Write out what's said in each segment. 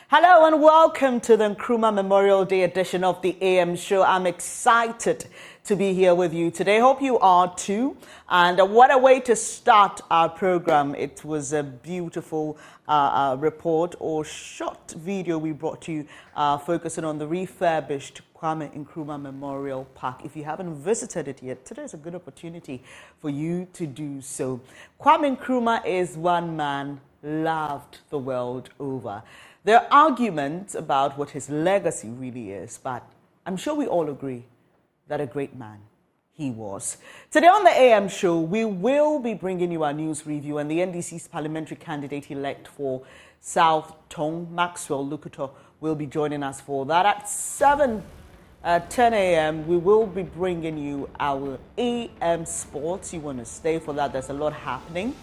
Hello and welcome to the Frimpomaa Memorial Day edition of the AM show. I'm excited to be here with you today. Hope you are too. And what a way to start our program. It was a beautiful report or short video we brought you focusing on the refurbished Kwame Nkrumah Memorial Park. If you haven't visited it yet, today is a good opportunity for you to do so. Kwame Nkrumah is one man loved the world over. There are arguments about what his legacy really is, but I'm sure we all agree that a great man he was. Today on the AM show, we will be bringing you our news review, and the NDC's parliamentary candidate-elect for South Tong, Maxwell Lukuto, will be joining us for that. At 10 a.m., we will be bringing you our AM sports. You want to stay for that. There's a lot happening.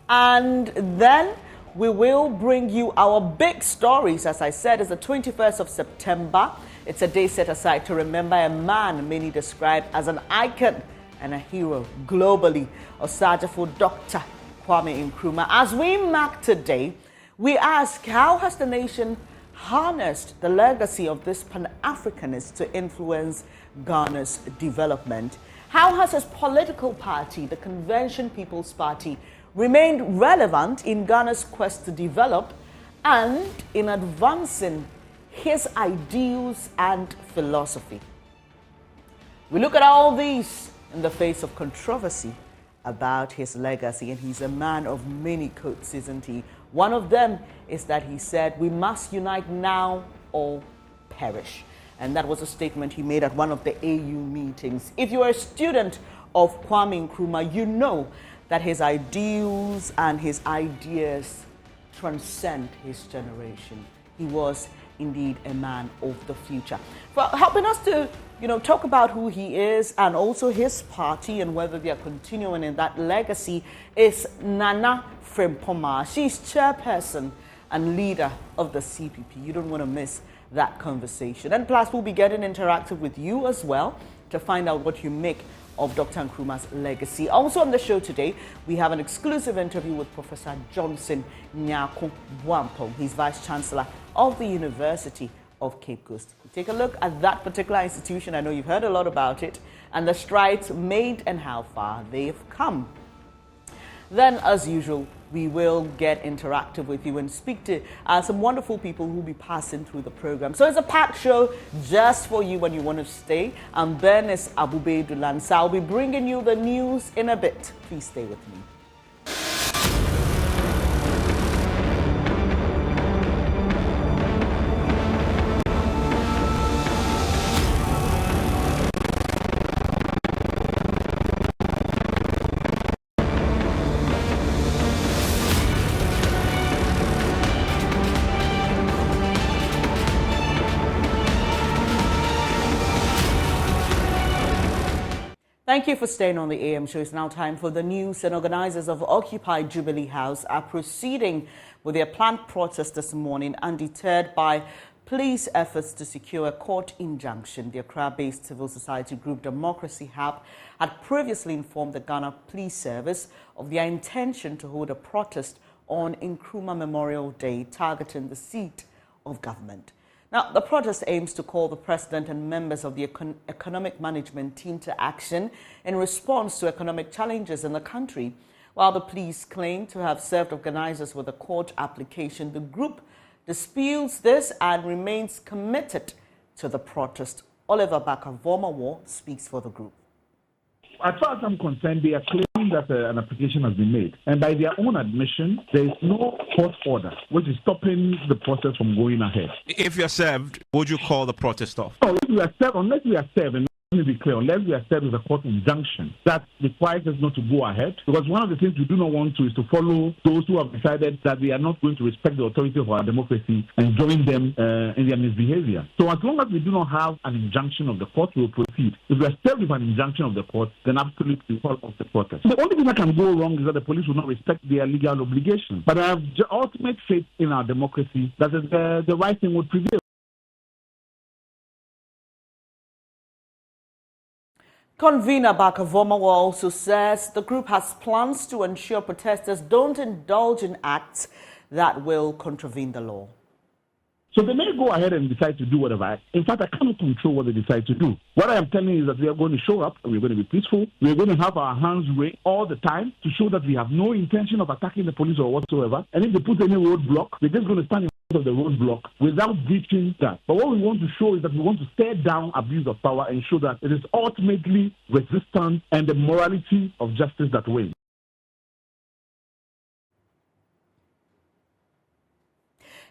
And then we will bring you our big stories. As I said, it's the 21st of September. It's a day set aside to remember a man many describe as an icon and a hero globally, Osajafo Dr. Kwame Nkrumah. As we mark today, we ask, how has the nation harnessed the legacy of this Pan-Africanist to influence Ghana's development? How has his political party, the Convention People's Party, remained relevant in Ghana's quest to develop and in advancing his ideals and philosophy? We look at all these in the face of controversy about his legacy, and he's a man of many quotes, isn't he? One of them is that he said, "We must unite now or perish." And that was a statement he made at one of the AU meetings. If you are a student of Kwame Nkrumah, you know that his ideals and his ideas transcend his generation. He was indeed a man of the future. For helping us to, talk about who he is and also his party and whether they are continuing in that legacy is Nana Frimpomaa. She's chairperson and leader of the CPP. You don't want to miss that conversation. And plus, we'll be getting interactive with you as well to find out what you make of Dr. Nkrumah's legacy. Also on the show today, we have an exclusive interview with Professor Johnson Nyako Bwampong. He's Vice Chancellor of the University of Cape Coast. We'll take a look at that particular institution. I know you've heard a lot about it and the strides made and how far they've come. Then, as usual, we will get interactive with you and speak to some wonderful people who will be passing through the program. So it's a packed show just for you when you want to stay. And Ben is Abube Dulansa. I'll be bringing you the news in a bit. Please stay with me. Thank you for staying on the AM show. It's now time for the news. And organizers of Occupy Jubilee House are proceeding with their planned protest this morning, undeterred by police efforts to secure a court injunction. The Accra-based civil society group Democracy Hub had previously informed the Ghana Police Service of their intention to hold a protest on Nkrumah Memorial Day, targeting the seat of government. Now, the protest aims to call the president and members of the economic management team to action in response to economic challenges in the country. While the police claim to have served organizers with a court application, the group disputes this and remains committed to the protest. Oliver Bakavomawo speaks for the group. As far as I'm concerned, they are claiming that an application has been made. And by their own admission, there is no court order which is stopping the process from going ahead. If you're served, would you call the protest off? No, if we are served, unless we are served, and let me be clear, unless we are served with a court injunction that requires us not to go ahead, because one of the things we do not want to is to follow those who have decided that they are not going to respect the authority of our democracy and join them in their misbehavior. So as long as we do not have an injunction of the court, we will proceed. If we are served with an injunction of the court, then absolutely we call off the protest. The only thing that can go wrong is that the police will not respect their legal obligations. But I have ultimate faith in our democracy that the right thing would prevail. Convener Bakavomawo also says the group has plans to ensure protesters don't indulge in acts that will contravene the law. So they may go ahead and decide to do whatever. In fact, I cannot control what they decide to do. What I am telling you is that we are going to show up, we're going to be peaceful, we're going to have our hands raised all the time to show that we have no intention of attacking the police or whatsoever. And if they put any roadblock, they're just going to stand in front of the roadblock without breaching that. But what we want to show is that we want to stare down abuse of power and show that it is ultimately resistance and the morality of justice that wins.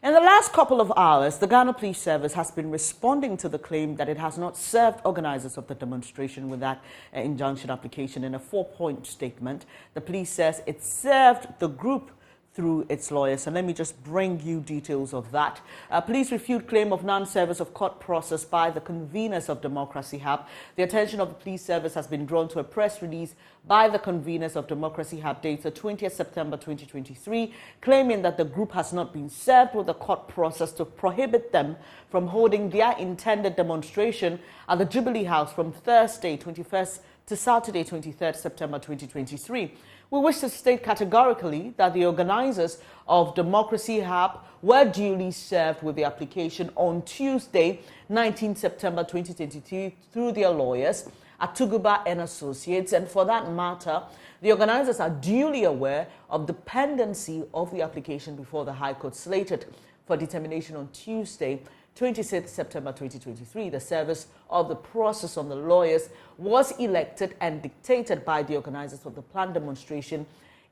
In the last couple of hours, the Ghana Police Service has been responding to the claim that it has not served organizers of the demonstration with that injunction application. In a 4-point statement, the police says it served the group through its lawyers. And let me just bring you details of that. Police refute claim of non-service of court process by the conveners of Democracy Hub. The attention of the police service has been drawn to a press release by the conveners of Democracy Hub dated 20th September 2023, claiming that the group has not been served with a court process to prohibit them from holding their intended demonstration at the Jubilee House from Thursday 21st to Saturday 23rd September 2023. We wish to state categorically that the organizers of Democracy Hub were duly served with the application on Tuesday, 19 September 2023, through their lawyers at Tuguba and Associates. And for that matter, the organizers are duly aware of the pendency of the application before the High Court slated for determination on Tuesday, 26 September 2023, the service of the process on the lawyers was elected and dictated by the organizers of the planned demonstration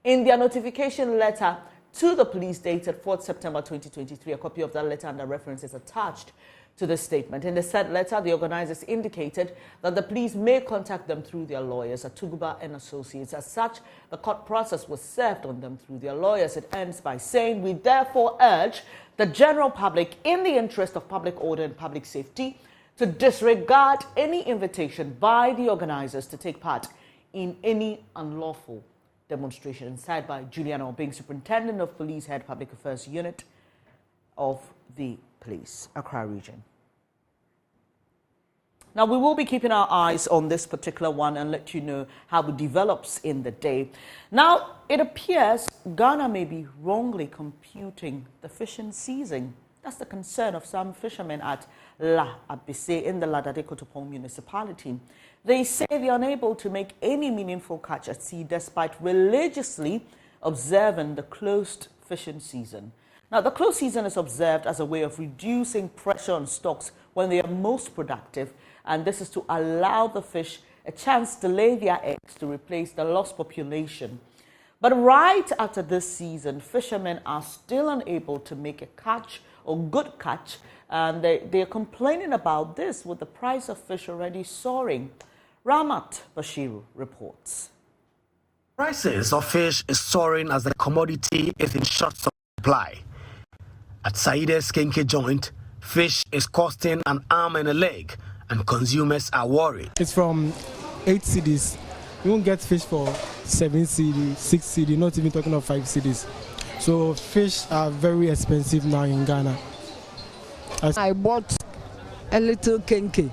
in their notification letter to the police dated 4th September 2023. A copy of that letter and the reference is attached to the statement. In the said letter, the organizers indicated that the police may contact them through their lawyers at Tuguba and Associates. As such, the court process was served on them through their lawyers. It ends by saying, we therefore urge the general public, in the interest of public order and public safety, to disregard any invitation by the organizers to take part in any unlawful demonstration. Signed by Juliana Obing, Superintendent of Police, Head Public Affairs Unit of the Police, Accra Region. Now, we will be keeping our eyes on this particular one and let you know how it develops in the day. Now, it appears Ghana may be wrongly computing the fishing season. That's the concern of some fishermen at La Abisse in the Ladade-Kotopong municipality. They say they are unable to make any meaningful catch at sea despite religiously observing the closed fishing season. Now, the closed season is observed as a way of reducing pressure on stocks when they are most productive, and this is to allow the fish a chance to lay their eggs to replace the lost population. But right after this season, fishermen are still unable to make a catch or good catch, and they're complaining about this with the price of fish already soaring. Ramat Bashiru reports. Prices of fish is soaring as the commodity is in short supply. At Saide's Kenke joint, fish is costing an arm and a leg, and consumers are worried. It's from 8 cedis. You won't get fish for 7 cedis, 6 cedis, not even talking of 5 cedis. So fish are very expensive now in Ghana. I bought a little kenke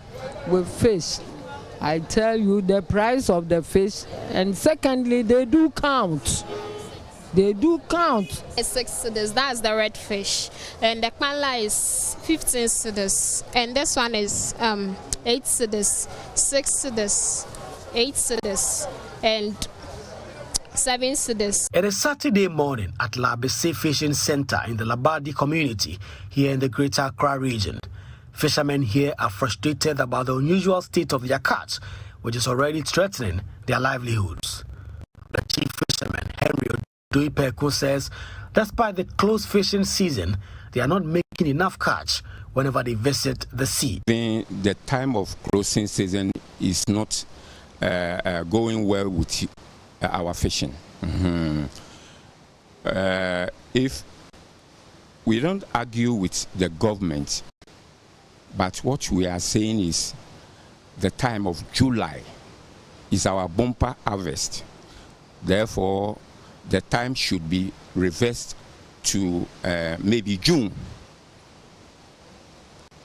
with fish. I tell you the price of the fish, and secondly, they do count. They do count. It's 6 cedis, that's the red fish. And the kpala is 15 cedis. And this one is 8 cedis, 6 cedis, 8 cedis, and 7 cedis. It is Saturday morning at Labese Fishing Center in the Labadi community here in the Greater Accra region. Fishermen here are frustrated about the unusual state of their catch, which is already threatening their livelihoods. The chief fisherman, Henry Oduipeku, says despite the closed fishing season, they are not making enough catch whenever they visit the sea. The time of closing season is not going well with our fishing. If we don't argue with the government, but what we are saying is the time of July is our bumper harvest. Therefore, the time should be reversed to maybe June.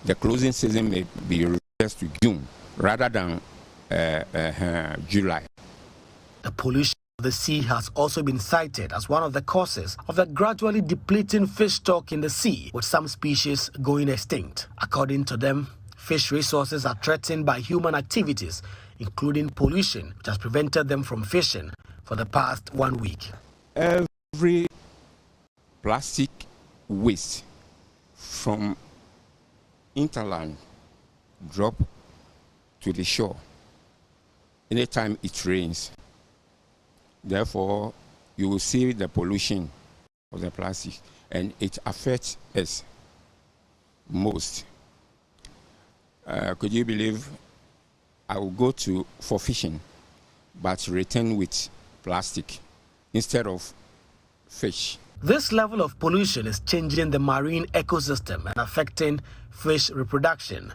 The closing season may be reversed to June rather than July. The pollution The sea has also been cited as one of the causes of the gradually depleting fish stock in the sea, with some species going extinct. According to them, fish resources are threatened by human activities, including pollution, which has prevented them from fishing for the past 1 week. Every plastic waste from interland drop to the shore anytime it rains. Therefore, you will see the pollution of the plastic, and it affects us most. Could you believe I will go for fishing, but return with plastic instead of fish? This level of pollution is changing the marine ecosystem and affecting fish reproduction.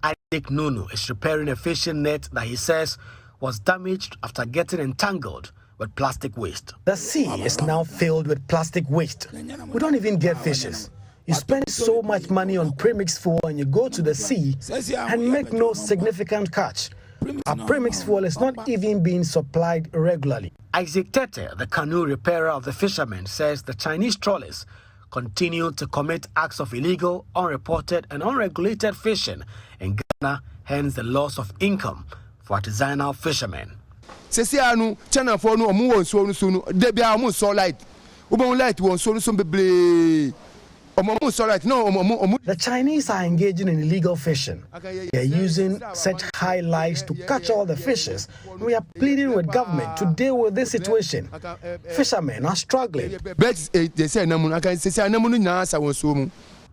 Isaac Nunu is repairing a fishing net that he says was damaged after getting entangled with plastic waste. The sea is now filled with plastic waste. We don't even get fishes. You spend so much money on premix fuel and you go to the sea and make no significant catch. Our premix fuel is not even being supplied regularly. Isaac Tete, the canoe repairer of the fishermen, says the Chinese trawlers continue to commit acts of illegal, unreported and unregulated fishing in Ghana, hence the loss of income for artisanal fishermen. The Chinese are engaging in illegal fishing. They are using such high lights to catch all the fishes. We are pleading with government to deal with this situation. Fishermen are struggling.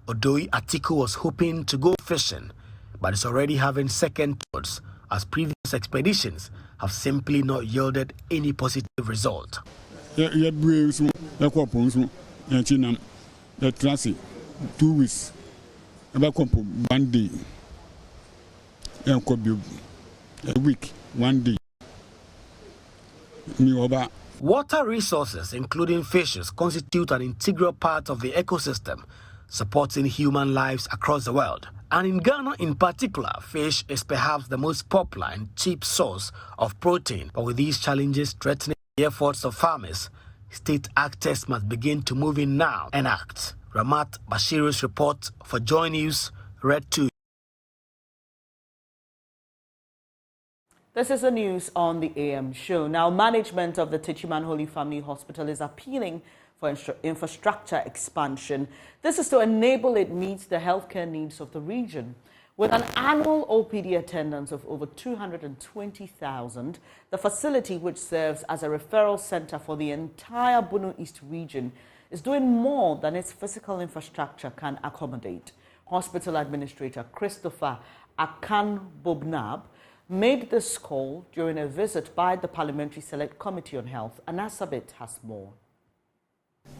Odoi Atiku was hoping to go fishing, but is already having second thoughts as previous expeditions have simply not yielded any positive result. The transit 2 weeks about 1 day a week 1 day. Water resources, including fishes, constitute an integral part of the ecosystem, supporting human lives across the world. And in Ghana in particular, fish is perhaps the most popular and cheap source of protein. But with these challenges threatening the efforts of farmers, state actors must begin to move in now and act. Ramat Bashiru's report for Joy News, Red 2. This is the news on the AM show. Now, management of the Techiman Holy Family Hospital is appealing for infrastructure expansion. This is to enable it meet the healthcare needs of the region. With an annual OPD attendance of over 220,000, the facility, which serves as a referral center for the entire Bono East region, is doing more than its physical infrastructure can accommodate. Hospital Administrator Christopher Akan-Bobnab made this call during a visit by the Parliamentary Select Committee on Health. Anasabit has more.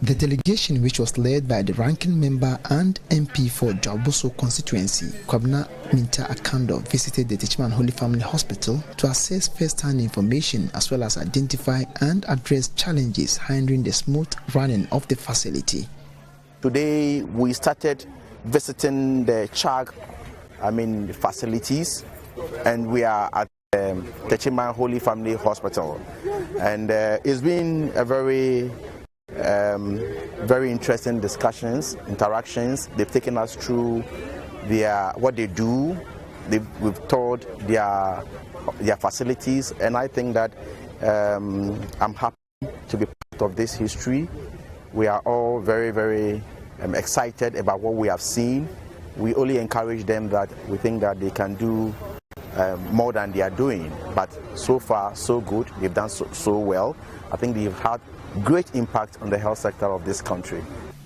The delegation, which was led by the ranking member and MP for Dwabuso constituency, Kwabna Minta Akando, visited the Techiman Holy Family Hospital to assess first-hand information as well as identify and address challenges hindering the smooth running of the facility. Today we started visiting the facilities, and we are at the Techiman Holy Family Hospital, and it's been a very interesting interactions. They've taken us through what they do. We've toured their facilities, and I think that I'm happy to be part of this history. We are all very, very excited about what we have seen. We only encourage them that we think that they can do more than they are doing. But so far, so good. They've done so well. I think they've had great impact on the health sector of this country.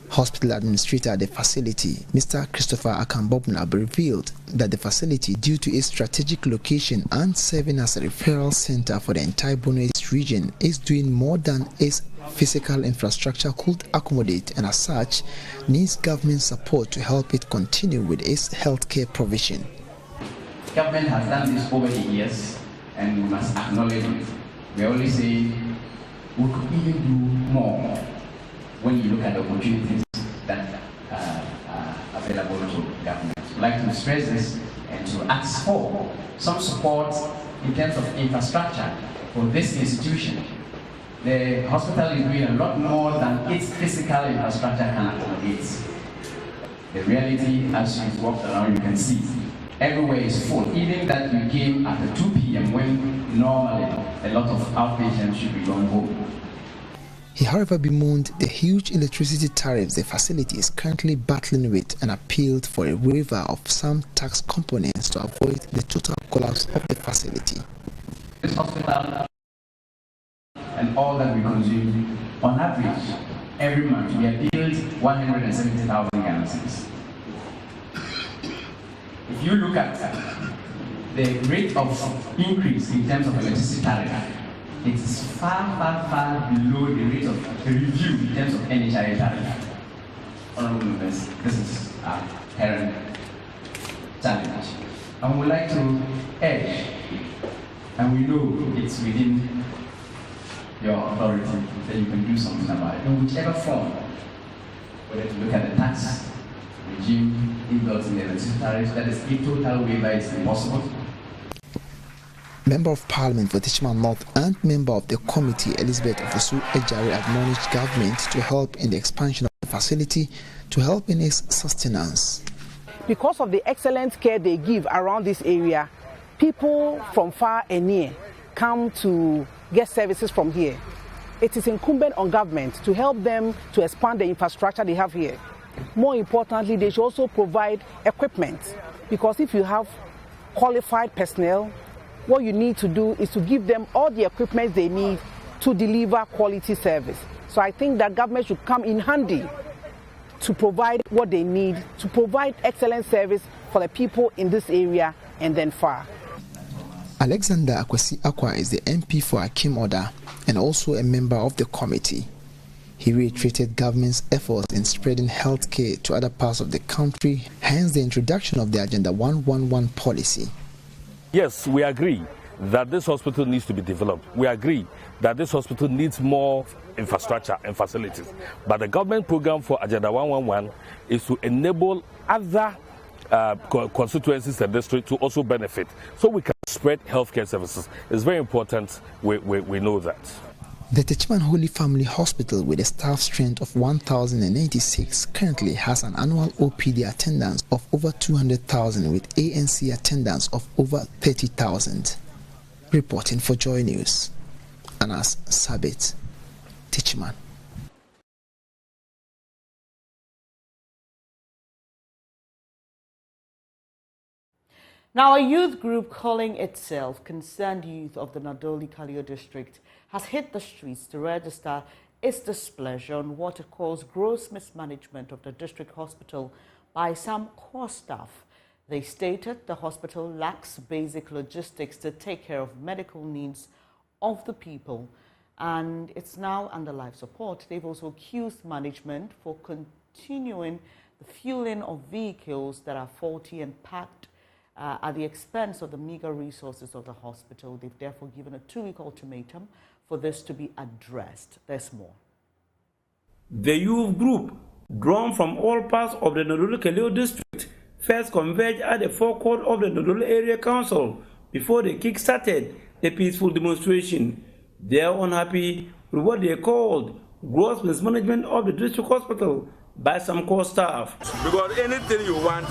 Hospital administrator at the facility, Mr. Christopher Akan-Bobnab, revealed that the facility, due to its strategic location and serving as a referral center for the entire Bono East region, is doing more than its physical infrastructure could accommodate, and as such, needs government support to help it continue with its healthcare provision. Government has done this over the years, and we must acknowledge it. We only say we could even do more when you look at the opportunities that are available to government. I'd like to stress this and to ask for some support in terms of infrastructure for this institution The hospital is doing a lot more than its physical infrastructure can accommodate. The reality, as you walk around, you can see everywhere is full. Even that you came at 2 p.m. when normally a lot of outpatients should be going home. He, however, bemoaned the huge electricity tariffs the facility is currently battling with and appealed for a waiver of some tax components to avoid the total collapse of the facility. This hospital and all that we consume, on average, every month we are billed 170,000 Ghana cedis. If you look at the rate of increase in terms of electricity tariff, it is far below the rate of the review in terms of NHI tariff. Honorable members, this is our current challenge. And we would like to urge, and we know it's within your authority that you can do something about it in whichever form, whether to look at the tax regime inbuilt in the electricity tariff, that is, a total waiver is impossible. Member of Parliament for Frimpomaa North and member of the committee, Elizabeth Ofosu-Ejare, admonished government to help in the expansion of the facility to help in its sustenance. Because of the excellent care they give around this area, people from far and near come to get services from here. It is incumbent on government to help them to expand the infrastructure they have here. More importantly, they should also provide equipment, because if you have qualified personnel, what you need to do is to give them all the equipment they need to deliver quality service. So I think that government should come in handy to provide what they need, to provide excellent service for the people in this area and then far. Alexander Akwasi Akwa is the MP for Akim Oda and also a member of the committee. He reiterated government's efforts in spreading healthcare to other parts of the country, hence the introduction of the Agenda 111 policy. Yes, we agree that this hospital needs to be developed. We agree that this hospital needs more infrastructure and facilities. But the government program for Agenda 111 is to enable other constituencies and districts to also benefit, so we can spread healthcare services. It's very important. We know that. The Techiman Holy Family Hospital, with a staff strength of 1,086, currently has an annual OPD attendance of over 200,000 with ANC attendance of over 30,000. Reporting for Joy News, Anas Sabit, Techiman. Now, a youth group calling itself Concerned Youth of the Nadoli-Kalio district has hit the streets to register its displeasure on what it calls gross mismanagement of the district hospital by some core staff. They stated the hospital lacks basic logistics to take care of medical needs of the people, and it's now under life support. They've also accused management for continuing the fueling of vehicles that are faulty and packed at the expense of the meager resources of the hospital. They've therefore given a 2-week ultimatum for this to be addressed. There's more. The youth group, drawn from all parts of the Nadoli-Kalio district, first converged at the forecourt of the Nadoli Area Council before they kick-started a peaceful demonstration. They are unhappy with what they called gross mismanagement of the district hospital by some core staff. Because anything you want,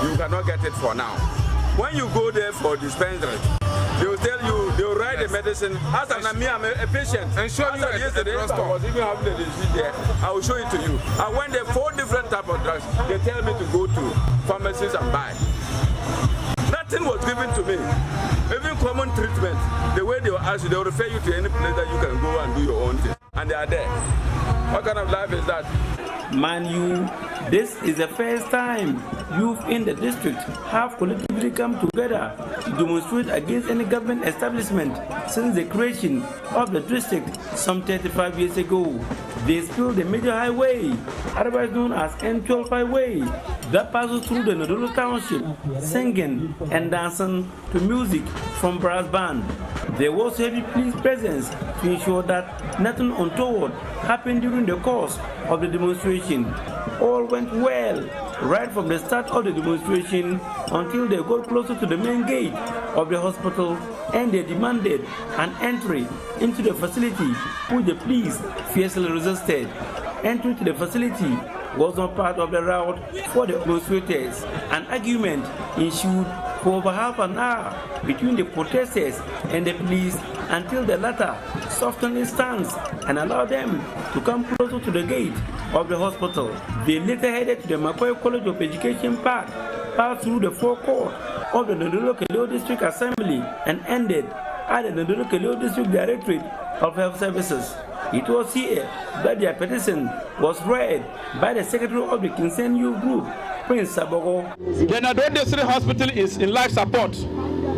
you cannot get it for now. When you go there for dispensary, they will tell you, they will write the medicine. As I'm a patient, and show you yesterday, I was even having the receipt there. I will show it to you. And when there are 4 different types of drugs, they tell me to go to pharmacies and buy. Nothing was given to me. Even common treatment, the way they will ask you, they will refer you to any place that you can go and do your own thing. And they are there. What kind of life is that? Man, this is the first time youth in the district have collectively come together to demonstrate against any government establishment since the creation of the district some 35 years ago. They spilled the major highway, otherwise known as N12 highway, that passes through the Nadolo township, singing and dancing to music from brass band. There was heavy police presence to ensure that nothing untoward happened during the course of the demonstration. All went well right from the start of the demonstration until they got closer to the main gate of the hospital, and they demanded an entry into the facility, which the police fiercely resisted. Entry to the facility was not part of the route for the demonstrators. An argument ensued for over half an hour between the protesters and the police until the latter softened his stance and allowed them to come closer to the gate of the hospital. They later headed to the Makoy College of Education Park, passed through the forecourt of the Ndolo-Keleo District Assembly, and ended at the Ndolo-Keleo District Directorate of Health Services. It was here that their petition was read by the secretary of the Kingston Youth Group, Prince Sabogo. The Ndolo District Hospital is in life support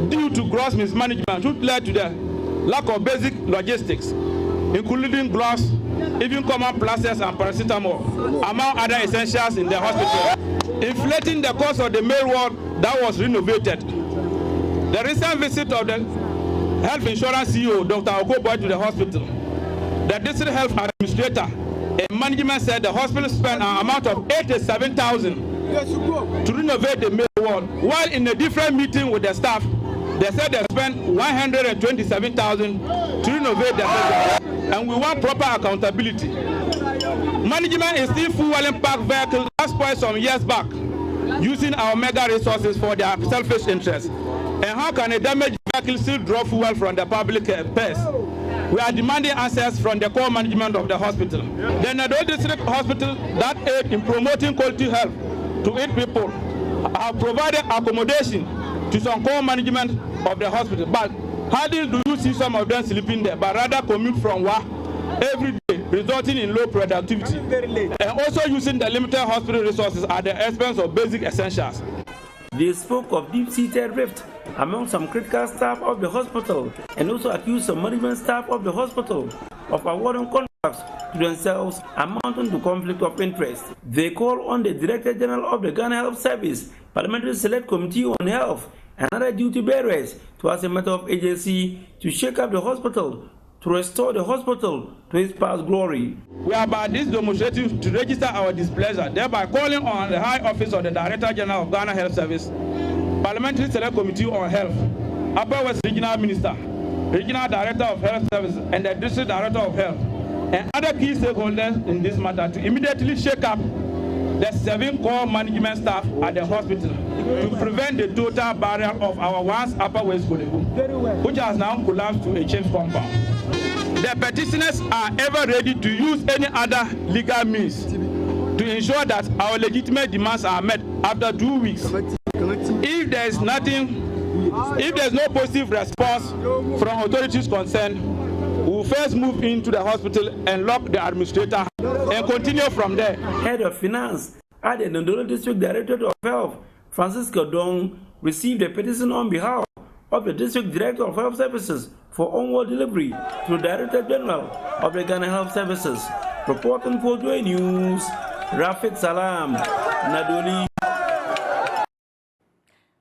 due to gross mismanagement, which led to the lack of basic logistics, including gloves, even common plasters and paracetamol, among other essentials in the hospital, inflating the cost of the male ward that was renovated. The recent visit of the health insurance CEO, Dr. Okoboy, to the hospital, the district health administrator and management said the hospital spent an amount of 87,000 to renovate the male ward, while in a different meeting with the staff, they said they spent 127,000 to renovate the building, and we want proper accountability. Management is still fueling park vehicles that spoiled some years back, using our mega resources for their selfish interests. And how can a damaged vehicle still draw fuel from the public purse? We are demanding answers from the core management of the hospital. The Ndolo District Hospital that aid in promoting quality health to its people have provided accommodation to some core management of the hospital. But hardly do you see some of them sleeping there, but rather commute from work every day, resulting in low productivity, and also using the limited hospital resources at the expense of basic essentials. They spoke of deep-seated rift among some critical staff of the hospital and also accused some management staff of the hospital of awarding contracts to themselves amounting to conflict of interest. They call on the Director General of the Ghana Health Service, Parliamentary Select Committee on Health, and other duty bearers to, as a matter of agency, to shake up the hospital to restore the hospital to its past glory. We are by this demonstrating to register our displeasure, thereby calling on the High Office of the Director General of Ghana Health Service, Parliamentary Select Committee on Health, Upper West Regional Minister, Regional Director of Health Service, and the District Director of Health, and other key stakeholders in this matter to immediately shake up the 7 core management staff at the hospital to prevent the total burial of our once Upper West Kolebu, which has now collapsed to a change compound. The petitioners are ever ready to use any other legal means to ensure that our legitimate demands are met after 2 weeks. If there is no positive response from authorities concerned, we will first move into the hospital and lock the administrator and continue from there. Head of Finance at the Ndolo District Directorate of Health, Francisco Dong, received a petition on behalf of the District Director of Health Services for onward delivery to the Director General of the Ghana Health Services. Reporting for Joy News, Rafik Salam, Nadoli.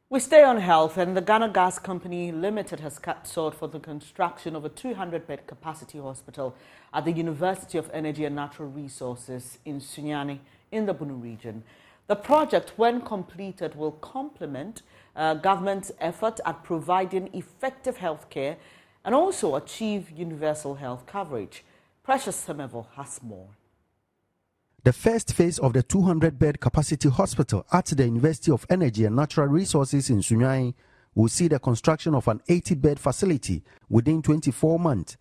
We stay on health, and the Ghana Gas Company Limited has cut short for the construction of a 200-bed capacity hospital at the University of Energy and Natural Resources in Sunyani in the Bunu region. The project, when completed, will complement government's effort at providing effective health care and also achieve universal health coverage. Precious Semevo has more. The first phase of the 200-bed capacity hospital at the University of Energy and Natural Resources in Sunyani will see the construction of an 80-bed facility within 24 months.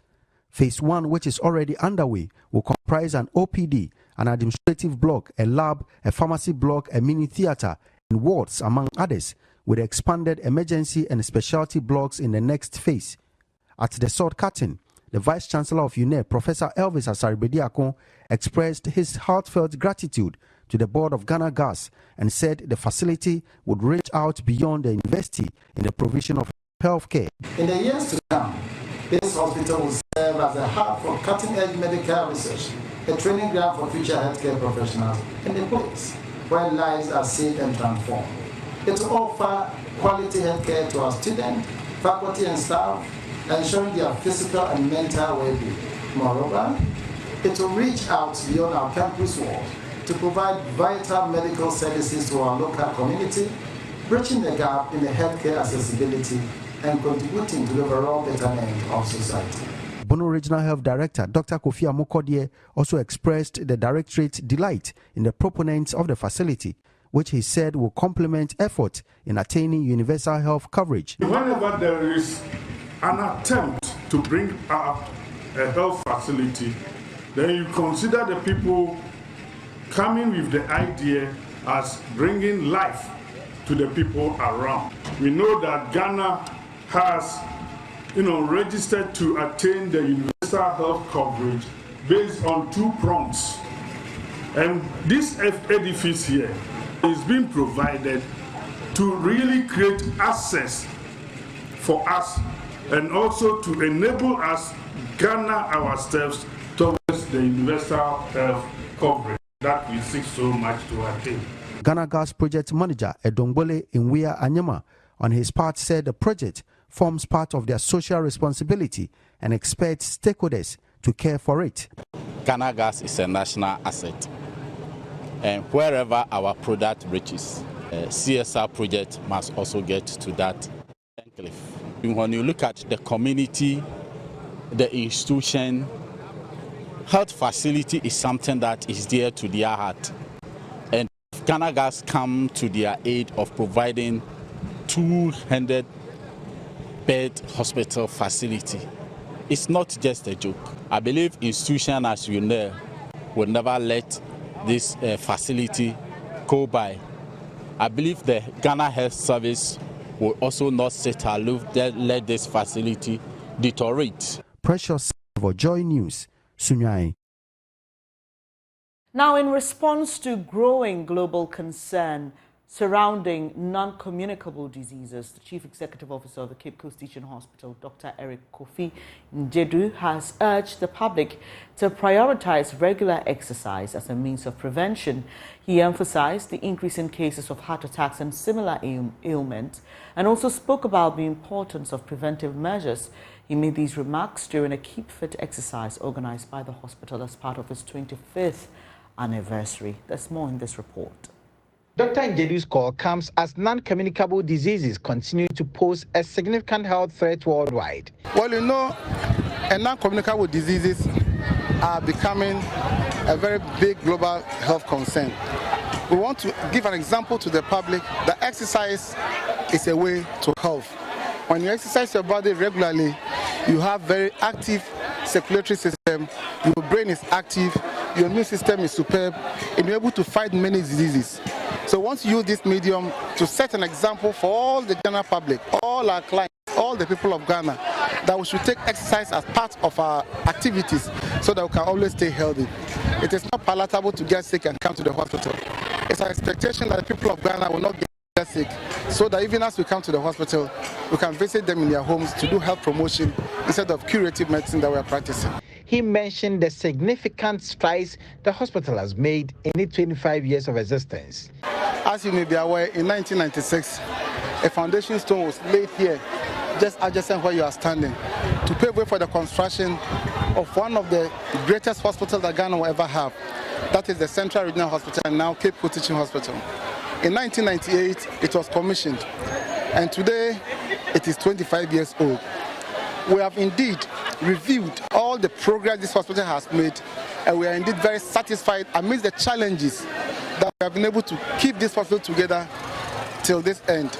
Phase 1, which is already underway, will comprise an OPD, an administrative block, a lab, a pharmacy block, a mini theater, and wards, among others, with expanded emergency and specialty blocks in the next phase. At the sword cutting, the Vice Chancellor of UNEP, Professor Elvis Asaribediakon, expressed his heartfelt gratitude to the board of Ghana Gas and said the facility would reach out beyond the university in the provision of health care. In the years to come, this hospital will serve as a hub for cutting-edge medical research, a training ground for future healthcare professionals, and a place where lives are saved and transformed. It will offer quality healthcare to our students, faculty, and staff, ensuring their physical and mental well-being. Moreover, it will reach out beyond our campus walls to provide vital medical services to our local community, bridging the gap in the healthcare accessibility and contributing to the overall betterment of society. Bono Regional Health Director Dr. Kofi Amokodie also expressed the Directorate's delight in the proponents of the facility, which he said will complement efforts in attaining universal health coverage. Whenever there is an attempt to bring up a health facility, then you consider the people coming with the idea as bringing life to the people around. We know that Ghana has registered to attain the universal health coverage based on 2 prongs. And this edifice here is being provided to really create access for us and also to enable us Ghana ourselves towards the universal health coverage that we seek so much to attain. Ghana Gas Project Manager Edongbole Inwea Anyama on his part said the project forms part of their social responsibility and expects stakeholders to care for it. Ghana Gas is a national asset, and wherever our product reaches, CSR project must also get to that enclave. When you look at the community, the institution, health facility is something that is dear to their heart. And Ghana Gas come to their aid of providing 200-bed hospital facility. It's not just a joke. I believe institution, as you know, will never let this facility go by. I believe the Ghana Health Service will also not sit aloof, let this facility deteriorate. Precious for Joy News, Sunyai. Now, in response to growing global concern surrounding non-communicable diseases, the Chief Executive Officer of the Cape Coast Teaching Hospital, Dr. Eric Kofi Njedu, has urged the public to prioritize regular exercise as a means of prevention. He emphasized the increase in cases of heart attacks and similar ailments, and also spoke about the importance of preventive measures. He made these remarks during a Keep Fit exercise organized by the hospital as part of its 25th anniversary. There's more in this report. Dr. Njedu's call comes as non-communicable diseases continue to pose a significant health threat worldwide. Well, you know, non-communicable diseases are becoming a very big global health concern. We want to give an example to the public that exercise is a way to health. When you exercise your body regularly, you have very active circulatory system, your brain is active, your immune system is superb, and you're able to fight many diseases. So once you use this medium to set an example for all the general public, all our clients, all the people of Ghana, that we should take exercise as part of our activities so that we can always stay healthy. It is not palatable to get sick and come to the hospital. It's our expectation that the people of Ghana will not get sick, so that even as we come to the hospital, we can visit them in their homes to do health promotion instead of curative medicine that we are practicing. He mentioned the significant strides the hospital has made in its 25 years of existence. As you may be aware, in 1996, a foundation stone was laid here, just adjacent where you are standing, to pave way for the construction of one of the greatest hospitals that Ghana will ever have. That is the Central Regional Hospital, and now Cape Coast Teaching Hospital. In 1998, it was commissioned, and today it is 25 years old. We have indeed reviewed all the progress this hospital has made, and we are indeed very satisfied amidst the challenges that we have been able to keep this hospital together till this end.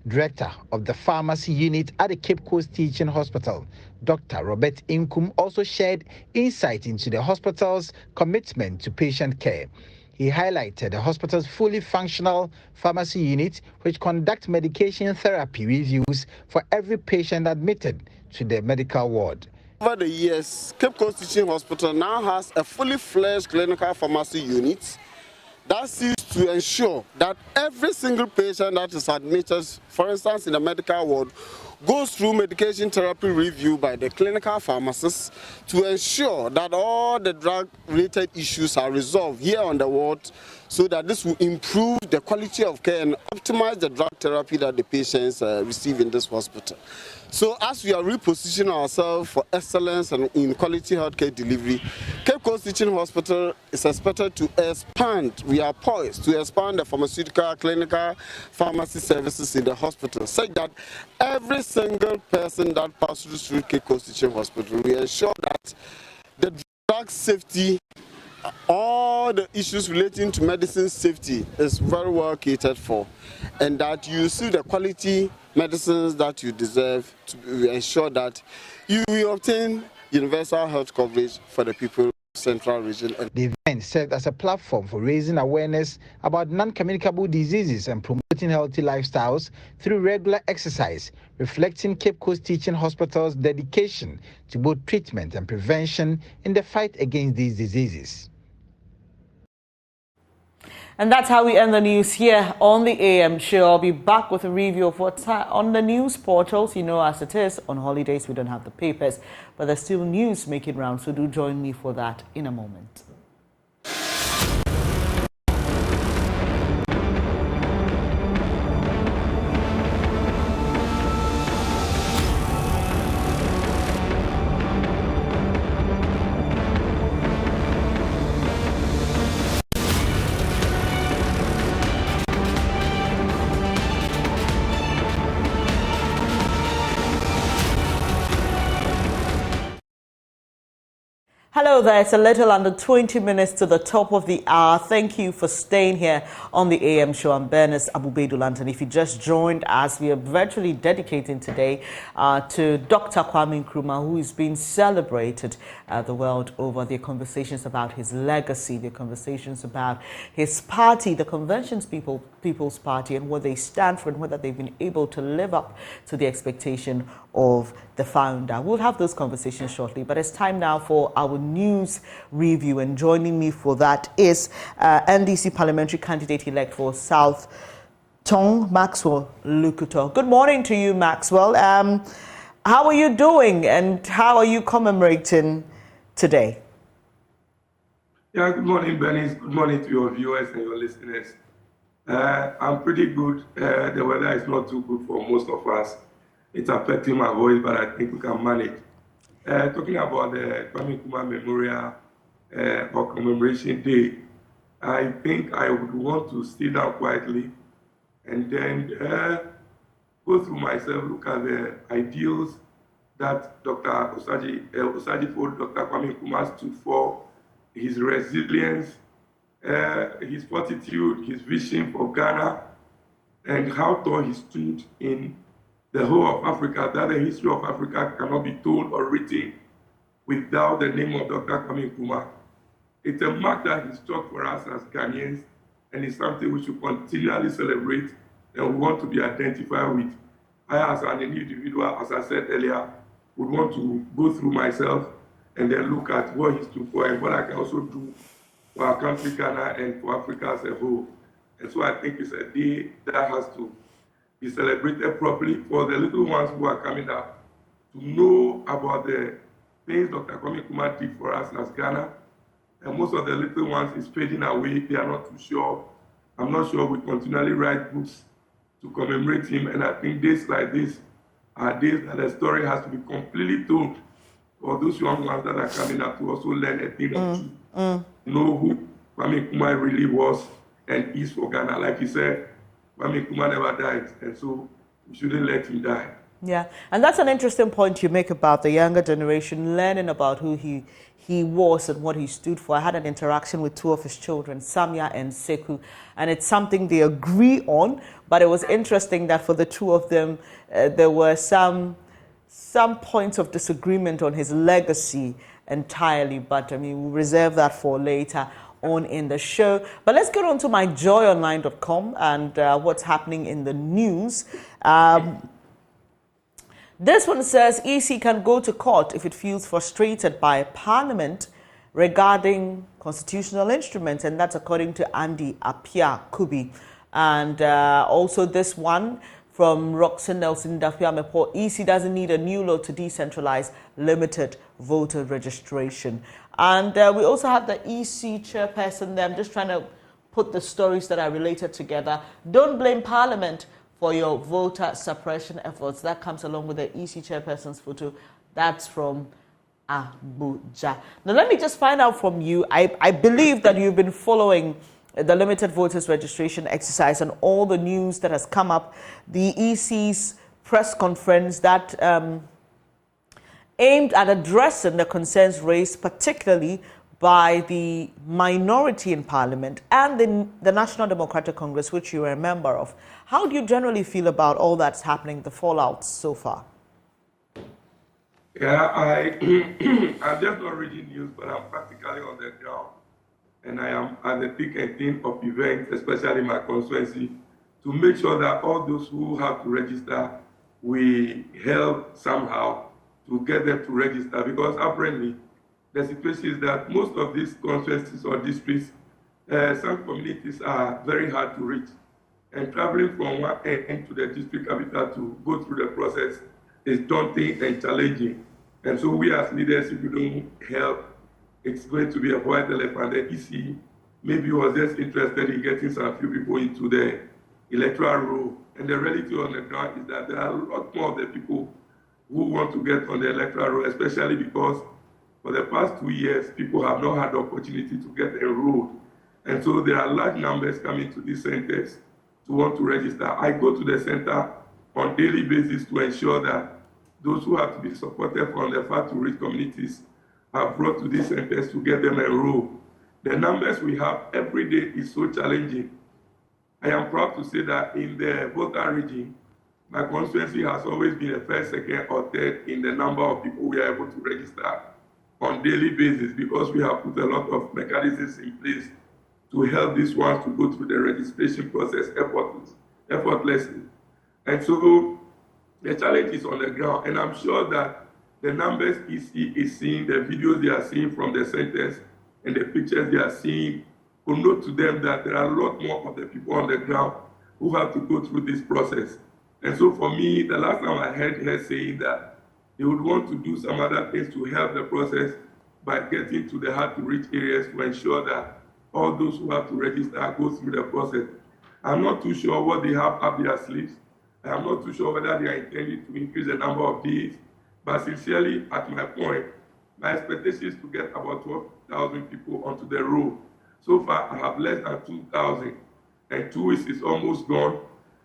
Director of the Pharmacy Unit at the Cape Coast Teaching Hospital, Dr. Robert Inkum, also shared insight into the hospital's commitment to patient care. He highlighted the hospital's fully functional pharmacy unit, which conducts medication therapy reviews for every patient admitted to the medical ward. Over the years, Cape Coast Teaching Hospital now has a fully fledged clinical pharmacy unit that seeks to ensure that every single patient that is admitted, for instance in the medical ward, goes through medication therapy review by the clinical pharmacist to ensure that all the drug-related issues are resolved here on the ward, so that this will improve the quality of care and optimize the drug therapy that the patients receive in this hospital. So as we are repositioning ourselves for excellence and in quality healthcare delivery, Cape Coast Teaching Hospital is expected to expand. We are poised to expand the pharmaceutical, clinical, pharmacy services in the hospital, such that every single person that passes through Cape Coast Teaching Hospital, we ensure that the drug safety, all the issues relating to medicine safety is very well catered for, and that you see the quality medicines that you deserve to ensure that you will obtain universal health coverage for the people of the Central Region. The event served as a platform for raising awareness about non-communicable diseases and promoting healthy lifestyles through regular exercise, reflecting Cape Coast Teaching Hospital's dedication to both treatment and prevention in the fight against these diseases. And that's how we end the news here on the AM show. I'll be back with a review of what's on the news portals. You know, as it is, on holidays we don't have the papers, but there's still news making rounds, so do join me for that in a moment. Hello there, it's a little under 20 minutes to the top of the hour. Thank you for staying here on the AM show. I'm Bernice Abubedulant, and if you just joined us, we are virtually dedicating today to Dr. Kwame Nkrumah, who is being celebrated the world over. The conversations about his legacy, the conversations about his party, the Conventions People's Party, and what they stand for and whether they've been able to live up to the expectation of the founder. We'll have those conversations shortly, but it's time now for our news review, and joining me for that is NDC parliamentary candidate-elect for South Tong, Maxwell Lukuto. Good morning to you, Maxwell. How are you doing, and how are you commemorating today? Yeah, good morning, Bernice. Good morning to your viewers and your listeners. I'm pretty good. The weather is not too good for most of us. It's affecting my voice, but I think we can manage. Talking about the Kwame Nkrumah Memorial or Commemoration Day, I think I would want to sit down quietly and then go through myself, look at the ideals that Dr. Osajifo, Dr. Kwame Nkrumah stood for, his resilience, his fortitude, his vision for Ghana, and how tall he stood in the whole of Africa, that the history of Africa cannot be told or written without the name of Dr. Kwame Nkrumah. It's a mark that he struck for us as Ghanaians, and it's something we should continually celebrate and we want to be identified with. I, as an individual, as I said earlier, would want to go through myself and then look at what he stood for and what I can also do for our country, Ghana, and for Africa as a whole. And so I think it's a day that has to be celebrated properly for the little ones who are coming up to know about the things Dr. Kwame Nkrumah did for us as Ghana. And most of the little ones is fading away. They are not too sure. I'm not sure we continually write books to commemorate him. And I think days like this are days that the story has to be completely told for those young ones that are coming up to also learn a thing or two. Know who Kwame Nkrumah really was and is for Ghana. Like he said, Kwame Nkrumah never died, and so we shouldn't let him die. Yeah, and that's an interesting point you make about the younger generation learning about who he was and what he stood for. I had an interaction with two of his children, Samia and Seku, and it's something they agree on, but it was interesting that for the two of them, there were some points of disagreement on his legacy entirely, but I mean, we'll reserve that for later on in the show. But let's get on to myjoyonline.com and what's happening in the news. This one says EC can go to court if it feels frustrated by Parliament regarding constitutional instruments, and that's according to Andy Apia Kubi. And also this one from Roxanne Nelson Dafiamepo, EC doesn't need a new law to decentralize limited voter registration. And we also have the EC chairperson there. I'm just trying to put the stories that are related together. Don't blame Parliament for your voter suppression efforts. That comes along with the EC chairperson's photo. That's from Abuja. Now, let me just find out from you. I believe that you've been following the limited voters registration exercise and all the news that has come up. The EC's press conference that aimed at addressing the concerns raised, particularly by the minority in Parliament and the National Democratic Congress, which you are a member of. How do you generally feel about all that's happening, the fallout so far? Yeah, I'm just not reading news, but I'm practically on the ground. And I am at the thick and thin of events, especially in my constituency, to make sure that all those who have to register, we help somehow to get them to register. Because apparently, the situation is that most of these constituencies or districts, some communities are very hard to reach. And traveling from one end to the district capital to go through the process is daunting and challenging. And so we as leaders, if we don't help, it's going to be a white elephant. The EC maybe was just interested in getting some few people into the electoral roll. And the reality on the ground is that there are a lot more of the people who want to get on the electoral roll, especially because for the past 2 years, people have not had the opportunity to get enrolled. And so there are large numbers coming to these centers to want to register. I go to the center on a daily basis to ensure that those who have to be supported from the far-to-reach communities are brought to these centers to get them enrolled. The numbers we have every day is so challenging. I am proud to say that in the Volta region, my constituency has always been a first, second, or third in the number of people we are able to register on a daily basis because we have put a lot of mechanisms in place to help these ones to go through the registration process effortlessly. And so the challenge is on the ground, and I'm sure that the numbers EC is seeing, the videos they are seeing from the centers, and the pictures they are seeing will note to them that there are a lot more of the people on the ground who have to go through this process. And so for me, the last time I heard her saying that they would want to do some other things to help the process by getting to the hard-to-reach areas to ensure that all those who have to register go through the process. I'm not too sure what they have up their sleeves. I'm not too sure whether they are intending to increase the number of days. But sincerely, at my point, my expectation is to get about 12,000 people onto the roll. So far, I have less than 2,000, and 2 weeks is almost gone,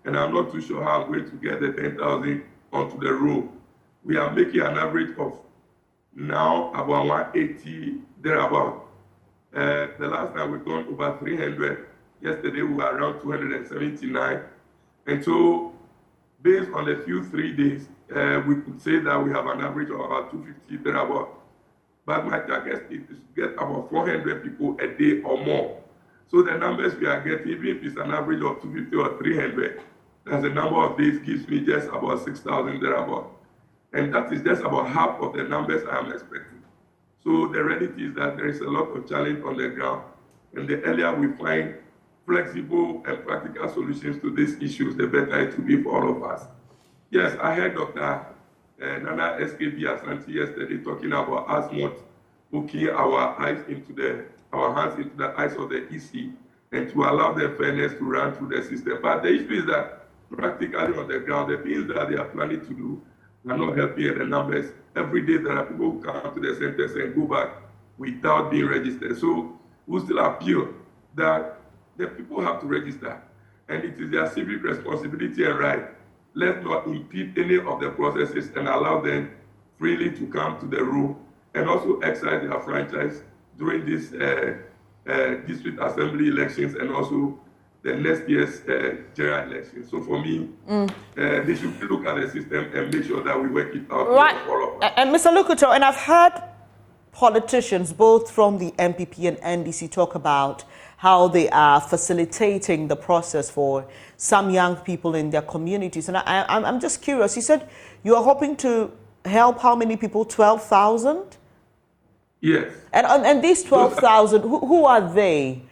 and I'm not too sure how I'm going to get the 10,000 onto the roll. We are making an average of now about 180 thereabout. The last time we got over 300. Yesterday we were around 279. And so based on the few 3 days, we could say that we have an average of about 250 thereabout. But my target is to get about 400 people a day or more. So the numbers we are getting, even if it's an average of 250 or 300, that's the number of days gives me just about 6,000 thereabout. And that is just about half of the numbers I am expecting. So the reality is that there is a lot of challenge on the ground. And the earlier we find flexible and practical solutions to these issues, the better it will be for all of us. Yes, I heard Dr. Nana SKB Asante yesterday talking about us not hooking our hands into the eyes of the EC and to allow the fairness to run through the system. But the issue is that practically on the ground, the things that they are planning to do are not helping the numbers. Every day there are people who come to the centers and go back without being registered. So we still appeal that the people have to register, and it is their civic responsibility and right. Let's not impede any of the processes and allow them freely to come to the room and also exercise their franchise during these district assembly elections and also the next year's general election. So for me, they should look at the system and make sure that we work it out. Right. And Mr. Lukuto, and I've heard politicians, both from the MPP and NDC, talk about how they are facilitating the process for some young people in their communities. And I'm just curious, you said you are hoping to help how many people? 12,000? Yes. And these 12,000, who are they?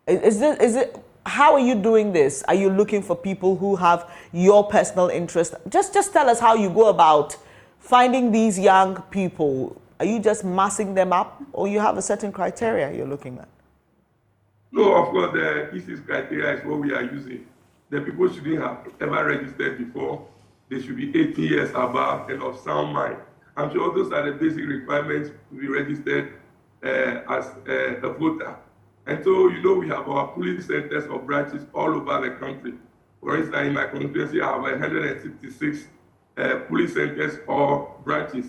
Is it? How are you doing this? Are you looking for people who have your personal interest? Just tell us how you go about finding these young people. Are you just massing them up, or you have a certain criteria you're looking at? No, of course, the EC's criteria is what we are using. The people shouldn't have ever registered before. They should be 18 years above and of sound mind. I'm sure those are the basic requirements to be registered as a voter. And so, you know, we have our polling centers or branches all over the country. For instance, in my constituency, I have 166 polling centers or branches.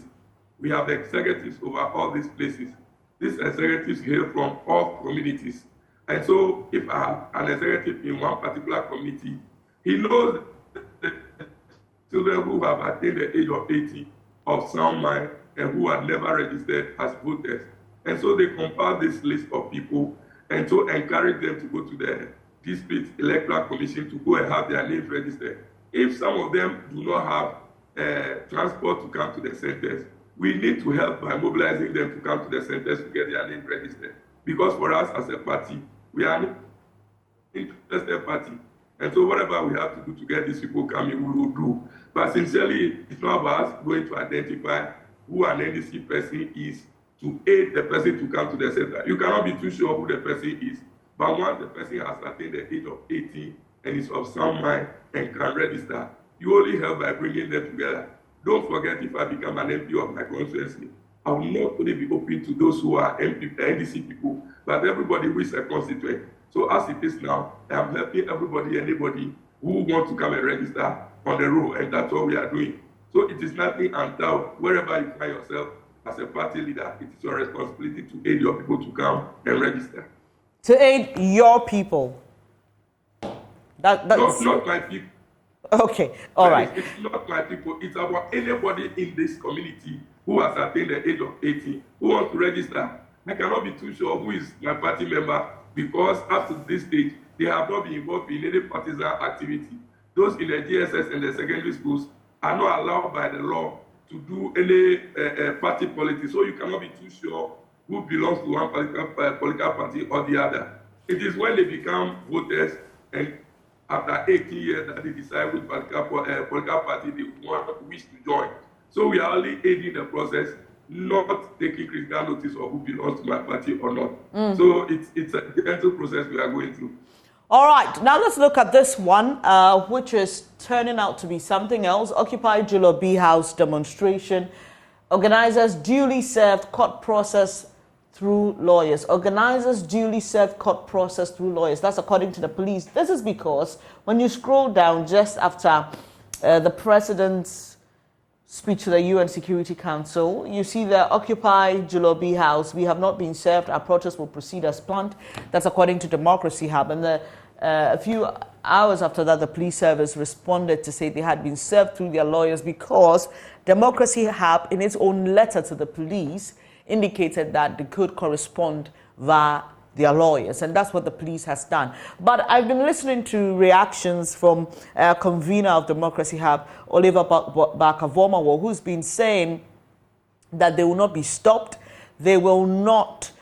We have the executives over all these places. These executives hail from all communities. And so if I have an executive in one particular community, he knows the children who have attained the age of 80 of sound mind and who are never registered as voters. And so they compile this list of people and so encourage them to go to the district electoral commission to go and have their names registered. If some of them do not have transport to come to the centers, we need to help by mobilizing them to come to the centers to get their names registered. Because for us as a party, we are an interested party. And so whatever we have to do to get these people coming, we will do. But sincerely, it's not about us going to identify who an NDC person is to aid the person to come to the center. You cannot be too sure who the person is. But once the person has attained the age of 18 and is of sound mind and can register, you only help by bringing them together. Don't forget, if I become an MP of my constituency, I will not only be open to those who are NDC people, but everybody who is a constituent. So as it is now, I am helping everybody, anybody who wants to come and register on the road, and that's what we are doing. So it is nothing until wherever you find yourself as a party leader, it is your responsibility to aid your people to come and register. To aid your people? That's not my people. Okay, all right. It's not my people. It's about anybody in this community who has attained the age of 18 who wants to register. I cannot be too sure who is my party member because up to this stage, they have not been involved in any partisan activity. Those in the GSS and the secondary schools are not allowed by the law to do any party politics. So you cannot be too sure who belongs to one political party or the other. It is when they become voters and after 18 years that they decide which political party they wish to join. So we are only aiding the process, not taking critical notice of who belongs to my party or not. So it's a gentle process we are going through. All right, now let's look at this one, which is turning out to be something else. Occupy Julobi House demonstration. Organizers duly served court process through lawyers. Organizers duly served court process through lawyers. That's according to the police. This is because when you scroll down just after the president's speech to the UN Security Council, you see the Occupy Julobi House. We have not been served. Our protest will proceed as planned. That's according to Democracy Hub. And a few hours after that, the police service responded to say they had been served through their lawyers because Democracy Hub, in its own letter to the police, indicated that they could correspond via their lawyers, and that's what the police has done. But I've been listening to reactions from convener of Democracy Hub, Oliver Barker-Vormawor, who's been saying that they will not be stopped, they will not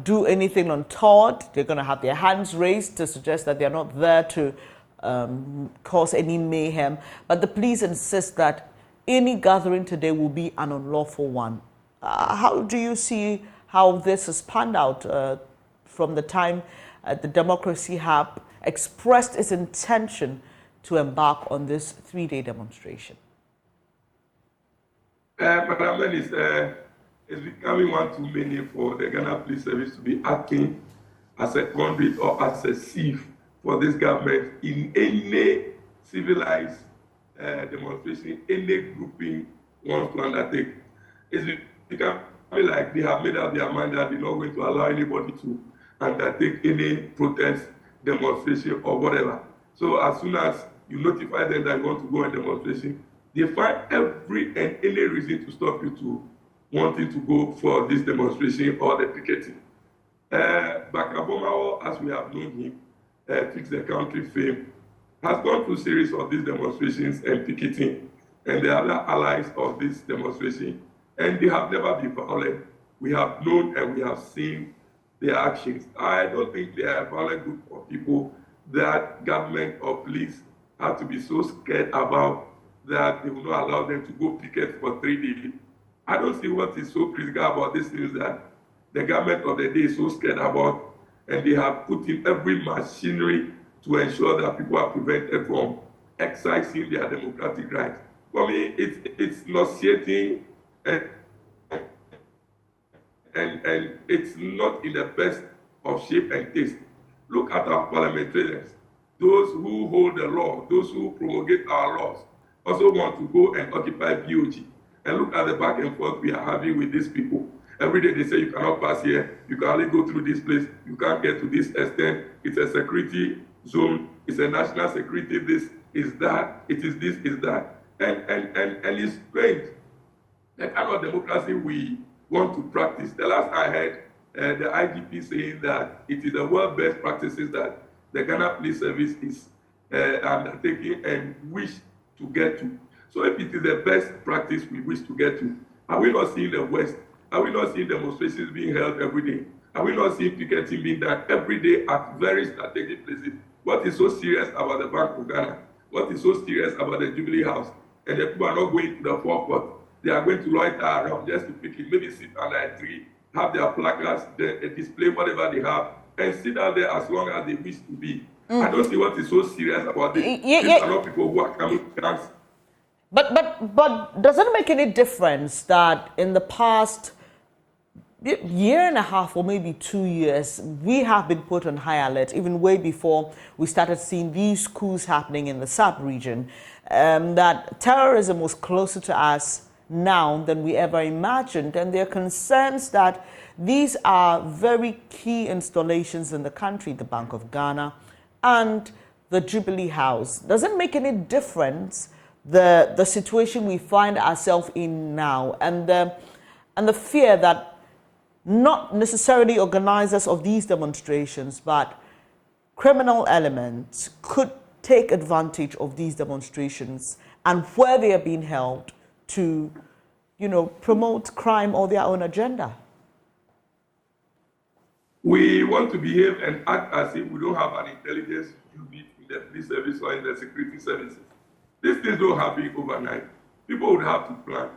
do anything untoward, they're going to have their hands raised to suggest that they're not there to cause any mayhem. But the police insist that any gathering today will be an unlawful one. How do you see how this has panned out from the time the Democracy Hub expressed its intention to embark on this 3-day demonstration? Madam, it's becoming one too many for the Ghana Police Service to be acting as a conduit or as a sieve for this government in any civilized demonstration, any grouping wants to undertake. It's becoming like they have made up their mind that they're not going to allow anybody to undertake any protest, demonstration, or whatever. So as soon as you notify them that you want to go on demonstration, they find every and any reason to stop you to wanting to go for this demonstration or the picketing. Barker-Vormawor, as we have known him, Fix the Country fame, has gone through a series of these demonstrations and picketing and the other allies of this demonstration, and they have never been violent. We have known and we have seen their actions. I don't think they are a violent group of people that government or police have to be so scared about that they will not allow them to go picket for 3 days. I don't see what is so critical about this news that the government of the day is so scared about, and they have put in every machinery to ensure that people are prevented from exercising their democratic rights. For me, it's nauseating and it's not in the best of shape and taste. Look at our parliamentarians, those who hold the law, those who promulgate our laws, also want to go and occupy BOG. And look at the back and forth we are having with these people. Every day they say you cannot pass here, you can only go through this place, you can't get to this extent, it's a security zone, it's a national security, this is that, it is this, is that. And it's strange. The kind of democracy we want to practice. The last I heard the IGP saying that it is the world best practices that the Ghana Police Service is undertaking and wish to get to. So if it is the best practice we wish to get to, are we not seeing the West? Are we not seeing demonstrations being held every day? Are we not seeing picketing being done every day at very strategic places? What is so serious about the Bank of Ghana? What is so serious about the Jubilee House? And the people are not going to the forecourt. They are going to loiter around just to pick it, maybe sit under a tree, have their placards, display whatever they have, and sit out there as long as they wish to be. I don't see what is so serious about this. These are not people who are coming to dance. But does it make any difference that in the past year and a half or maybe 2 years, we have been put on high alert, even way before we started seeing these coups happening in the sub-region, that terrorism was closer to us now than we ever imagined, and there are concerns that these are very key installations in the country, the Bank of Ghana and the Jubilee House. Does it make any difference, the situation we find ourselves in now, and the fear that not necessarily organizers of these demonstrations, but criminal elements could take advantage of these demonstrations and where they are being held to, promote crime or their own agenda? We want to behave and act as if we don't have an intelligence unit in the police service or in the security services. These things don't happen overnight. People would have to plan,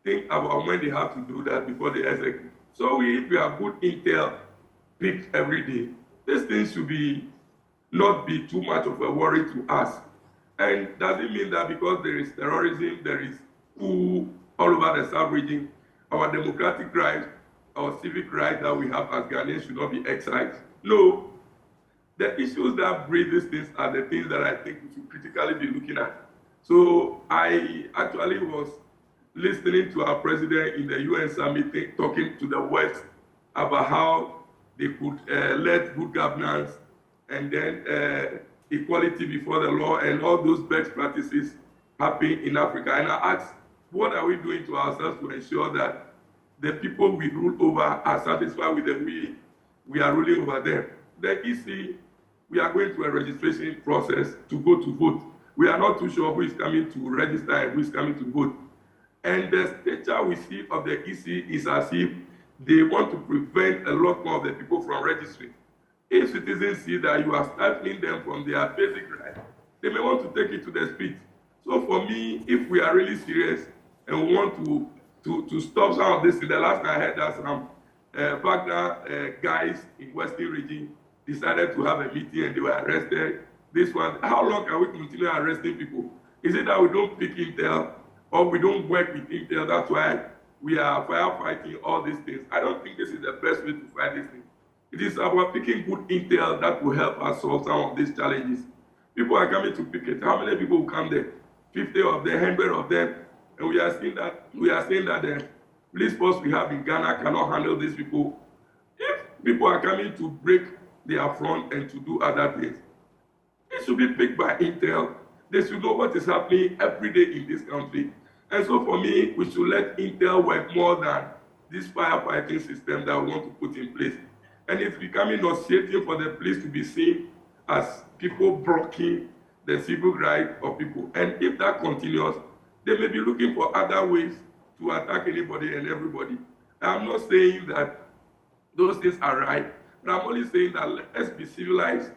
think about when they have to do that before they execute. So if we have good intel picked every day, these things should not be too much of a worry to us. And does it mean that because there is terrorism, there is coup all over the sub-region, our democratic rights, our civic rights that we have as Ghanaians should not be excised? No. The issues that breed these things are the things that I think we should critically be looking at. So I actually was listening to our president in the UN summit talking to the West about how they could let good governance and then equality before the law and all those best practices happen in Africa. And I asked, what are we doing to ourselves to ensure that the people we rule over are satisfied with the way we are ruling over them? The EC, we are going through a registration process to go to vote. We are not too sure who is coming to register and who is coming to vote. And the stature we see of the EC is as if they want to prevent a lot more of the people from registering. If citizens see that you are stifling them from their basic right, they may want to take it to the street. So for me, if we are really serious and we want to stop some of this, in the last time I heard that some Wagner guys in Western region decided to have a meeting and they were arrested. This one, how long can we continue arresting people? Is it that we don't pick intel or we don't work with intel? That's why we are firefighting all these things. I don't think this is the best way to fight these things. It is about picking good intel that will help us solve some of these challenges. People are coming to picket. How many people will come there? 50 of them, 100 of them. And we are saying that the police force we have in Ghana cannot handle these people. If people are coming to break their front and to do other things, it should be picked by intel. They should know what is happening every day in this country. And so for me, we should let intel work more than this firefighting system that we want to put in place. And it's becoming nauseating for the police to be seen as people blocking the civil rights of people. And if that continues, they may be looking for other ways to attack anybody and everybody. I'm not saying that those things are right, but I'm only saying that let's be civilized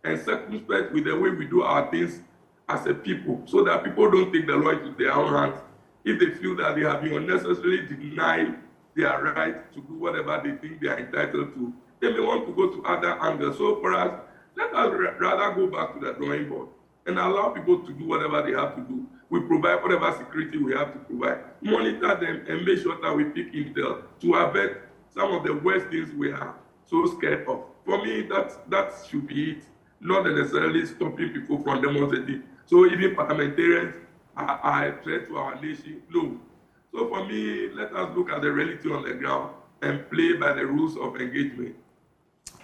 and circumspect with the way we do our things as a people, so that people don't take the law into their own hands if they feel that they have been unnecessarily denied their right to do whatever they think they are entitled to. They may want to go to other angles. So for us, let us rather go back to the drawing board and allow people to do whatever they have to do. we provide whatever security we have to provide, monitor them, and make sure that we pick intel to avert some of the worst things we are so scared of. For me, that should be it, not necessarily stopping people from demonstrating. So even parliamentarians are a threat to our nation. No. So for me, let us look at the reality on the ground and play by the rules of engagement.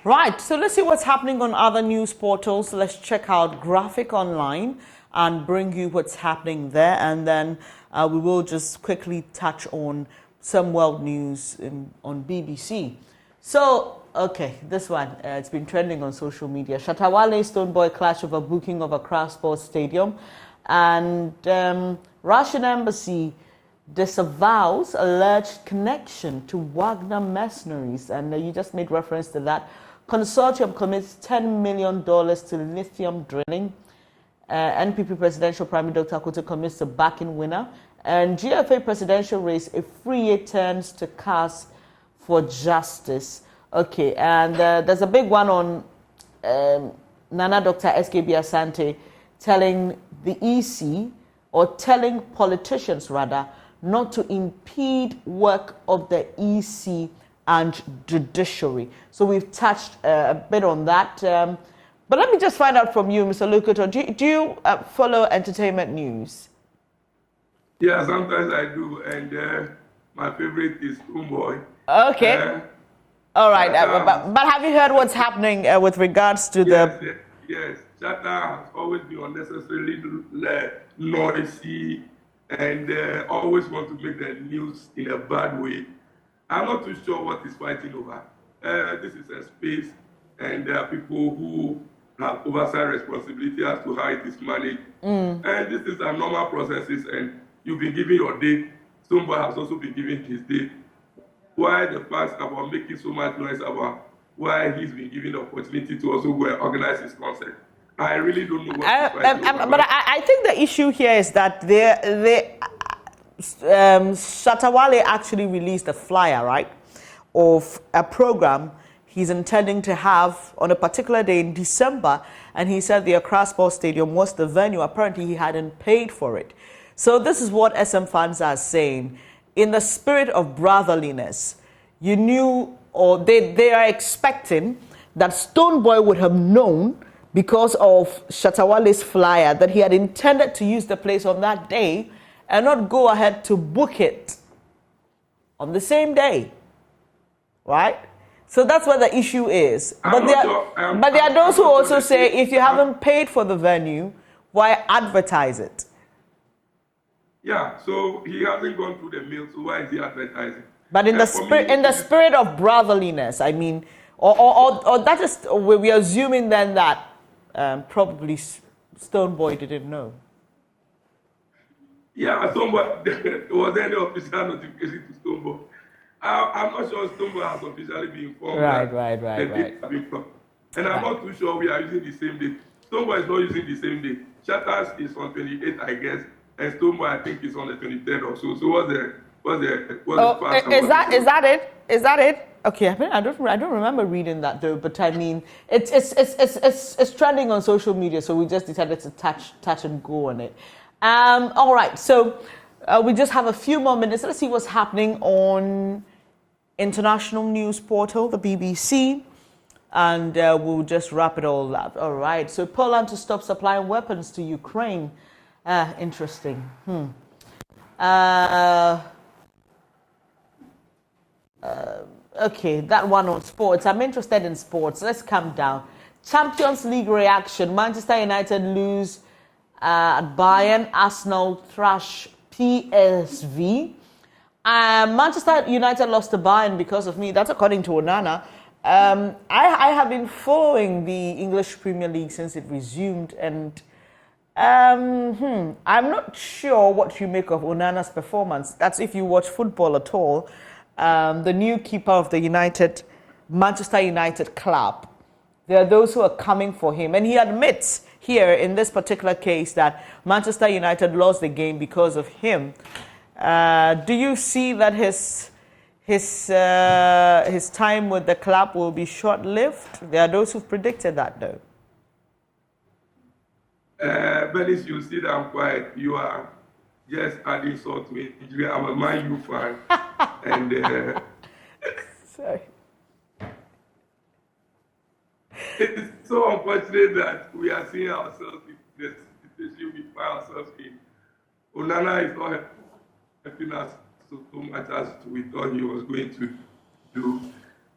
Right, so let's see what's happening on other news portals. Let's check out Graphic Online and bring you what's happening there. And then we will just quickly touch on some world news on BBC. So, okay, this one, it's been trending on social media. Shatawale Stonebwoy clash over booking of Accra Sports Stadium. And Russian embassy disavows alleged connection to Wagner mercenaries. And you just made reference to that. Consortium commits $10 million to lithium drilling. NPP presidential primary Dr. Akuto commits to backing winner. And GFA presidential race, a free turns to cast for justice. Okay, and there's a big one on Nana Dr. SKB Asante telling the EC, or telling politicians rather, not to impede work of the EC and judiciary. So we've touched a bit on that. But let me just find out from you, Mr. Lukuto, do you follow entertainment news? Yeah, sometimes I do, and my favorite is Stonebwoy. Okay. All right, but have you heard what's happening with regards to the... Yes, Chatter has always been unnecessarily noisy and always want to make the news in a bad way. I'm not too sure what he's fighting over. This is a space, and there are people who have oversight responsibility as to how it is managed. And this is a normal processes, and you've been given your date. Somebody has also been given his date. Why the fuss about making so much noise about why he's been given the opportunity to also go and organize his concert? I really don't know what but I think the issue here is that Shatawale actually released a flyer, right, of a program he's intending to have on a particular day in December, and he said the Accra Sports Stadium was the venue. Apparently, he hadn't paid for it. So this is what SM fans are saying. In the spirit of brotherliness, you knew, or they are expecting that Stonebwoy would have known because of Shatawale's flyer that he had intended to use the place on that day and not go ahead to book it on the same day, right? So that's what the issue is. But there are those who also say if you haven't paid for the venue, why advertise it? Yeah, so he hasn't gone through the mill, so why is he advertising? But in the spirit of brotherliness, I mean, or that is, we are assuming then that probably Stonebwoy didn't know. Yeah, Stonebwoy, was there any official notification to Stonebwoy? I'm not sure Stonebwoy has officially been informed. Right. And I'm not too sure we are using the same date. Stonebwoy is not using the same date. Shatters is on 28th, I guess, and Stonebwoy, I think, is on the 23rd or so. So what's the Is that it? Okay, I don't remember reading that though. But I mean, it's trending on social media, so we just decided to touch and go on it. All right, so we just have a few more minutes. Let's see what's happening on international news portal, the BBC, and we'll just wrap it all up. All right, so Poland to stop supplying weapons to Ukraine. Interesting. Okay, that one on sports. I'm interested in sports. Let's calm down. Champions League reaction. Manchester United lose at Bayern. Arsenal thrash PSV. Manchester United lost to Bayern because of me. That's according to Onana. I have been following the English Premier League since it resumed, and I'm not sure what you make of Onana's performance. That's if you watch football at all. The new keeper of the Manchester United club. There are those who are coming for him, and he admits here in this particular case that Manchester United lost the game because of him. Do you see that his time with the club will be short-lived? There are those who've predicted that, though. Benis, you see that I'm quiet. You are just adding salt to it. I'm a Man U fan. And sorry. It's so unfortunate that we are seeing ourselves in the situation we find ourselves in. Onana is not helping us so much as we thought he was going to do,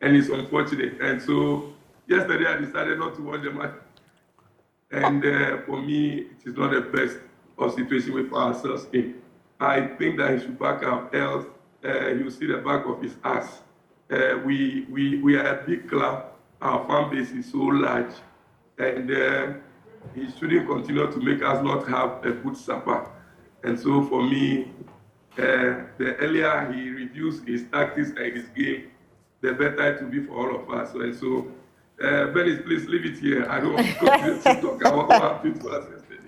and it's unfortunate. And so yesterday I decided not to watch the match. And for me, it is not the best of situation we find ourselves in. I think that he should back up, else you see the back of his ass. We are a big club. Our fan base is so large, and he shouldn't continue to make us not have a good supper. And so for me, the earlier he reviews his tactics and his game, the better it will be for all of us. And so, Benis, please leave it here. I don't want to talk about what happened to us yesterday.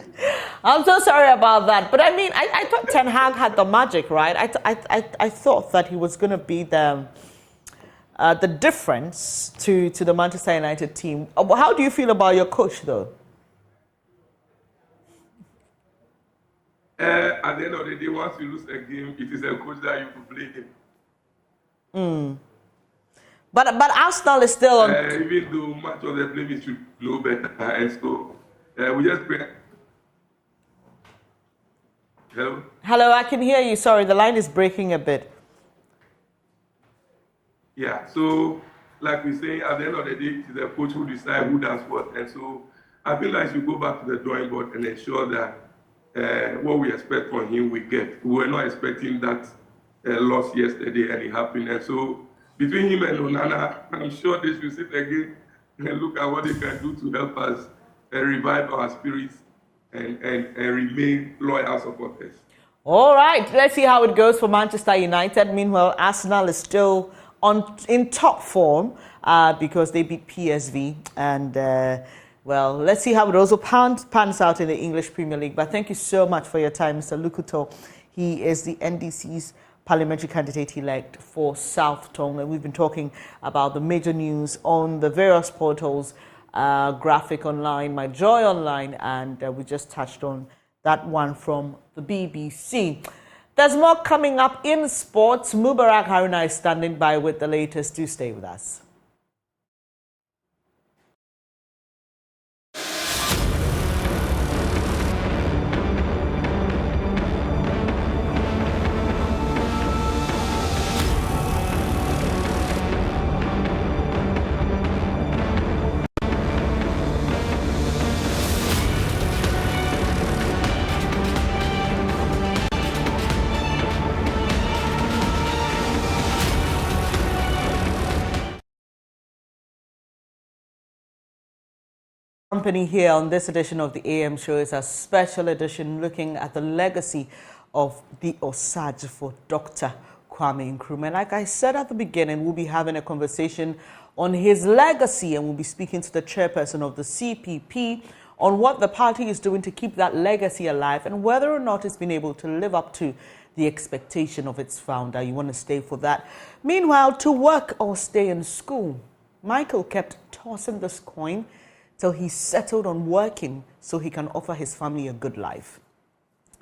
I'm so sorry about that. But I mean, I thought Ten Hag had the magic, right? I thought that he was going to be the difference to the Manchester United team. How do you feel about your coach, though? At the end of the day, once you lose a game, it is a coach that you will blame. But Arsenal is still on. Even though much of the blame should know better, and so we just pray. Hello. Hello, I can hear you. Sorry, the line is breaking a bit. Yeah. So, like we say, at the end of the day, it is the coach who decides who does what, and so I feel like we go back to the drawing board and ensure that what we expect from him we get. We were not expecting that loss yesterday, and it happened. And so between him and Onana, I'm sure they should sit again and look at what they can do to help us revive our spirits and remain loyal supporters. All right, let's see how it goes for Manchester United. Meanwhile, Arsenal is still in top form because they beat PSV. And well, let's see how it also pans out in the English Premier League. But thank you so much for your time, Mr. Lukuto. He is the NDC's parliamentary candidate-elect for South Tongue. And we've been talking about the major news on the various portals, Graphic Online, My Joy Online, and we just touched on that one from the BBC. There's more coming up in sports. Mubarak Haruna is standing by with the latest. Do stay with us. Company here on this edition of the AM show is a special edition looking at the legacy of the Osage for Dr. Kwame Nkrumah. And like I said at the beginning, we'll be having a conversation on his legacy, and we'll be speaking to the chairperson of the CPP on what the party is doing to keep that legacy alive and whether or not it's been able to live up to the expectation of its founder. You want to stay for that. Meanwhile, to work or stay in school, Michael kept tossing this coin till he settled on working so he can offer his family a good life.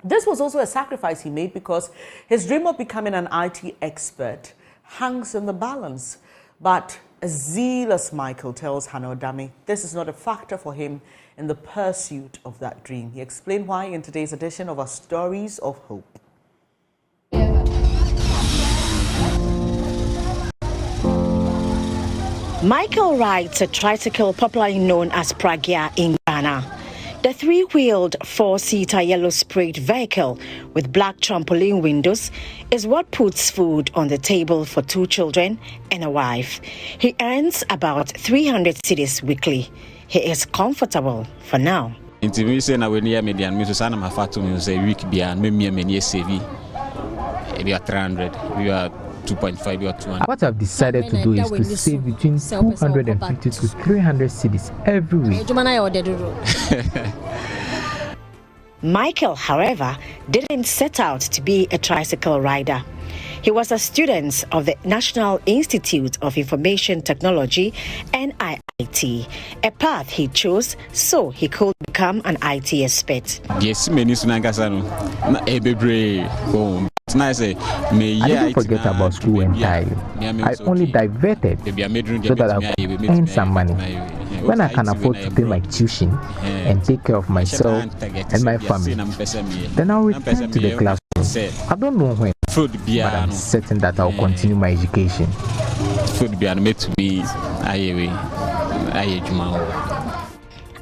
This was also a sacrifice he made because his dream of becoming an IT expert hangs in the balance. But a zealous Michael tells Hannah Odami this is not a factor for him in the pursuit of that dream. He explained why in today's edition of our Stories of Hope. Michael rides a tricycle popularly known as Pragya in Ghana. The three-wheeled, four-seater yellow-sprayed vehicle with black trampoline windows is what puts food on the table for two children and a wife. He earns about 300 cedis weekly. He is comfortable for now. What I've decided to do is to save between 250 to 300 cedis every week. Michael, however, didn't set out to be a tricycle rider. He was a student of the National Institute of Information Technology, NII, IT, a path he chose so he could become an IT expert. Yes, many Sunankasano, I didn't forget about school entirely. I only diverted so that I could earn some money. When I can afford to pay my tuition and take care of myself and my family, then I'll return to the classroom. I don't know when, but I'm certain that I'll continue my education.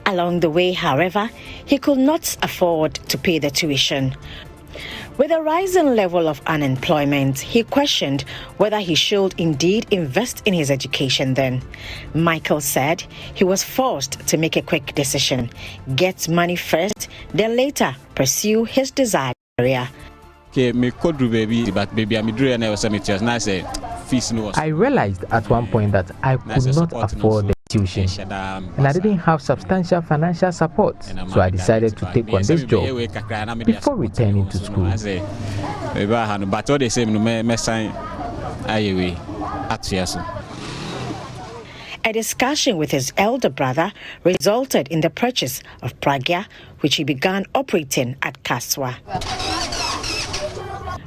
Along the way, however, he could not afford to pay the tuition. With a rising level of unemployment, he questioned whether he should indeed invest in his education then. Michael said he was forced to make a quick decision, get money first, then later pursue his desired career. I realized at one point that I could not afford the tuition and I didn't have substantial financial support, so I decided to take on this job before returning to school. A discussion with his elder brother resulted in the purchase of Pragya, which he began operating at Kaswa.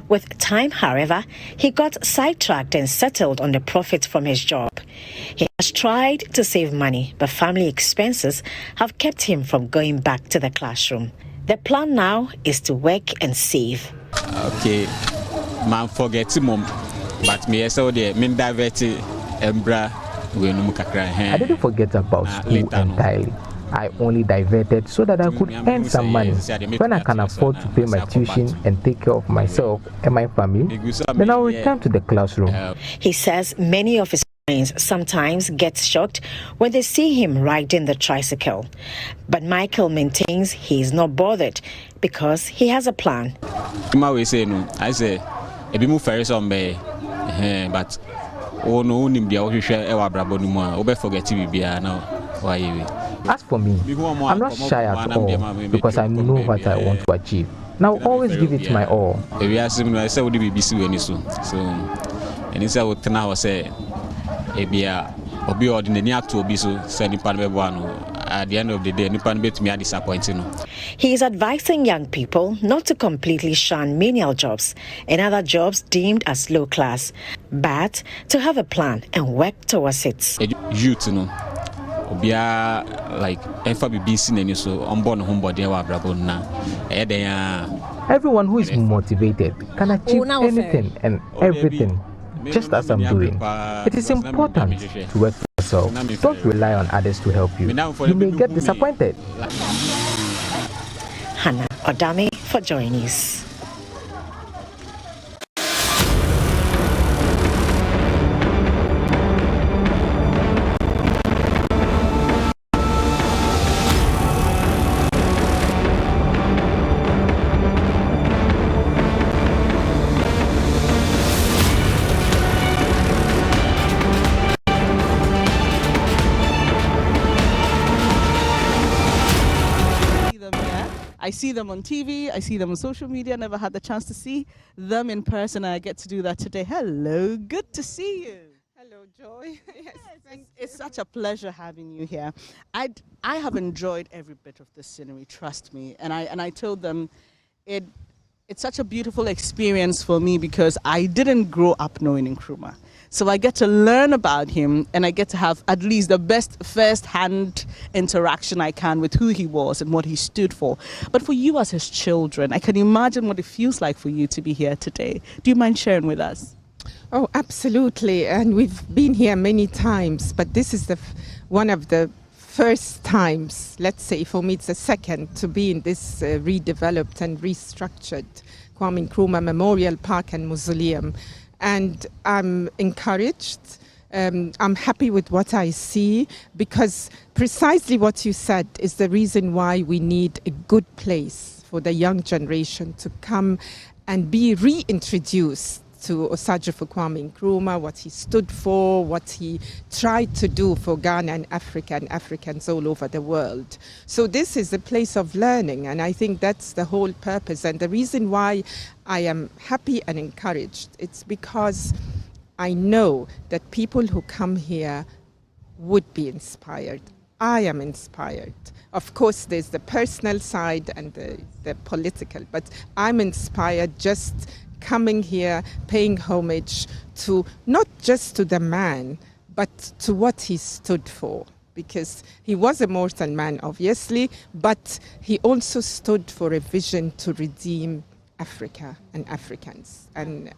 With time, however, he got sidetracked and settled on the profit from his job. He has tried to save money, but family expenses have kept him from going back to the classroom. The plan now is to work and save. Okay, man, forget mom, but me so the min divert embra we no kakra. I didn't forget about school entirely. I only diverted so that I could earn some money. When I can afford to pay my tuition and take care of myself and my family, then I'll return to the classroom. He says many of his friends sometimes get shocked when they see him riding the tricycle. But Michael maintains he is not bothered because he has a plan. I say, but oh no, as for me, I'm not shy at all because I know what I want to achieve. And I'll always give it my all. So, and it's a at the end of the day, disappointing. He is advising young people not to completely shun menial jobs and other jobs deemed as low class, but to have a plan and work towards it. Youth, like everyone who is motivated can achieve anything and everything, just as I'm doing. It is important to work for yourself. Don't rely on others to help you. You may get disappointed. Hannah Odame for joining us. I see them on TV, I see them on social media, never had the chance to see them in person, and I get to do that today. Hello, good to see you. Hello, Joy. Yes, it's such a pleasure having you here. I have enjoyed every bit of the scenery, trust me, and I told them it's such a beautiful experience for me because I didn't grow up knowing Nkrumah. So I get to learn about him and I get to have at least the best first-hand interaction I can with who he was and what he stood for. But for you as his children, I can imagine what it feels like for you to be here today. Do you mind sharing with us? Oh, absolutely. And we've been here many times, but this is one of the first times, let's say for me it's the second, to be in this redeveloped and restructured Kwame Nkrumah Memorial Park and Mausoleum. And I'm encouraged. I'm happy with what I see because precisely what you said is the reason why we need a good place for the young generation to come and be reintroduced to Osagyefo Kwame Nkrumah, what he stood for, what he tried to do for Ghana and Africa and Africans all over the world. So this is a place of learning, and I think that's the whole purpose. And the reason why I am happy and encouraged, it's because I know that people who come here would be inspired. I am inspired. Of course, there's the personal side and the political, but I'm inspired just coming here, paying homage to not just to the man, but to what he stood for. Because he was a mortal man, obviously, but he also stood for a vision to redeem Africa and Africans. And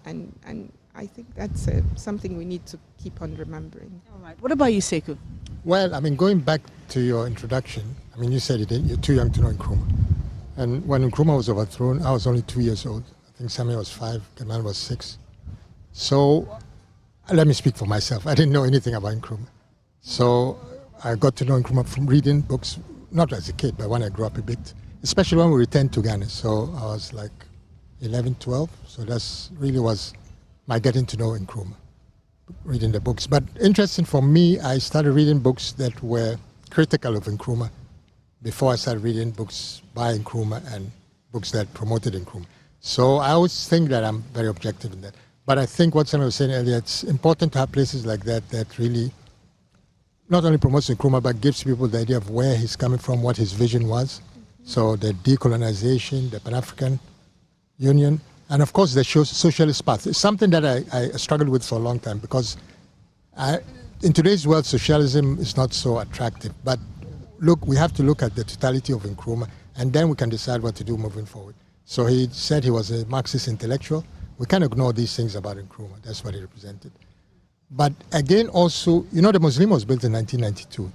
I think that's something we need to keep on remembering. All right. What about you, Sekou? Well, I mean, going back to your introduction, I mean, you said you're too young to know Nkrumah. And when Nkrumah was overthrown, I was only 2 years old. I think Samuel was 5, Kemal was 6. So let me speak for myself. I didn't know anything about Nkrumah. So I got to know Nkrumah from reading books, not as a kid, but when I grew up a bit, especially when we returned to Ghana. So I was like 11, 12. So that's really was my getting to know Nkrumah, reading the books. But interesting for me, I started reading books that were critical of Nkrumah before I started reading books by Nkrumah and books that promoted Nkrumah. So I always think that I'm very objective in that. But I think what Samuel was saying earlier, it's important to have places like that that really not only promotes Nkrumah, but gives people the idea of where he's coming from, what his vision was. So the decolonization, the Pan-African Union, and of course the socialist path. It's something that I struggled with for a long time because in today's world, socialism is not so attractive. But look, we have to look at the totality of Nkrumah, and then we can decide what to do moving forward. So he said he was a Marxist intellectual. We can't ignore these things about Nkrumah. That's what he represented. But again, also, you know, the Muslim was built in 1992.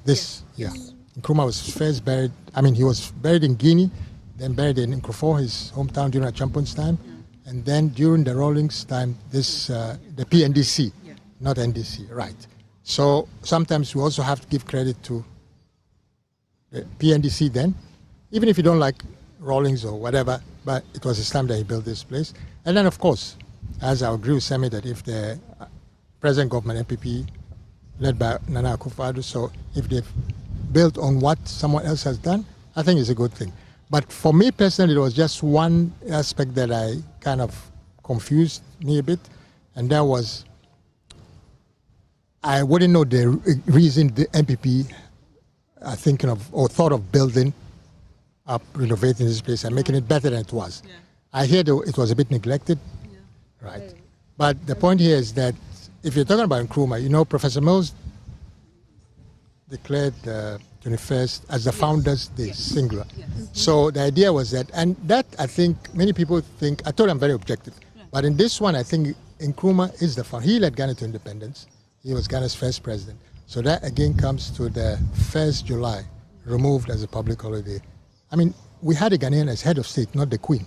Nkrumah was first buried, he was buried in Guinea, then buried in Nkrofo, his hometown, during Achampon's time. And then during the Rawlings' time, the PNDC, not NDC, right. So sometimes we also have to give credit to the PNDC then, even if you don't like Rawlings or whatever, but it was his time that he built this place. And then, of course, as I agree with Sami, that if the present government, MPP, led by Nana Akufo-Addo, so if they've built on what someone else has done, I think it's a good thing. But for me personally, there was just one aspect that I kind of confused me a bit, and that was I wouldn't know the reason the MPP are thinking of or thought of building up, renovating this place and making it better than it was. Yeah. I hear it was a bit neglected, right? But the point here is that if you're talking about Nkrumah, you know, Professor Mills declared the 21st as the Founders' Day, singular. Yes. So the idea was that, and that I think many people think, I told I'm very objective, but in this one I think Nkrumah is the founder. He led Ghana to independence. He was Ghana's first president. So that again comes to the 1st July, removed as a public holiday. I mean, we had a Ghanaian as head of state, not the Queen.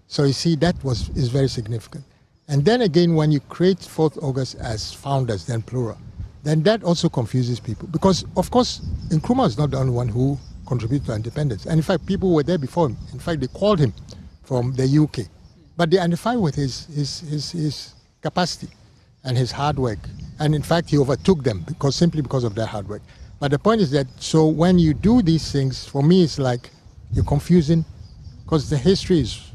So you see, that is very significant. And then again, when you create 4th August as founders, then plural, then that also confuses people. Because, of course, Nkrumah is not the only one who contributed to independence. And in fact, people were there before him. In fact, they called him from the UK. But they identify with his capacity and his hard work. And in fact, he overtook them simply because of their hard work. But the point is that, so when you do these things, for me, it's like you're confusing, because the history is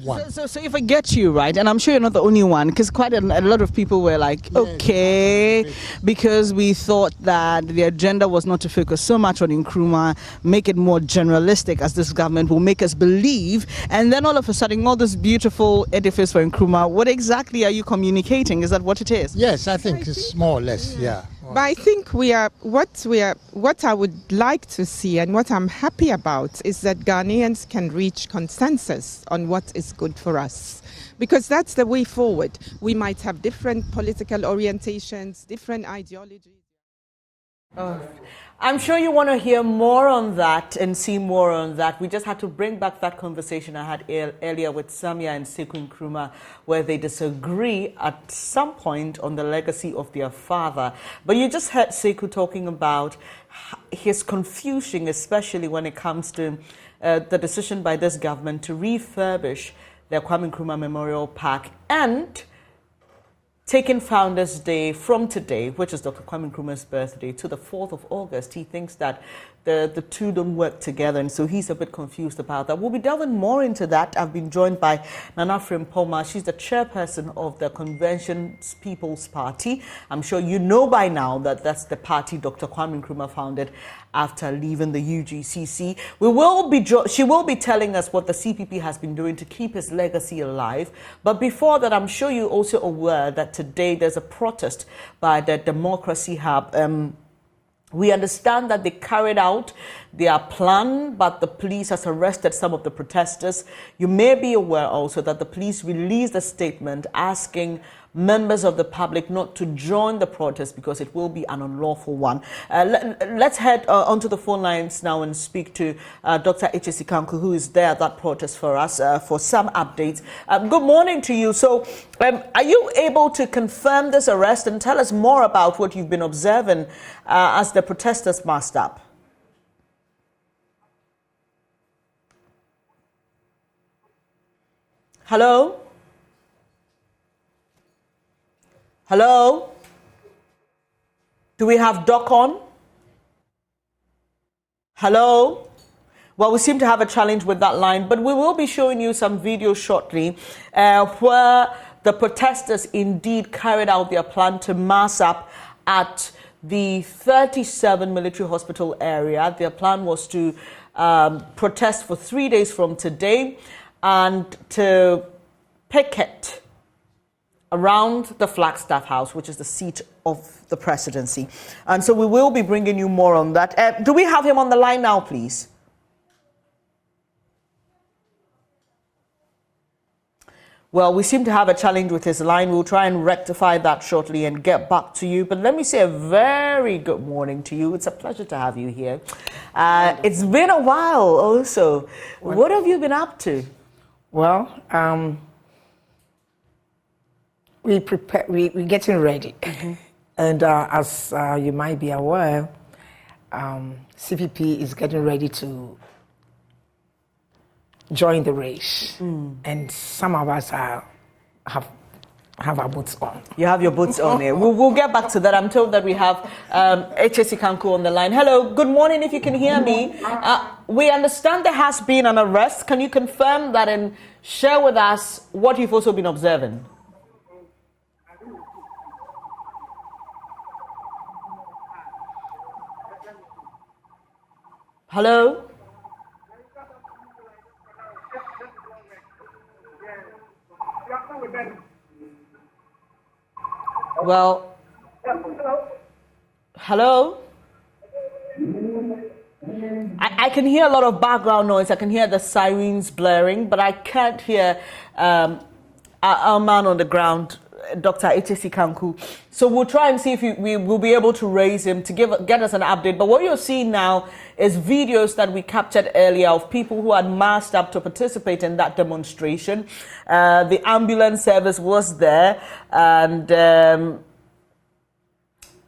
one. So if I get you right, and I'm sure you're not the only one, because quite a lot of people were like, okay, because we thought that the agenda was not to focus so much on Nkrumah, make it more generalistic as this government will make us believe, and then all of a sudden, all this beautiful edifice for Nkrumah, what exactly are you communicating? Is that what it is? Yes, I think it's more or less, yeah. But I think what I would like to see and what I'm happy about is that Ghanaians can reach consensus on what is good for us. Because that's the way forward. We might have different political orientations, different ideologies. I'm sure you want to hear more on that and see more on that. We just had to bring back that conversation I had earlier with Samia and Sekou Nkrumah, where they disagree at some point on the legacy of their father. But you just heard Sekou talking about his confusion, especially when it comes to the decision by this government to refurbish the Kwame Nkrumah Memorial Park and taking Founders' Day from today, which is Dr. Kwame Nkrumah's birthday, to the 4th of August. He thinks that the two don't work together, and so he's a bit confused about that. We'll be delving more into that. I've been joined by Nana Frimpomaa. She's the chairperson of the Convention's People's Party. I'm sure you know by now that that's the party Dr. Kwame Nkrumah founded after leaving the UGCC. She will be telling us what the CPP has been doing to keep his legacy alive. But before that, I'm sure you're also aware that today there's a protest by the Democracy Hub. We understand that they carried out their plan, but the police has arrested some of the protesters. You may be aware also that the police released a statement asking members of the public not to join the protest because it will be an unlawful one. Let's head onto the phone lines now and speak to Dr. H.S. Kanku, who is there at that protest for us for some updates. Good morning to you. So are you able to confirm this arrest and tell us more about what you've been observing as the protesters massed up? Hello? Hello? Do we have Doc on? Hello? Well, we seem to have a challenge with that line, but we will be showing you some videos shortly where the protesters indeed carried out their plan to mass up at the 37 military hospital area. Their plan was to protest for 3 days from today and to picket around the Flagstaff House, which is the seat of the presidency. And so we will be bringing you more on that. Do we have him on the line now, please? Well, we seem to have a challenge with his line. We'll try and rectify that shortly and get back to you. But let me say a very good morning to you. It's a pleasure to have you here. It's been a while also. What have you been up to? Well, we're getting ready. And as you might be aware, CPP is getting ready to join the race. And some of us have our boots on. You have your boots on here. We'll get back to that. I'm told that we have H.S. Kanku on the line. Hello, good morning if you can hear me. We understand there has been an arrest. Can you confirm that and share with us what you've also been observing? Hello? Well, hello? I can hear a lot of background noise. I can hear the sirens blaring, but I can't hear our man on the ground, Dr. H.S. Kanku. So we'll try and see if we will be able to raise him to get us an update. But what you're seeing now is videos that we captured earlier of people who had masked up to participate in that demonstration. The ambulance service was there, and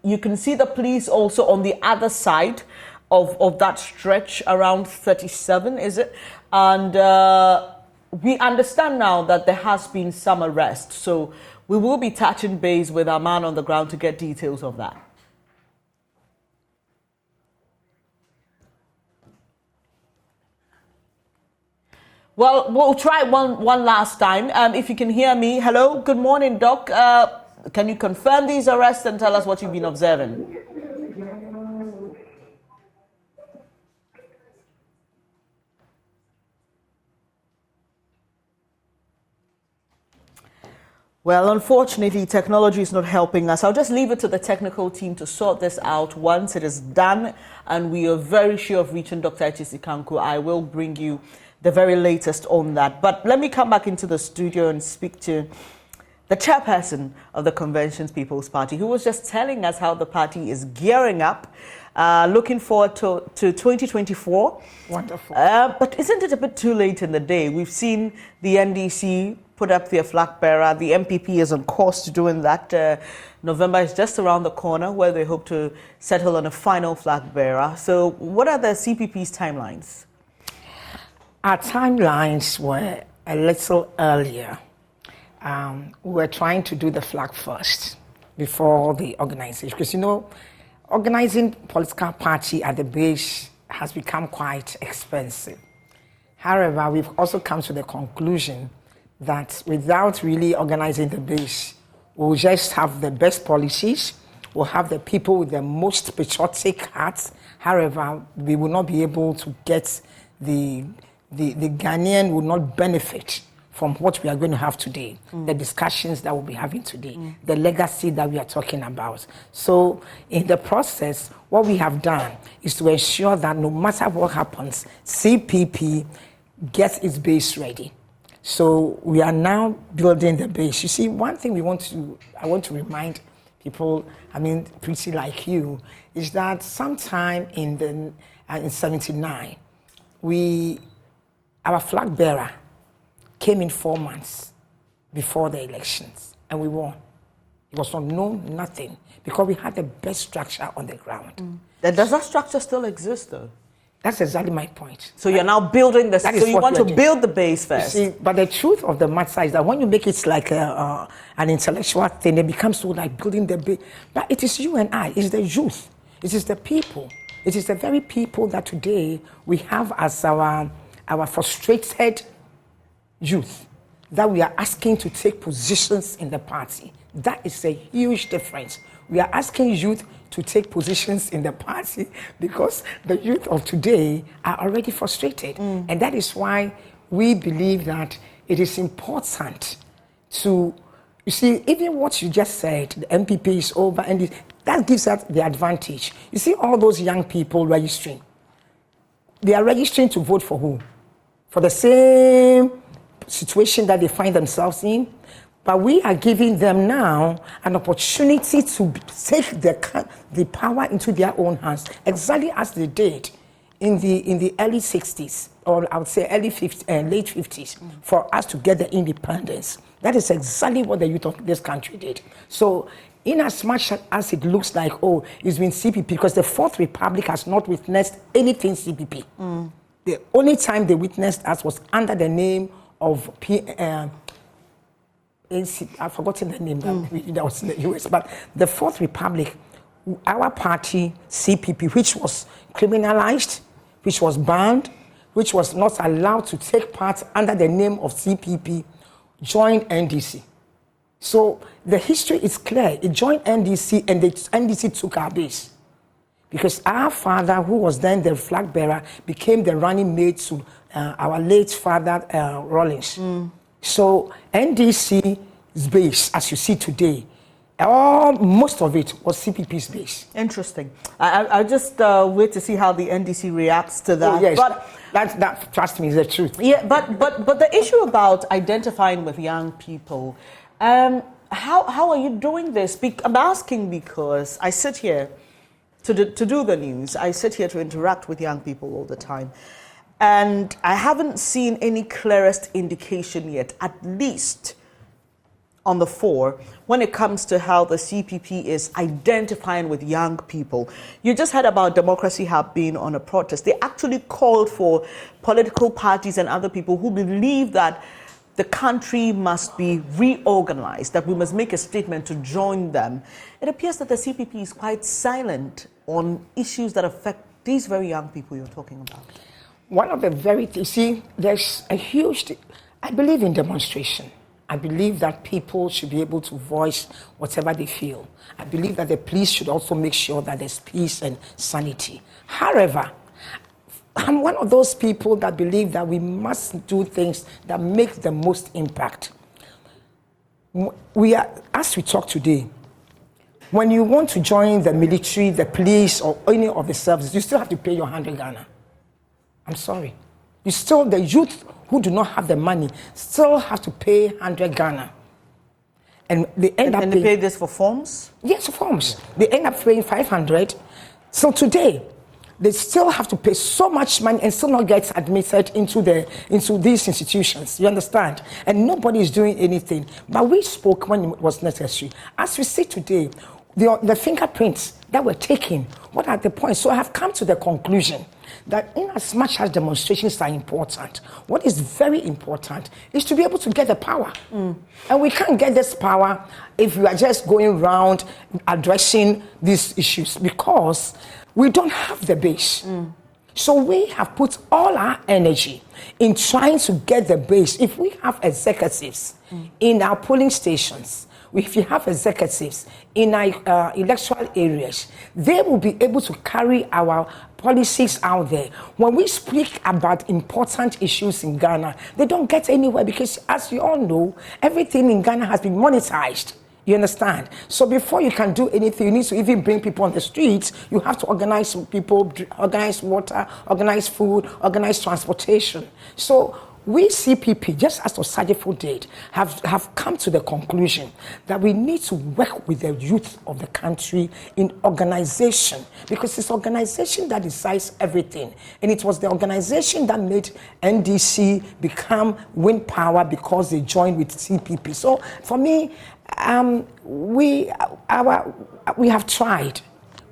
you can see the police also on the other side of that stretch around 37, is it? And we understand now that there has been some arrest. So we will be touching base with our man on the ground to get details of that. Well, we'll try one last time. If you can hear me. Hello, good morning, Doc. Can you confirm these arrests and tell us what you've been observing? Well, unfortunately, technology is not helping us. I'll just leave it to the technical team to sort this out. Once it is done and we are very sure of reaching Dr. H.S. Kanku, I will bring you the very latest on that. But let me come back into the studio and speak to the chairperson of the Convention's People's Party, who was just telling us how the party is gearing up, looking forward to 2024. Wonderful. But isn't it a bit too late in the day? We've seen the NDC put up their flag bearer. The MPP is on course to doing that. November is just around the corner where they hope to settle on a final flag bearer. So what are the CPP's timelines? Our timelines were a little earlier. We were trying to do the flag first before the organization. Because, you know, organizing political party at the base has become quite expensive. However, we've also come to the conclusion that without really organizing the base, we'll just have the best policies, we'll have the people with the most patriotic hearts. However, we will not be able to get the Ghanaian will not benefit from what we are going to have today, the discussions that we'll be having today, the legacy that we are talking about. So in the process, what we have done is to ensure that no matter what happens, CPP gets its base ready. So we are now building the base. You see, one thing I want to remind people, pretty like you, is that sometime in 79, our flag bearer came in 4 months before the elections, and we won. It was not known, nothing, because we had the best structure on the ground. Does that structure still exist, though? That's exactly my point. So you're now building this. So you want to build the base first. You see, but the truth of the matter is that when you make it like an intellectual thing, it becomes so like building the base. But it is you and I. It's the youth. It is the people. It is the very people that today we have as our frustrated youth that we are asking to take positions in the party. That is a huge difference. We are asking youth to take positions in the party because the youth of today are already frustrated. And that is why we believe that it is important to, you see, even what you just said, the MPP is over, and that gives us the advantage. You see all those young people registering. They are registering to vote for who? For the same situation that they find themselves in. But we are giving them now an opportunity to take the power into their own hands, exactly as they did in the early 60s, or I would say late 50s, for us to get the independence. That is exactly what the youth of this country did. So in as much as it looks like, it's been CPP, because the Fourth Republic has not witnessed anything CPP. The only time they witnessed us was under the name of I've forgotten the name that was in the US, but the Fourth Republic, our party, CPP, which was criminalized, which was banned, which was not allowed to take part under the name of CPP, joined NDC. So the history is clear. It joined NDC, and the NDC took our base. Because our father, who was then the flag bearer, became the running mate to our late father, Rawlings. So NDC's base, as you see today, most of it was CPP's base. Interesting. I'll just wait to see how the NDC reacts to that. Oh, yes. But that, trust me, is the truth. Yeah, but the issue about identifying with young people, how are you doing this? I'm asking because I sit here to do the news. I sit here to interact with young people all the time. And I haven't seen any clearest indication yet, at least on the fore, when it comes to how the CPP is identifying with young people. You just heard about Democracy Hub being on a protest. They actually called for political parties and other people who believe that the country must be reorganized, that we must make a statement to join them. It appears that the CPP is quite silent on issues that affect these very young people you're talking about. One of the you see, there's a huge, I believe in demonstration. I believe that people should be able to voice whatever they feel. I believe that the police should also make sure that there's peace and sanity. However, I'm one of those people that believe that we must do things that make the most impact. As we talk today, when you want to join the military, the police, or any of the services, you still have to pay your 100 Ghana. I'm sorry. The youth who do not have the money still have to pay 100 Ghana. And they end up they pay this for forms? Yes, for forms. They end up paying 500. So today, they still have to pay so much money and still not get admitted into these institutions. You understand? And nobody is doing anything. But we spoke when it was necessary. As we see today, the fingerprints that were taken, what are the points? So I have come to the conclusion that in as much as demonstrations are important, what is very important is to be able to get the power. And we can't get this power if we are just going around addressing these issues, because we don't have the base. So we have put all our energy in trying to get the base. If we have executives in our polling stations, if you have executives in our electoral areas, they will be able to carry our policies out there. When we speak about important issues in Ghana, they don't get anywhere because, as you all know, everything in Ghana has been monetized. You understand? So before you can do anything, you need to even bring people on the streets. You have to organize people, organize water, organize food, organize transportation. So we CPP, just as Osajefo did, have come to the conclusion that we need to work with the youth of the country in organization, because it's organization that decides everything. And it was the organization that made NDC win power because they joined with CPP. So for me, we have tried.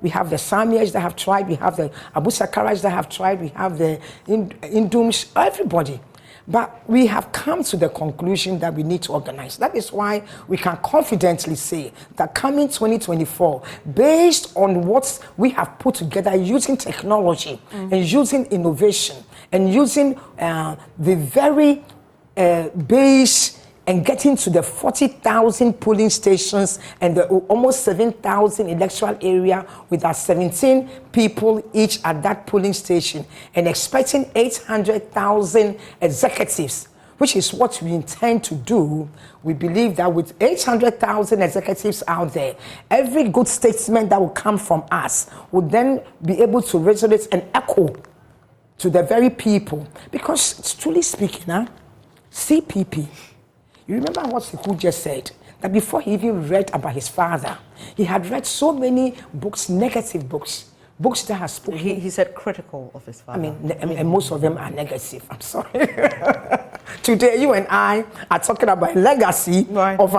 We have the Samias that have tried. We have the Abu Sakaras that have tried. We have the Indums, everybody. But we have come to the conclusion that we need to organize. That is why we can confidently say that coming 2024, based on what we have put together using technology and using innovation and using the very base and getting to the 40,000 polling stations and the almost 7,000 electoral area with our 17 people each at that polling station, and expecting 800,000 executives, which is what we intend to do. We believe that with 800,000 executives out there, every good statement that will come from us will then be able to resonate and echo to the very people. Because truly speaking, CPP, you remember what Siku just said? That before he even read about his father, he had read so many books, negative books that have spoken. He said critical of his father. I mean, and most of them are negative. I'm sorry. Today, you and I are talking about a legacy of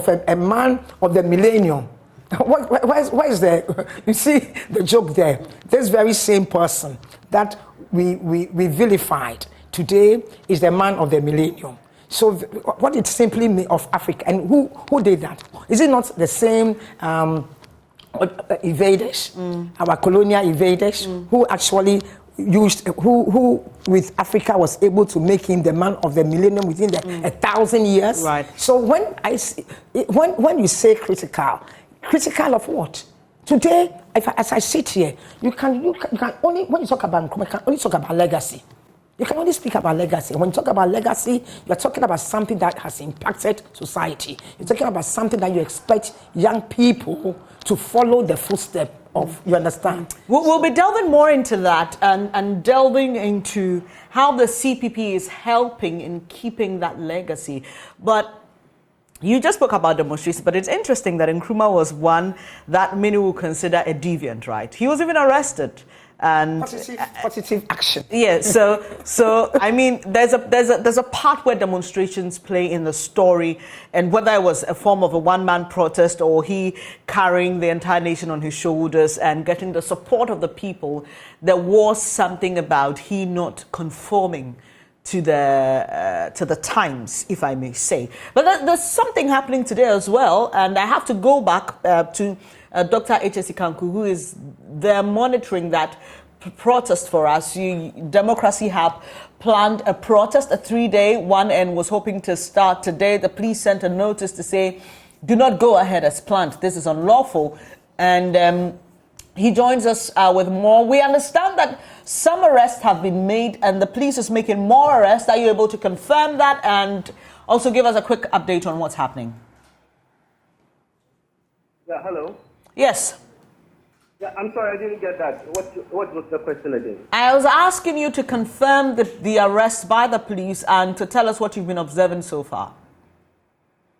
a man of the millennium. Where is the? You see the joke there. This very same person that we vilified today is the man of the millennium. So what it simply means of Africa, and who did that? Is it not the same invaders, our colonial invaders, who actually used, who with Africa was able to make him the man of the millennium within 1,000 years? Right. So when you say critical of what? Today, as I sit here, you can only, when you talk about Nkrumah, you can only talk about legacy. You can only speak about legacy. When you talk about legacy, you're talking about something that has impacted society. You're talking about something that you expect young people to follow the footsteps of. You understand? We'll be delving more into that and delving into how the CPP is helping in keeping that legacy. But you just spoke about demonstrations, but it's interesting that Nkrumah was one that many will consider a deviant, right? He was even arrested. And positive action. Yeah, so I mean, there's a part where demonstrations play in the story, and whether it was a form of a one-man protest or he carrying the entire nation on his shoulders and getting the support of the people, there was something about he not conforming to the times, if I may say. But there's something happening today as well, and I have to go back to Dr. H.S. Ikanku, who is there monitoring that protest for us. Democracy Hub planned a protest, a 3-day one, and was hoping to start today. The police sent a notice to say, do not go ahead as planned. This is unlawful. And he joins us with more. We understand that some arrests have been made and the police is making more arrests. Are you able to confirm that and also give us a quick update on what's happening? Yeah, hello. Yes. Yeah, I'm sorry, I didn't get that. What was the question again? I was asking you to confirm the arrest by the police and to tell us what you've been observing so far.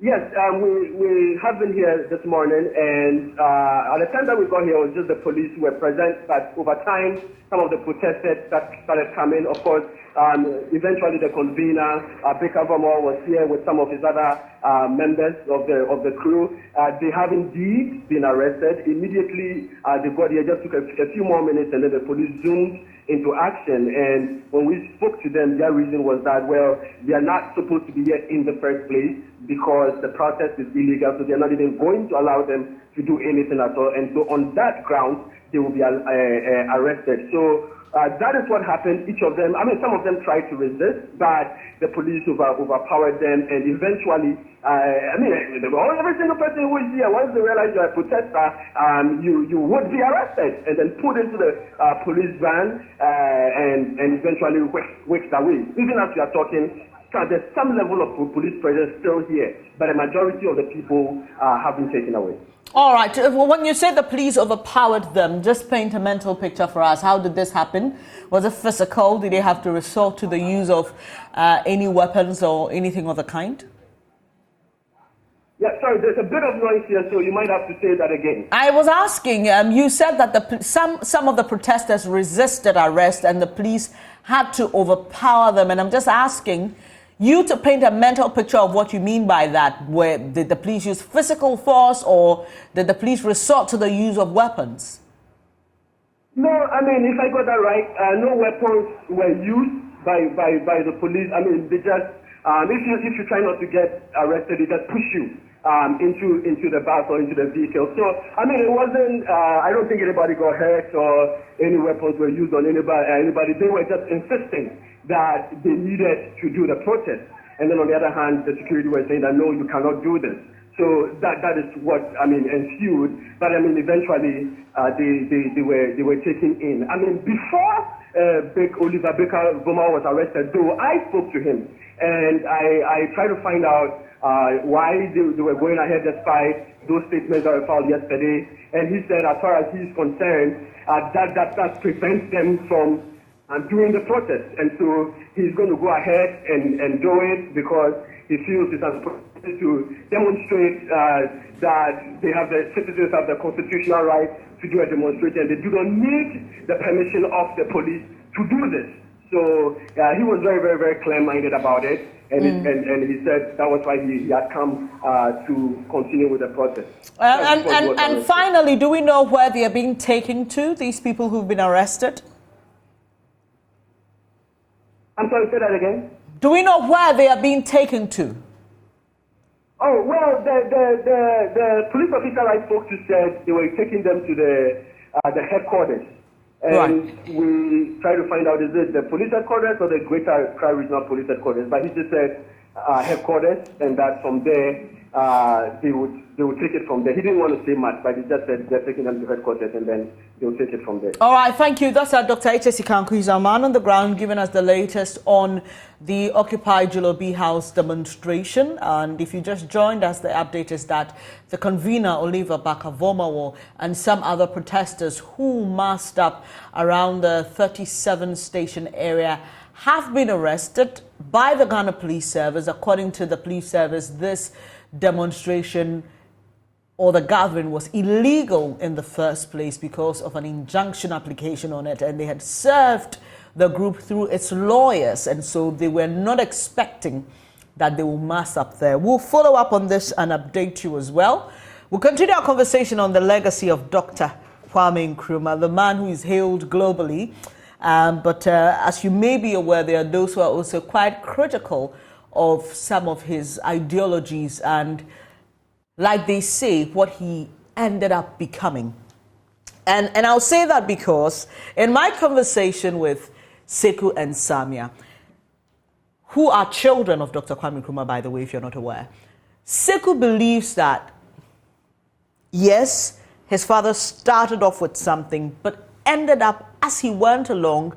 Yes, we have been here this morning, and at the time that we got here, it was just the police who were present, but over time, some of the protesters that started coming. Of course, eventually the convener, Baker Vermore, was here with some of his other members of the crew. They have indeed been arrested. Immediately, they got here, just took a few more minutes, and then the police zoomed into action. And when we spoke to them, their reason was that, well, they are not supposed to be here in the first place because the protest is illegal, so they're not even going to allow them to do anything at all. And so on that ground, they will be arrested. So that is what happened. Each of them, some of them tried to resist, but the police overpowered them, and eventually, every single person who is here, once they realize you're a protester, you would be arrested and then put into the police van and eventually whisked away. Even as we are talking, there's some level of police presence still here, but a majority of the people have been taken away. All right. When you say the police overpowered them, just paint a mental picture for us. How did this happen? Was it physical? Did they have to resort to the use of any weapons or anything of the kind? Yeah, sorry, there's a bit of noise here, so you might have to say that again. I was asking, you said that some of the protesters resisted arrest and the police had to overpower them. And I'm just asking you to paint a mental picture of what you mean by that. Where did the police use physical force, or did the police resort to the use of weapons? No, if I got that right, no weapons were used by the police. They just, if you try not to get arrested, they just push you into the bus or into the vehicle. So, it wasn't, I don't think anybody got hurt or any weapons were used on anybody. They were just insisting that they needed to do the protest. And then on the other hand, the security were saying that, no, you cannot do this. So that is what, ensued. But, eventually, they were taken in. Before Oliver Frimpomaa was arrested, though, I spoke to him. And I tried to find out why they were going ahead despite those statements that were filed yesterday. And he said, as far as he's concerned, that prevents them from doing the protest. And so he's going to go ahead and do it because he feels it's important to demonstrate that the citizens have the constitutional right to do a demonstration. They do not need the permission of the police to do this. So he was very, very, very clear-minded about it. And he said that was why he had come to continue with the protest. And finally, do we know where they are being taken to, these people who've been arrested? I'm sorry, say that again? Do we know where they are being taken to? Oh, well, the police officer I spoke to said they were taking them to the headquarters. And we try to find out, is it the police headquarters or the Greater Accra Regional Police Headquarters? But he just said headquarters, and that from there they would take it from there. He didn't want to say much, but he just said they're taking them to headquarters, and then they'll take it from there. All right, thank you. That's Dr. H.S. Ikanku. He's our man on the ground, giving us the latest on the Occupy Julobi House demonstration. And if you just joined us, the update is that the convener, Oliver Frimpomaa, and some other protesters who massed up around the 37 station area have been arrested by the Ghana Police Service. According to the police service, this demonstration or the gathering was illegal in the first place because of an injunction application on it, and they had served the group through its lawyers, and so they were not expecting that they will mass up there. We'll follow up on this and update you as well. We'll continue our conversation on the legacy of Dr. Kwame Nkrumah, the man who is hailed globally. But as you may be aware, there are those who are also quite critical of some of his ideologies and, like they say, what he ended up becoming. And I'll say that because in my conversation with Sekou and Samia, who are children of Dr. Kwame Nkrumah, by the way, if you're not aware, Sekou believes that, yes, his father started off with something, but ended up, as he went along,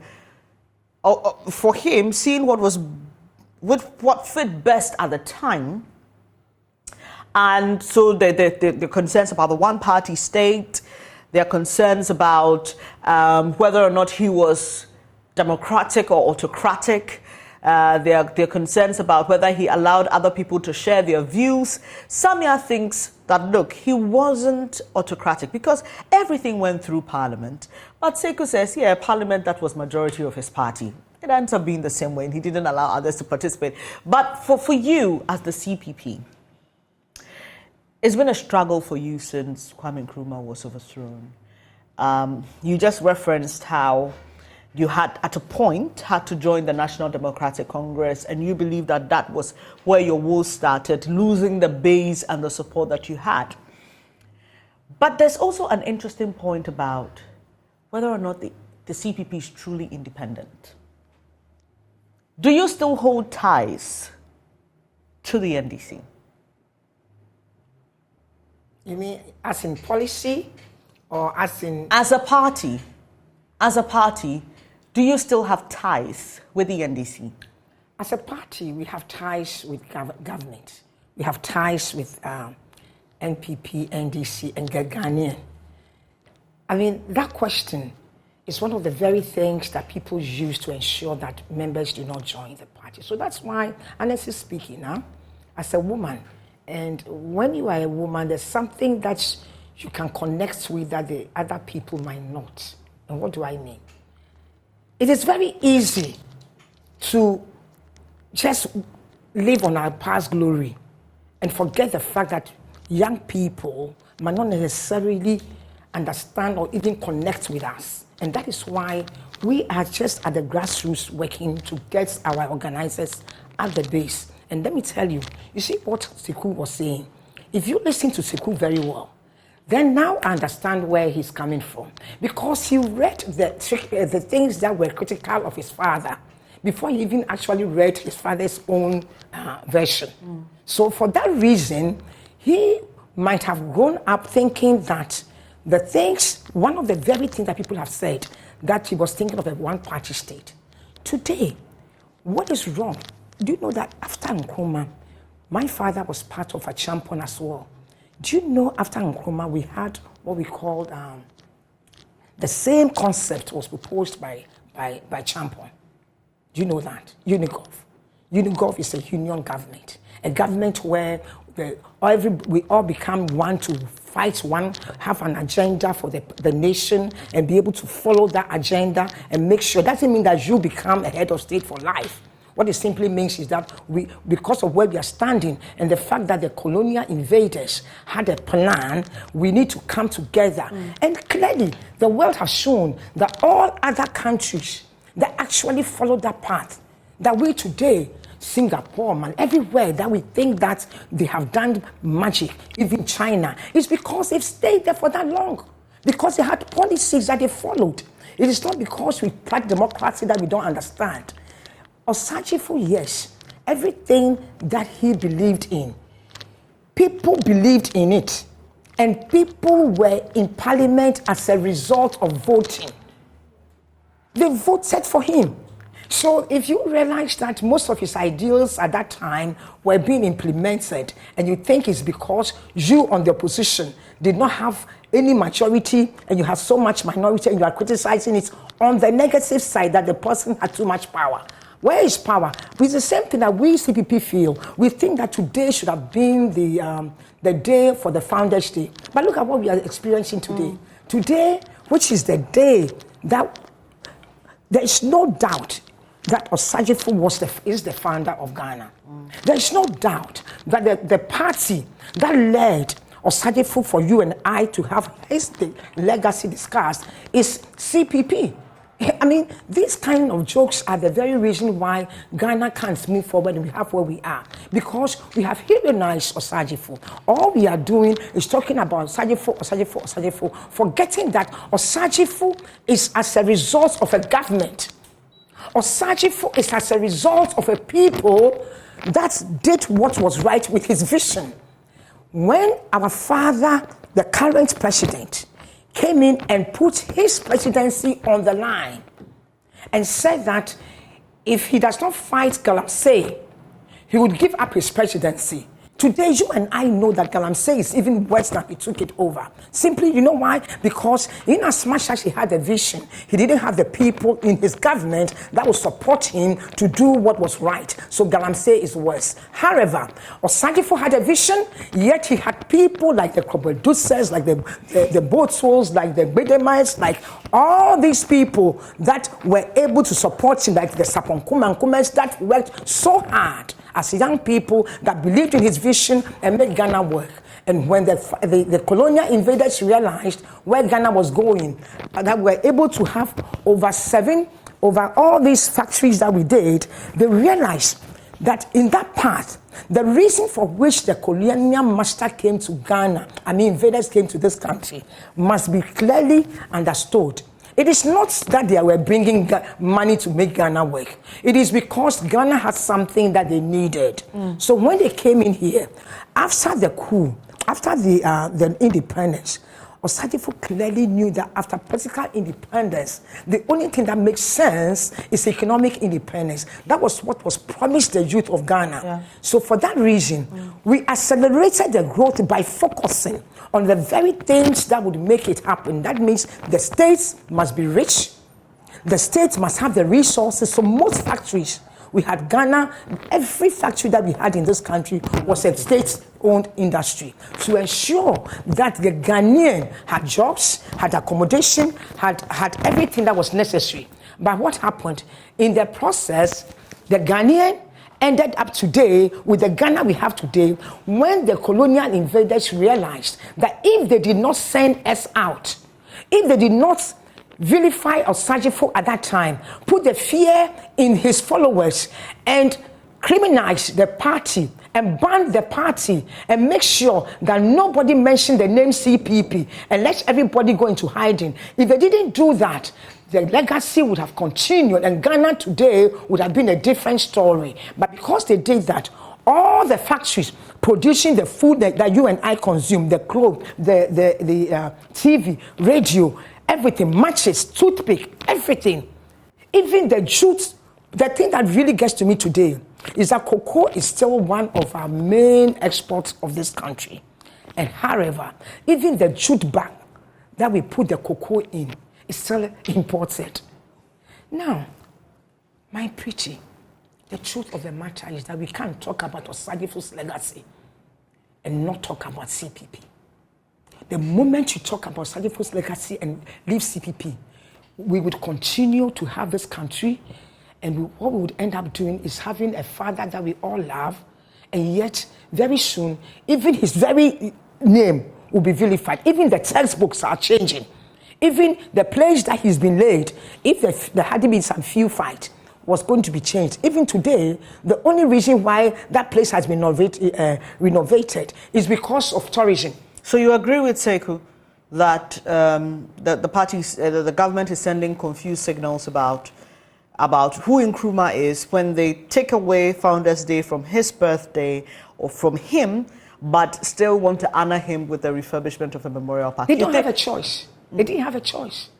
for him, seeing what fit best at the time. And so the concerns about the one-party state, their concerns about whether or not he was democratic or autocratic, their concerns about whether he allowed other people to share their views. Samia thinks that, look, he wasn't autocratic because everything went through Parliament. But Sekou says, yeah, Parliament, that was majority of his party. It ends up being the same way, and he didn't allow others to participate. But for you, as the CPP, it's been a struggle for you since Kwame Nkrumah was overthrown. You just referenced how you had, at a point, had to join the National Democratic Congress, and you believe that that was where your woes started, losing the base and the support that you had. But there's also an interesting point about whether or not the CPP is truly independent. Do you still hold ties to the NDC? You mean as in policy or as in... As a party, do you still have ties with the NDC? As a party, we have ties with government. We have ties with NPP, NDC, and Ghanaian. I mean, that question is one of the very things that people use to ensure that members do not join the party. So that's why, honestly speaking, as a woman, and when you are a woman, there's something that you can connect with that the other people might not. And what do I mean? It is very easy to just live on our past glory and forget the fact that young people might not necessarily understand or even connect with us. And that is why we are just at the grassroots working to get our organizers at the base. And let me tell you, you see what Sekou was saying. If you listen to Sekou very well, then now I understand where he's coming from. Because he read the things that were critical of his father before he even actually read his father's own version. So for that reason, he might have grown up thinking that the things, one of the very things that people have said, that he was thinking of a one-party state. Today, what is wrong? Do you know that after Nkrumah, my father was part of a champion as well? Do you know after Nkrumah, we had what we called the same concept was proposed by Champion. Do you know that? Unigov. Unigov is a union government, a government where we all become one to fight one, have an agenda for the nation and be able to follow that agenda and make sure. That doesn't mean that you become a head of state for life. What it simply means is that because of where we are standing and the fact that the colonial invaders had a plan, we need to come together. And clearly, the world has shown that all other countries that actually follow that path, that we today, Singapore, man, everywhere that we think that they have done magic, even China, is because they've stayed there for that long. Because they had policies that they followed. It is not because we practice democracy that we don't understand. Osajifo, yes, everything that he believed in, people believed in it, and people were in parliament as a result of voting. They voted for him. So if you realize that most of his ideals at that time were being implemented, and you think it's because you on the opposition did not have any majority, and you have so much minority, and you are criticizing it on the negative side that the person had too much power. Where is power? It's the same thing that we CPP feel. We think that today should have been the day for the Founders' Day. But look at what we are experiencing today. Today, which is the day that there is no doubt that Osajifo is the founder of Ghana. There is no doubt that the party that led Osajifo for you and I to have his legacy discussed is CPP. I mean, these kind of jokes are the very reason why Ghana can't move forward and we have where we are. Because we have Hellenized Osajifo. All we are doing is talking about Osajifo, forgetting that Osajifo is as a result of a government. Osajifo is as a result of a people that did what was right with his vision. When our father, the current president, came in and put his presidency on the line and said that if he does not fight Galamsey, he would give up his presidency. Today, you and I know that Galamsey is even worse than he took it over. Simply, you know why? Because in as much as he had a vision, he didn't have the people in his government that would support him to do what was right. So Galamsey is worse. However, Osajifo had a vision, yet he had people like the Krobeduses, like the Botswolds, like the Bedemites, like all these people that were able to support him, like the Saponkumankumes that worked so hard as young people that believed in his vision and made Ghana work. And when the colonial invaders realized where Ghana was going, that we were able to have over all these factories that we did, they realized that in that path, the reason for which the colonial master came to Ghana, invaders came to this country, must be clearly understood. It is not that they were bringing money to make Ghana work. It is because Ghana had something that they needed. So when they came in here, after the coup, after the independence, Osagyefo clearly knew that after political independence, the only thing that makes sense is economic independence. That was what was promised the youth of Ghana. Yeah. So for that reason, we accelerated the growth by focusing on the very things that would make it happen. That means the states must be rich, the states must have the resources. So most factories, we had Ghana, every factory that we had in this country was a state-owned industry to ensure that the Ghanaian had jobs, had accommodation, had everything that was necessary. But what happened? In the process, the Ghanaian ended up today with the Ghana we have today when the colonial invaders realized that if they did not send us out, if they did not vilify Osagyefo at that time, put the fear in his followers and criminalize the party and ban the party and make sure that nobody mentioned the name CPP and let everybody go into hiding. If they didn't do that, the legacy would have continued and Ghana today would have been a different story. But because they did that, all the factories producing the food that you and I consume, the clothes, the TV, radio, everything, matches, toothpick, everything. Even the jute, the thing that really gets to me today is that cocoa is still one of our main exports of this country. And however, even the jute bag that we put the cocoa in is still imported. Now, my pretty, the truth of the matter is that we can't talk about Osagyefo's legacy and not talk about CPP. The moment you talk about Osagyefos legacy and leave CPP, we would continue to have this country, and what we would end up doing is having a father that we all love, and yet very soon, even his very name will be vilified. Even the textbooks are changing. Even the place that he's been laid, if there had been some few fight, was going to be changed. Even today, the only reason why that place has been renovated is because of tourism. So you agree with Sekou that the parties, the government is sending confused signals about who Nkrumah is when they take away Founders Day from his birthday or from him, but still want to honor him with the refurbishment of a memorial park? They don't have a choice. They didn't have a choice.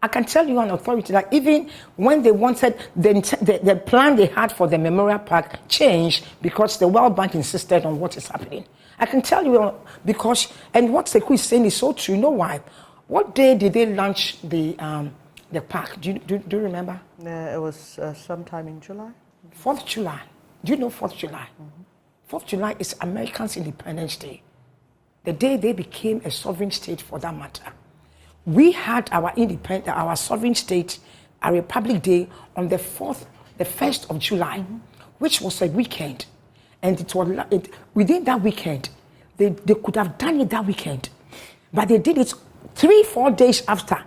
I can tell you on authority that even when they wanted the plan they had for the memorial park changed because the World Bank insisted on what is happening. I can tell you because, and what Sekou is saying is so true. You know why? What day did they launch the park? Do you remember? It was sometime in July. 4th July. Do you know 4th July? 4th July is Americans' Independence Day. The day they became a sovereign state for that matter. We had our sovereign state, our Republic Day on the 1st of July, which was a weekend. And within that weekend, they could have done it that weekend. But they did it 3-4 days after.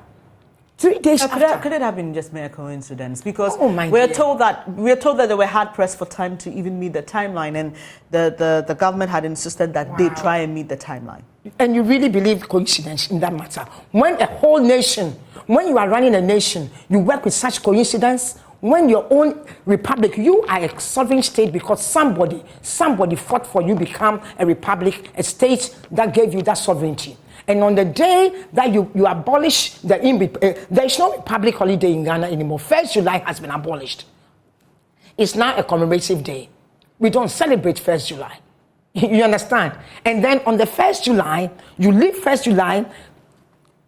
3 days after. Could it have been just mere coincidence? Because we're told that they were hard pressed for time to even meet the timeline, and the government had insisted that they try and meet the timeline. And you really believe coincidence in that matter? When a whole nation, when you are running a nation, you work with such coincidence? When your own republic, you are a sovereign state because somebody fought for you become a republic, a state that gave you that sovereignty. And on the day that you abolish there is no public holiday in Ghana anymore. 1st July has been abolished. It's now a commemorative day. We don't celebrate 1st July. You understand? And then on the 1st July, you leave 1st July,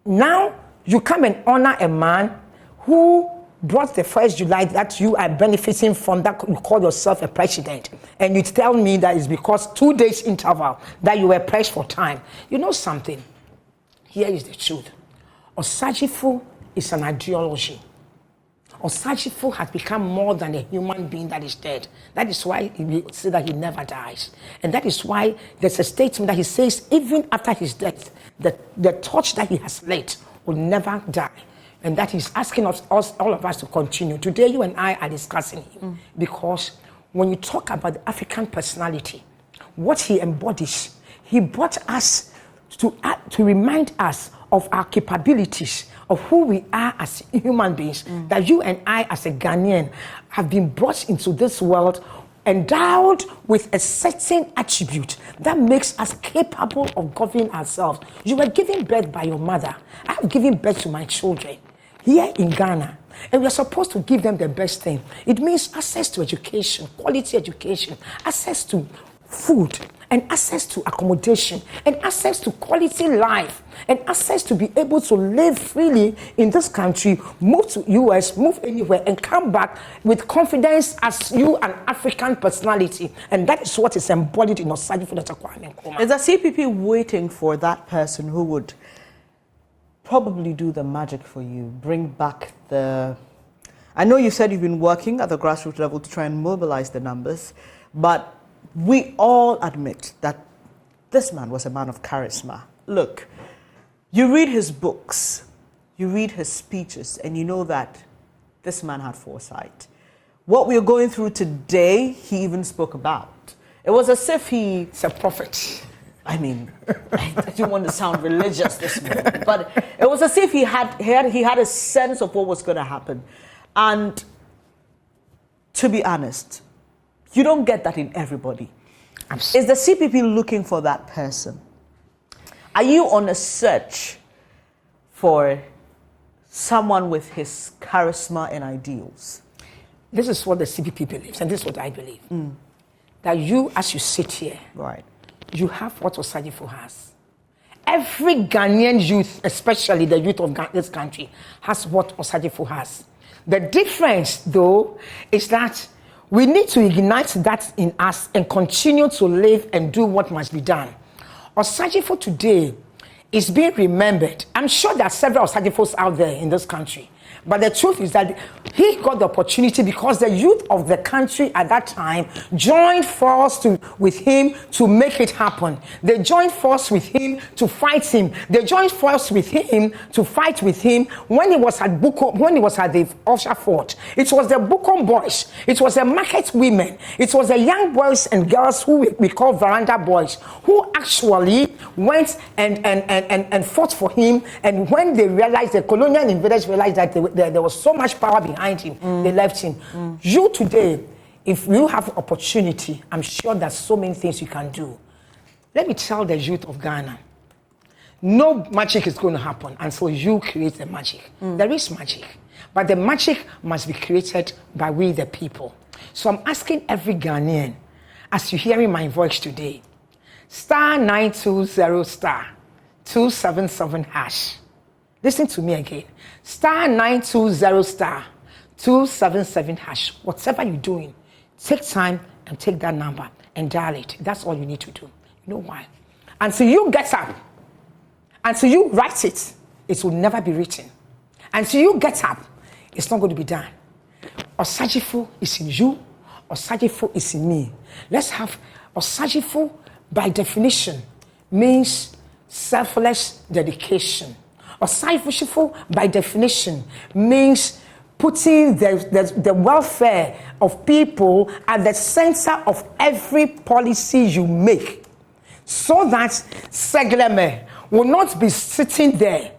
now you come and honor a man who brought the 1st July that you are benefiting from, that you call yourself a president. And you tell me that it's because 2 days interval that you were pressed for time. You know something? Here is the truth. Osagyefo is an ideology. Osagyefo has become more than a human being that is dead. That is why we say that he never dies. And that is why there's a statement that he says even after his death, the torch that he has lit will never die. And that he's asking us, all of us to continue. Today, you and I are discussing him because when you talk about the African personality, what he embodies, he brought us to remind us of our capabilities, of who we are as human beings, that you and I as a Ghanaian have been brought into this world endowed with a certain attribute that makes us capable of governing ourselves. You were given birth by your mother. I have given birth to my children here in Ghana. And we are supposed to give them the best thing. It means access to education, quality education, access to food, and access to accommodation, and access to quality life, and access to be able to live freely in this country, move to US, move anywhere, and come back with confidence as you, an African personality. And that is what is embodied in Osagyefo Dr. Kwame Nkrumah. Is the CPP waiting for that person who would probably do the magic for you, bring back the... I know you said you've been working at the grassroots level to try and mobilize the numbers, but we all admit that this man was a man of charisma. Look, you read his books, you read his speeches, and you know that this man had foresight. What we are going through today, he even spoke about. It was as if he's a prophet. I mean, I didn't want to sound religious this morning, but it was as if he had a sense of what was going to happen. And to be honest, you don't get that in everybody. Is the CPP looking for that person? Are you on a search for someone with his charisma and ideals? This is what the CPP believes, and this is what I believe. That you, as you sit here, right, you have what Osagyefo has. Every Ghanaian youth, especially the youth of this country, has what Osagyefo has. The difference, though, is that we need to ignite that in us and continue to live and do what must be done. Osagyefo today is being remembered. I'm sure there are several Osagyefos out there in this country. But the truth is that he got the opportunity because the youth of the country at that time joined force with him to make it happen. They joined force with him to fight him. They joined force with him to fight with him when he was at Bukom, when he was at the Usher Fort. It was the Bukom boys. It was the market women. It was the young boys and girls who we call veranda boys who actually went and fought for him. And when they realized, the colonial invaders realized that there was so much power behind him, they left him. You today, if you have opportunity, I'm sure there's so many things you can do. Let me tell the youth of Ghana, no magic is going to happen until you create the magic. There is magic, but the magic must be created by we the people. So I'm asking every Ghanaian, as you're hearing my voice today, *920*277#. Listen to me again. *920*277#. Whatever you're doing, take time and take that number and dial it. That's all you need to do. You know why? Until you get up, until you write it, it will never be written. Until you get up, it's not going to be done. Osagyefo is in you. Osagyefo is in me. Let's have Osagyefo, by definition, means selfless dedication. Osagyefo, by definition, means putting the welfare of people at the center of every policy you make, so that Segleme will not be sitting there,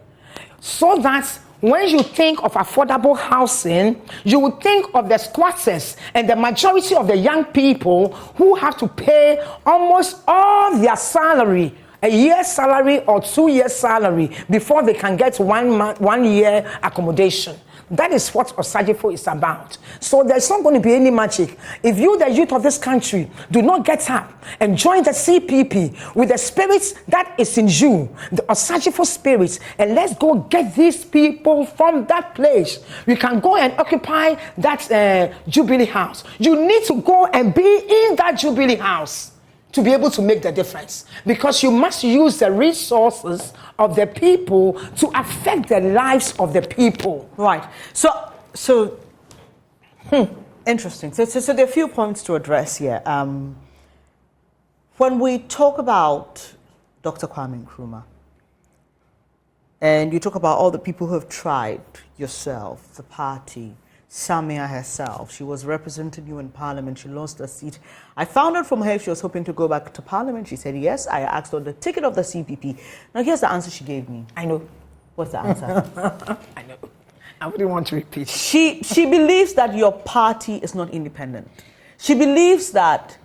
so that when you think of affordable housing, you will think of the squatters and the majority of the young people who have to pay almost all their salary, a year's salary or 2 years' salary, before they can get 1 year accommodation. That is what Osagyefo is about. So there's not going to be any magic. If you, the youth of this country, do not get up and join the CPP with the spirit that is in you, the Osagyefo spirit, and let's go get these people from that place. We can go and occupy that Jubilee House. You need to go and be in that Jubilee House to be able to make the difference, because you must use the resources of the people to affect the lives of the people. Right. So interesting. So there are a few points to address here. When we talk about Dr. Kwame Nkrumah, and you talk about all the people who have tried, yourself, the party, Samia herself, she was representing you in Parliament, she lost her seat. I found out from her if she was hoping to go back to Parliament. She said yes. I asked on the ticket of the CPP. Now here's the answer she gave me. I know. What's the answer? I know. I wouldn't want to repeat. She believes that your party is not independent. She believes that,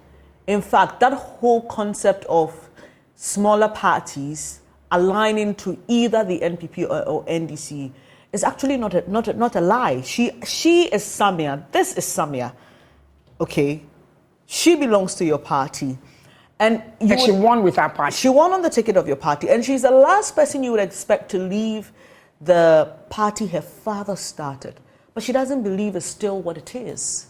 in fact, that whole concept of smaller parties aligning to either the NPP or NDC is actually not a lie. She is Samia. This is Samia. Okay? She belongs to your party. And she won with our party. She won on the ticket of your party. And she's the last person you would expect to leave the party her father started. But she doesn't believe it's still what it is.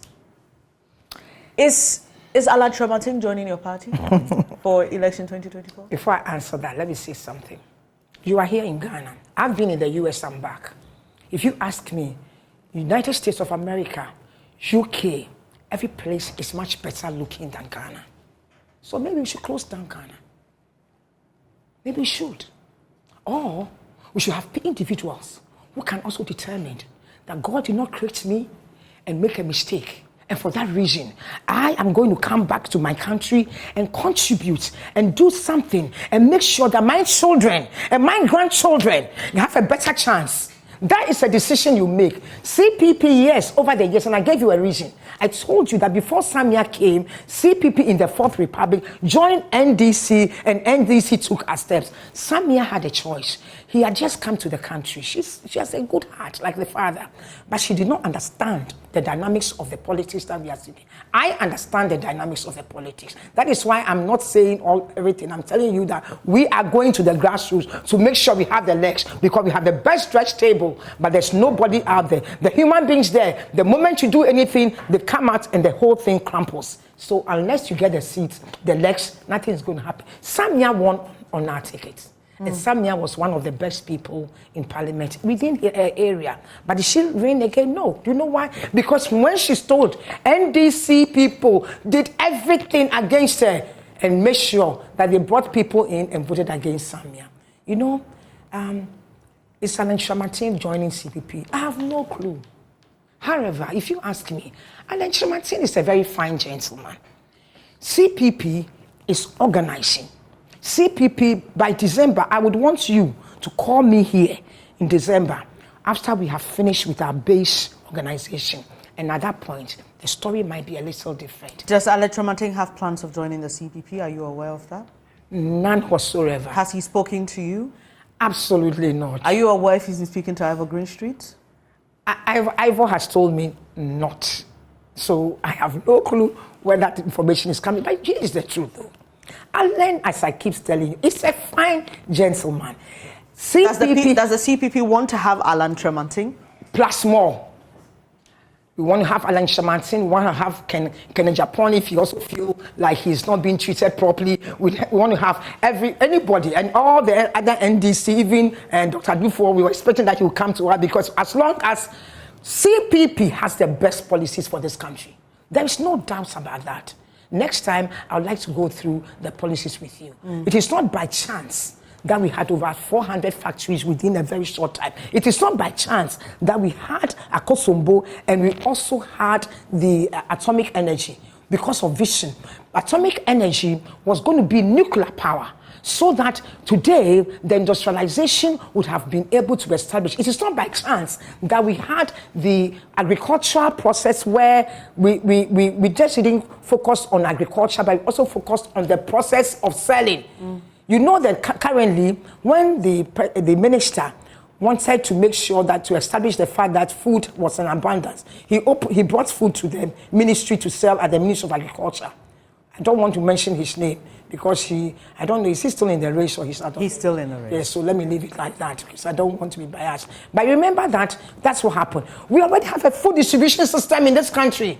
Is Alan Tramartin joining your party for election 2024? Before I answer that, let me say something. You are here in Ghana. I've been in the US and back. If you ask me, United States of America, UK, every place is much better looking than Ghana. So maybe we should close down Ghana. Maybe we should. Or we should have individuals who can also determine that God did not create me and make a mistake. And for that reason, I am going to come back to my country and contribute and do something and make sure that my children and my grandchildren have a better chance. That is a decision you make. CPP, yes, over the years, and I gave you a reason. I told you that before Samia came, CPP in the Fourth Republic joined NDC, and NDC took our steps. Samia had a choice. He had just come to the country. She has a good heart, like the father, but she did not understand the dynamics of the politics that we are seeing. I understand the dynamics of the politics. That is why I'm not saying everything. I'm telling you that we are going to the grassroots to make sure we have the legs, because we have the best stretch table, but there's nobody out there. The human beings there, the moment you do anything, they come out and the whole thing crumples. So unless you get the seats, the legs, nothing is going to happen. Samia won on our ticket. And Samia was one of the best people in parliament within her area. But did she reign again? No. Do you know why? Because when she stood, NDC people did everything against her and made sure that they brought people in and voted against Samia. You know, is Alan Tramartin joining CPP? I have no clue. However, if you ask me, Alan Tramartin is a very fine gentleman. CPP is organizing. CPP, by December, I would want you to call me here in December after we have finished with our base organization. And at that point, the story might be a little different. Does Alan Tramartin have plans of joining the CPP? Are you aware of that? None whatsoever. Has he spoken to you? Absolutely not. Are you aware if he's been speaking to Ivor Greenstreet? Ivor has told me not. So I have no clue where that information is coming. But here is the truth, though. Alan, as I keep telling you, is a fine gentleman. Does the CPP want to have Alan Tramartin? Plus more. We want to have Alan Tramartin. We want to have Ken Japan if he also feel like he's not being treated properly. We want to have anybody and all the other NDC, even and Dr. Dufo. We were expecting that he would come to us, because as long as CPP has the best policies for this country, there is no doubt about that. Next time, I would like to go through the policies with you. It is not by chance that we had over 400 factories within a very short time. It is not by chance that we had Akosombo and we also had the atomic energy because of vision. Atomic energy was going to be nuclear power, so that today the industrialization would have been able to establish. It is not by chance that we had the agricultural process where we just didn't focus on agriculture, but we also focused on the process of selling. You know that currently, when the minister wanted to make sure that to establish the fact that food was in abundance, he brought food to the ministry to sell at the Ministry of Agriculture. I don't want to mention his name, because I don't know, is he still in the race or he's not? He's still in the race. Yes, so let me leave it like that, because I don't want to be biased. But remember that's what happened. We already have a food distribution system in this country.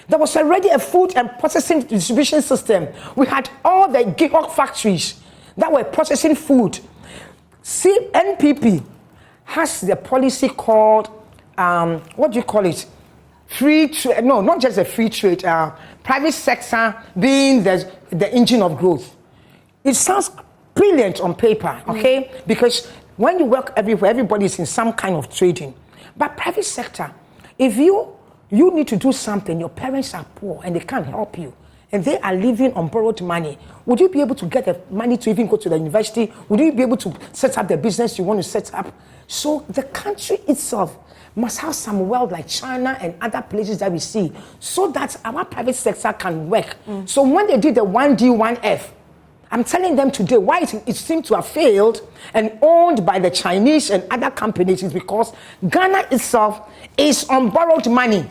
There was already a food and processing distribution system. We had all the gig factories that were processing food. NPP has the policy called, what do you call it? Free trade, no, not just a free trade, private sector being the engine of growth. It sounds brilliant on paper, okay? Because when you work everywhere, everybody is in some kind of trading. But private sector, if you need to do something, your parents are poor and they can't help you, and they are living on borrowed money, would you be able to get the money to even go to the university? Would you be able to set up the business you want to set up? So the country itself must have some wealth like China and other places that we see, so that our private sector can work. So when they did the 1D, 1F, I'm telling them today why it seemed to have failed and owned by the Chinese and other companies is because Ghana itself is on borrowed money.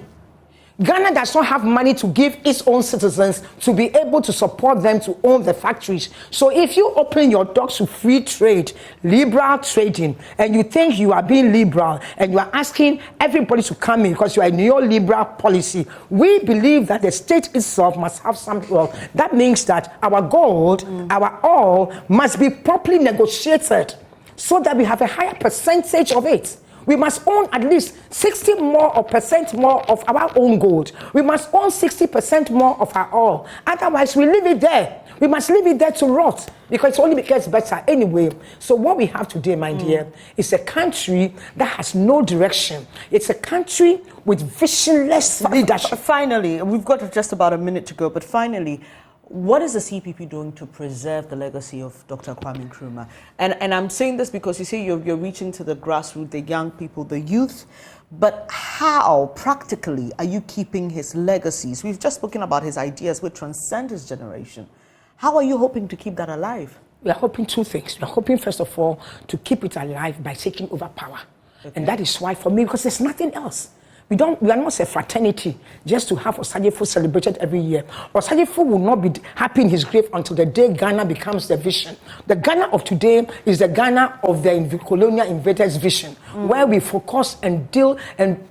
Ghana does not have money to give its own citizens to be able to support them to own the factories. So if you open your doors to free trade, liberal trading, and you think you are being liberal and you are asking everybody to come in because you are a neoliberal policy, we believe that the state itself must have some role. That means that our gold, our oil must be properly negotiated so that we have a higher percentage of it. We must own at least 60% more of our own gold. We must own 60% more of our oil. Otherwise, we leave it there. We must leave it there to rot because it only gets better anyway. So what we have today, my dear, is a country that has no direction. It's a country with visionless leadership. Finally, we've got just about a minute to go, but finally, what is the CPP doing to preserve the legacy of Dr. Kwame Nkrumah? And I'm saying this because you see you're reaching to the grassroots, the young people, the youth, but how practically are you keeping his legacies? We've just spoken about his ideas which transcend his generation. How are you hoping to keep that alive? We are hoping two things. We are hoping, first of all, to keep it alive by taking over power. Okay. And that is why, for me, because there's nothing else. We are not a fraternity just to have Osagyefo celebrated every year. Osagyefo will not be happy in his grave until the day Ghana becomes the vision. The Ghana of today is the Ghana of the colonial invaders' vision, where we focus and deal and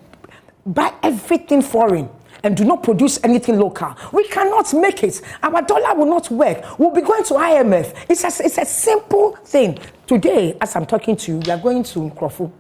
buy everything foreign and do not produce anything local. We cannot make it. Our dollar will not work. We'll be going to IMF. It's a simple thing. Today, as I'm talking to you, we are going to Nkrofo.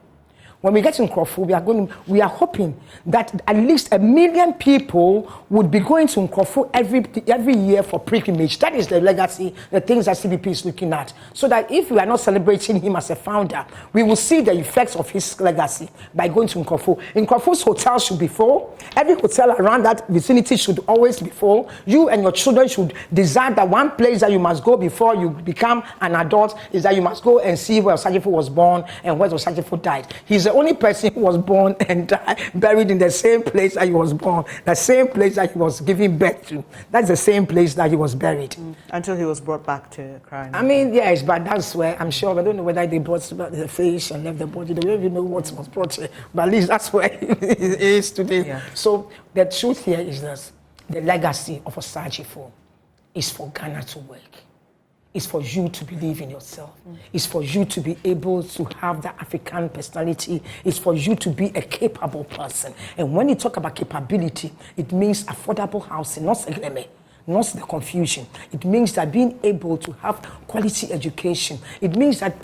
When we get in Nkrofo, we are hoping that at least 1 million people would be going to Nkrofo every year for pilgrimage. That is the legacy, the things that CPP is looking at. So that if we are not celebrating him as a founder, we will see the effects of his legacy by going to Nkrofo. Nkrofo's hotel should be full. Every hotel around that vicinity should always be full. You and your children should desire that one place that you must go before you become an adult is that you must go and see where Osagyefo was born and where Osagyefo died. He's the only person who was born and died, buried in the same place that he was born, the same place that he was giving birth to. That's the same place that he was buried. Until he was brought back to Accra. I mean, yes, but that's where I'm sure. I don't know whether they brought the fish and left the body. They don't even know what was brought here. But at least that's where it is today. Yeah. So the truth here is this: the legacy of Osagyefo is for Ghana to work. It's for you to believe in yourself. It's for you to be able to have the African personality. It's for you to be a capable person. And when you talk about capability, it means affordable housing, not segleme, not the confusion. It means that being able to have quality education. It means that,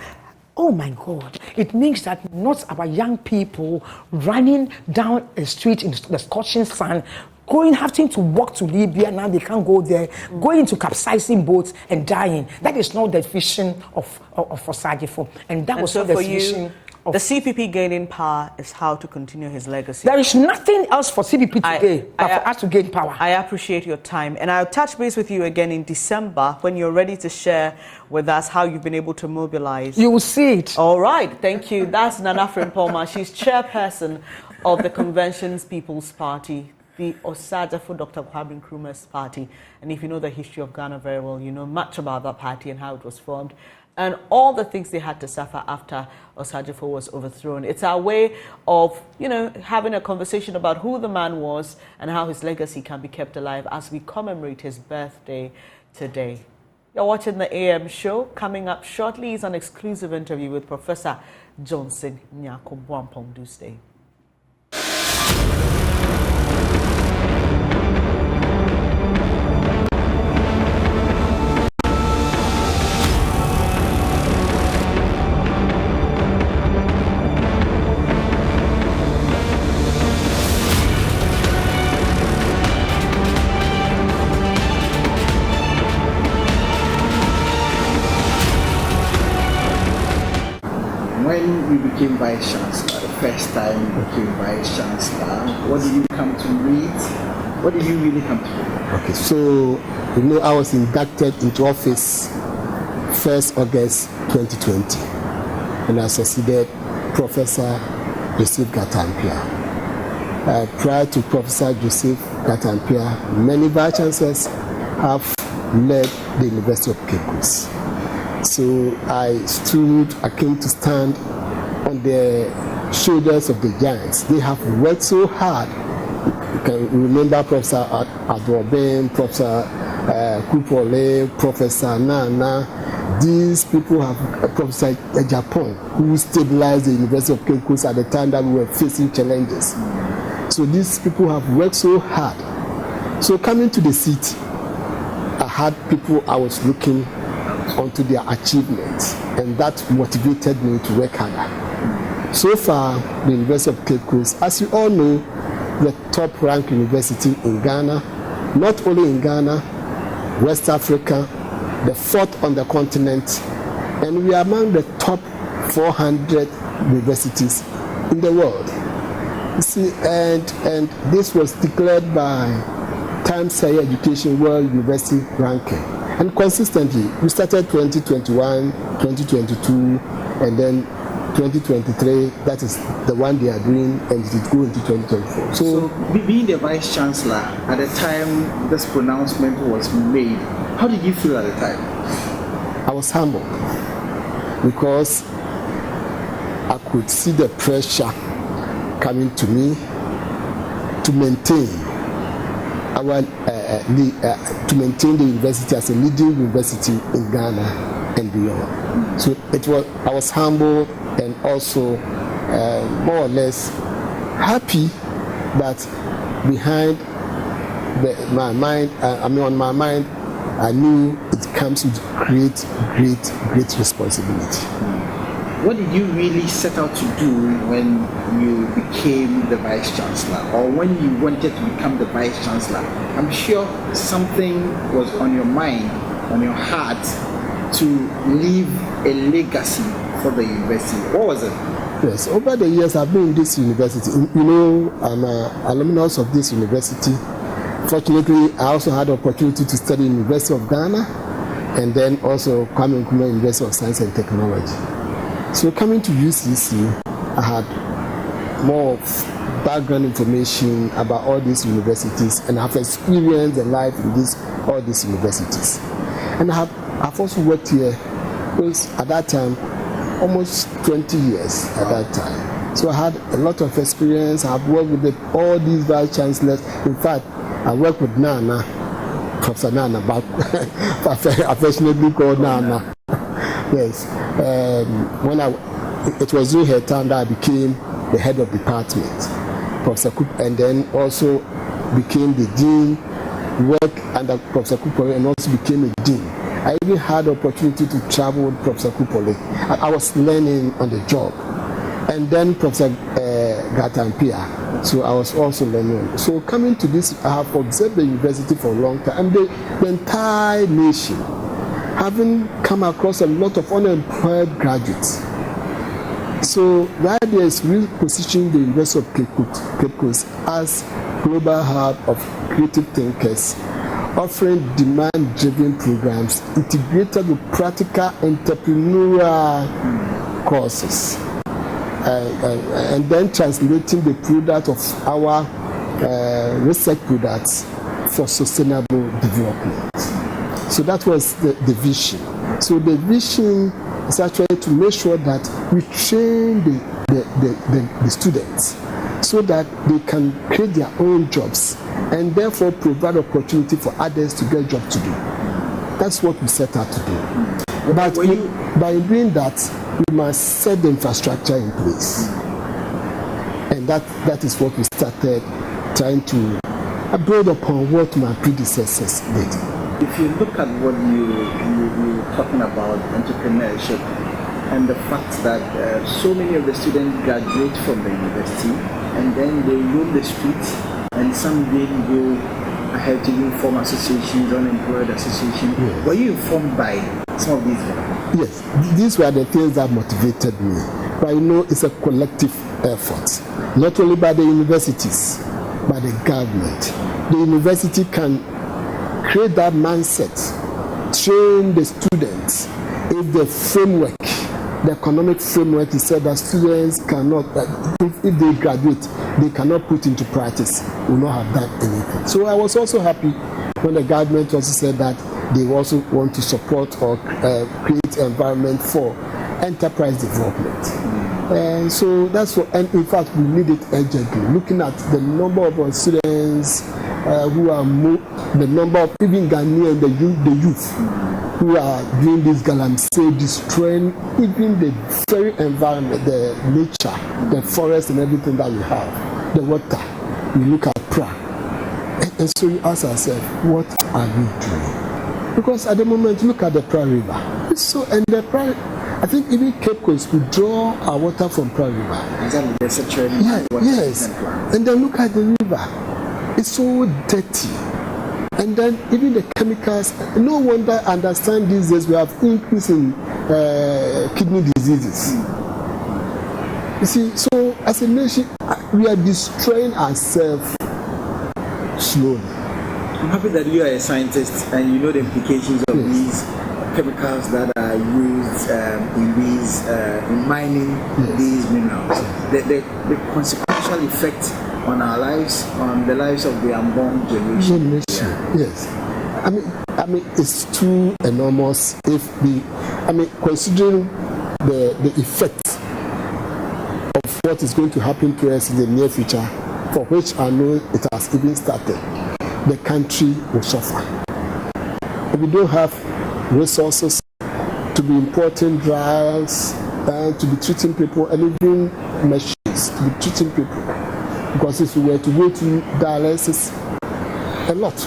oh my God, it means that not our young people running down a street in the scorching sun, having to walk to Libya, now they can't go there, going into capsizing boats and dying. That is not the vision of Osagyefo. And that was not the vision of... The CPP gaining power is how to continue his legacy. There is nothing else for CPP today but for us to gain power. I appreciate your time. And I'll touch base with you again in December when you're ready to share with us how you've been able to mobilize. You will see it. All right. Thank you. That's Nana Frimpomaa. She's chairperson of the Convention's People's Party, the Osagyefo Dr. Kwame Nkrumah's party. And if you know the history of Ghana very well, you know much about that party and how it was formed and all the things they had to suffer after Osagyefo was overthrown. It's our way of, having a conversation about who the man was and how his legacy can be kept alive as we commemorate his birthday today. You're watching the AM show. Coming up shortly is an exclusive interview with Professor Johnson Nyako Bwampong. Do stay. When you became Vice Chancellor, the first time you became Vice Chancellor, what did you come to read? What did you really come to read? Okay, so I was inducted into office 1st August 2020, and I succeeded Professor Joseph Gatampia. Prior to Professor Joseph Gatampia, many vice chancellors have led the University of Cape Coast. So I came to stand on the shoulders of the giants. They have worked so hard. You can remember Professor Adwoben, Professor Kupole, Professor Nana. These people have Professor Japan, who stabilized the University of Cape Coast at the time that we were facing challenges. So these people have worked so hard. So coming to the seat, I had people I was looking onto their achievements, and that motivated me to work harder. So far, the University of Cape Coast, as you all know, the top-ranked university in Ghana, not only in Ghana, West Africa, the 4th on the continent, and we are among the top 400 universities in the world. You see, and this was declared by Times Higher Education World University Ranking. And consistently, we started 2021, 2022, and then 2023, that is the one they are doing, and it will go into 2024. So being the Vice Chancellor, at the time this pronouncement was made, how did you feel at the time? I was humbled because I could see the pressure coming to me to maintain to maintain the university as a leading university in Ghana and beyond. So I was humbled and also more or less happy that behind my mind, on my mind, I knew it comes with great responsibility. What did you really set out to do when you became the Vice Chancellor, or when you wanted to become the Vice Chancellor? I'm sure something was on your mind, on your heart, to leave a legacy for the university. What was it? Yes, over the years I've been in this university. I'm an alumnus of this university. Fortunately, I also had the opportunity to study in the University of Ghana, and then also Kwame Nkrumah University of Science and Technology. So coming to UCC, I had more background information about all these universities, and I've experienced the life in all these universities. And I've also worked here, because at that time, almost 20 years at that time. So I had a lot of experience. I've worked with all these vice chancellors. In fact, I worked with Nana, Professor Nana, but affectionately called Nana. Yes. When it was during her time that I became the head of department, Professor Coop, and then also became the dean, worked under Professor Kupole, and also became a dean. I even had the opportunity to travel with Professor Kupole. I was learning on the job. And then Professor Gatampia, so I was also learning. So coming to this, I have observed the university for a long time, and the entire nation, having come across a lot of unemployed graduates. So right there is repositioning the University of Cape Coast as global hub of creative thinkers, offering demand-driven programs integrated with practical entrepreneurial courses, and then translating the product of our research products for sustainable development. So that was the vision. So the vision is actually to make sure that we train the students so that they can create their own jobs and therefore provide opportunity for others to get jobs to do. That's what we set out to do. But by doing that, we must set the infrastructure in place. And that is what we started trying to build upon what my predecessors did. If you look at what you were talking about, entrepreneurship, and the fact that so many of the students graduate from the university and then they roam the streets, and some didn't go ahead to form associations, unemployed associations. Yes. Were you informed by some of these? Yes, these were the things that motivated me. But it's a collective effort, not only by the universities, by the government. The university can create that mindset, train the students. If the framework, the economic framework is said that students cannot, if they graduate, they cannot put into practice, will not have done anything. So I was also happy when the government also said that they also want to support or create an environment for enterprise development. And so that's what, and in fact, we need it urgently. Looking at the number of our students who are the number of even Ghanaian, the youth who are doing this galamsey, destroying even the very environment, the nature, the forest and everything that we have, the water. We look at Pra. And so we ask ourselves, what are we doing? Because at the moment, look at the Pra River. So, and the Pra, I think even Cape Coast, we draw our water from Pra River. Yes. And then look at the river. It's so dirty. And then even the chemicals, no wonder understand these days we have increase in kidney diseases. You see, so as a nation, we are destroying ourselves slowly. I'm happy that you are a scientist and you know the implications of these chemicals that are used in mining these minerals. The consequential effect on our lives, on the lives of the unborn generation. Yes. I mean, it's too enormous if we, considering the effect of what is going to happen to us in the near future, for which I know it has even started, the country will suffer. If we don't have resources to be importing drugs, to be treating people, and even machines to be treating people. Because if we were to go to dialysis, a lot.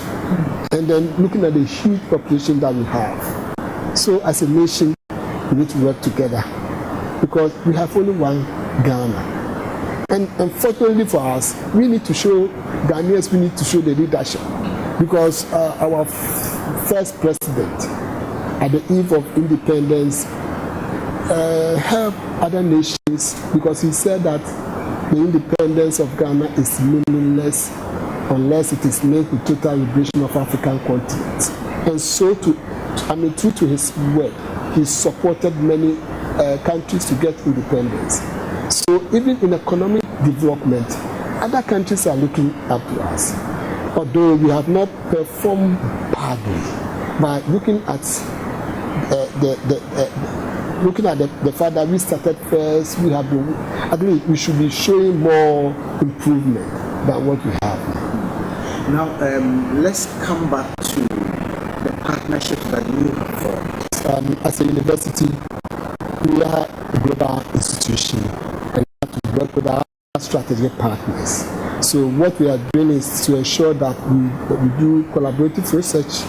And then looking at the huge population that we have. So as a nation, we need to work together. Because we have only one Ghana. And unfortunately for us, we need to show, Ghanaians, we need to show the leadership. Because our first president, at the eve of independence, helped other nations because he said that the independence of Ghana is meaningless unless it is linked with total liberation of African continent. And so, true to his word, he supported many countries to get independence. So even in economic development, other countries are looking up to us. Although we have not performed badly, by looking at the fact that we started first, we have been, I think we should be showing more improvement than what we have now. Let's come back to the partnership that you have formed. As a university, we are a global institution and we have to work with our strategic partners. So what we are doing is to ensure that we do collaborative research,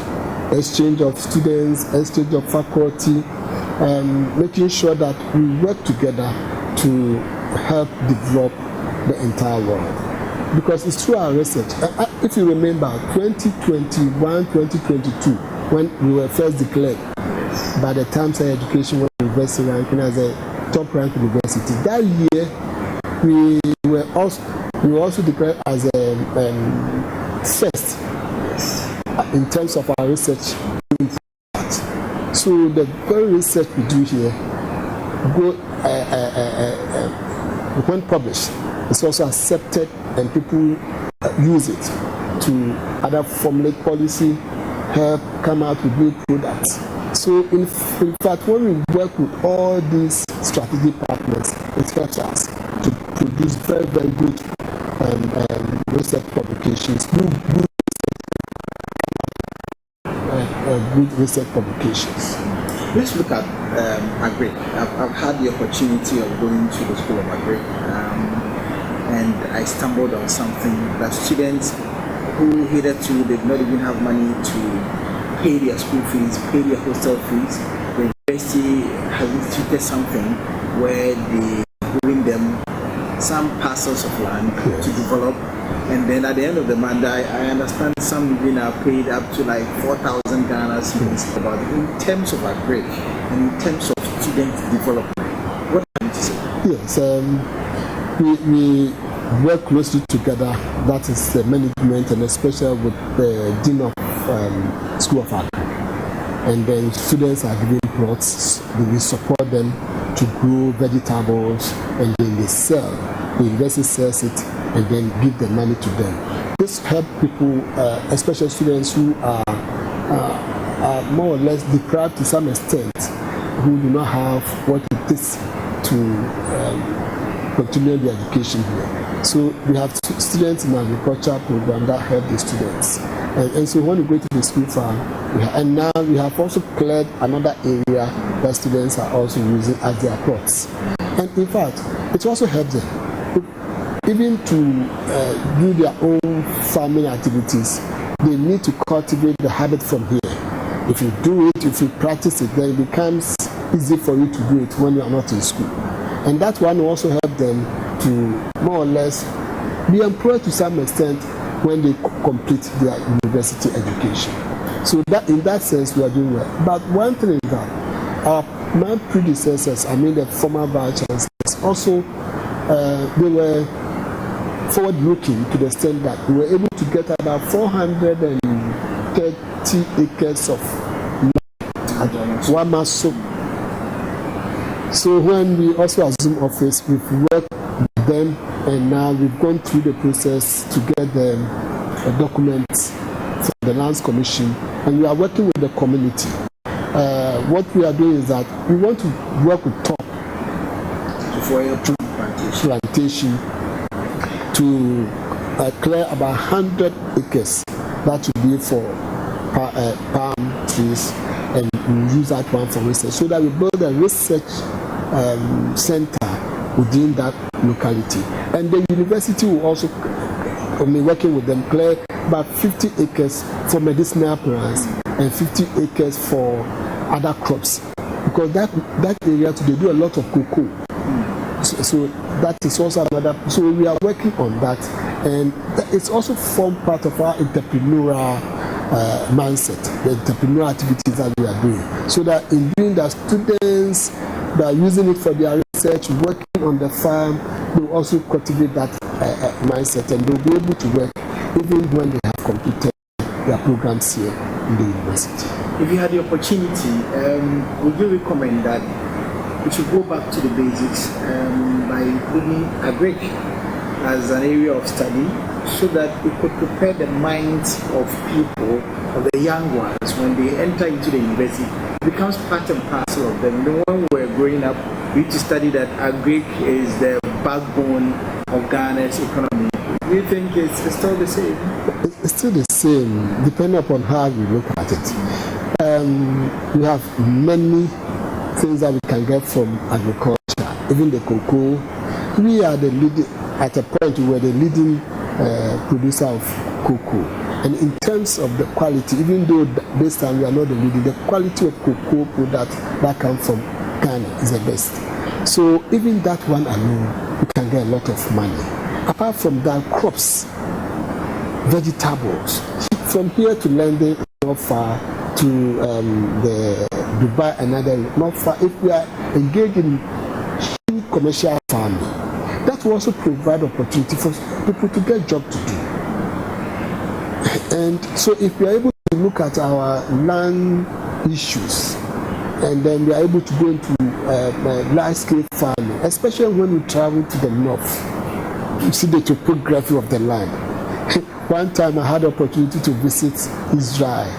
exchange of students, exchange of faculty, making sure that we work together to help develop the entire world. Because it's through our research. If you remember, 2021, 2022, when we were first declared by the Times Higher Education University ranking as a top-ranked university, that year we were also declared as a first in terms of our research impact. So the very research we do here, when published, it's also accepted and people use it to either formulate policy, help come out with new products. So in fact, when we work with all these strategic partners, it helps us to produce very, very good research publications, good research publications. Let's look at Agri. I've had the opportunity of going to the School of Agri, and I stumbled on something that students who hitherto did not even have money to pay their school fees, pay their hostel fees, the university has instituted something where they giving them some parcels of land to develop, and then at the end of the month, I understand some even are paid up to like 4,000 Ghana cedis. About in terms of Agri and in terms of student development, what have you to say? Yes, we work closely together. That is the management, and especially with the Dean of School of Agriculture. And then students are given plots, we support them to grow vegetables, and then they sell. The university sells it and then give the money to them. This helps people, especially students who are more or less deprived to some extent, who do not have what it takes to continue their education here. So we have students in agriculture program that help the students. And so when we go to the school farm, and now we have also cleared another area that students are also using as their plots. And in fact, it also helps them. Even to do their own farming activities, they need to cultivate the habit from here. If you do it, if you practice it, then it becomes easy for you to do it when you are not in school. And that one will also help them to more or less be employed to some extent when they complete their university education. So that in that sense we are doing well. But one thing is that my predecessors, the former vice chancellors, also they were forward-looking to the extent that we were able to get about 430 acres of land at Wamaso. So when we also assume office, we've worked with them, and now we've gone through the process to get them documents from the Lands Commission, and we are working with the community. What we are doing is that we want to work with TOP plantation to clear about 100 acres. That would be for palm trees, and we use that one for research, so that we build a research center within that locality. And the university will also, working with them, clear about 50 acres for medicinal plants and 50 acres for other crops, because that area today do a lot of cocoa. So that is also another. So we are working on that, and it's also formed part of our entrepreneurial mindset, the entrepreneurial activities that we are doing. So that in doing that, students that are using it for their research, working on the farm, they will also cultivate that mindset, and they'll be able to work even when they have completed their programs here in the university. If you had the opportunity, would you recommend that we should go back to the basics by including agric as an area of study, so that it could prepare the minds of people, of the young ones, when they enter into the university? It becomes part and parcel of them. When we're growing up, we used to study that agric is the backbone of Ghana's economy. Do you think it's still the same? It's still the same, depending upon how you look at it. We have many things that we can get from agriculture, even the cocoa. We are the leading, at a point we were the leading producer of cocoa. And in terms of the quality, even though this time we are not the leading, the quality of cocoa products that come from Ghana is the best. So even that one alone, we can get a lot of money. Apart from that, crops, vegetables. From here to London, not far, to the Dubai, another, not far. If we are engaged in huge commercial farming, that will also provide opportunity for people to get job to do. And so if we are able to look at our land issues, and then we are able to go into large-scale farming, especially when we travel to the north, you see the topography of the land. One time I had the opportunity to visit Israel,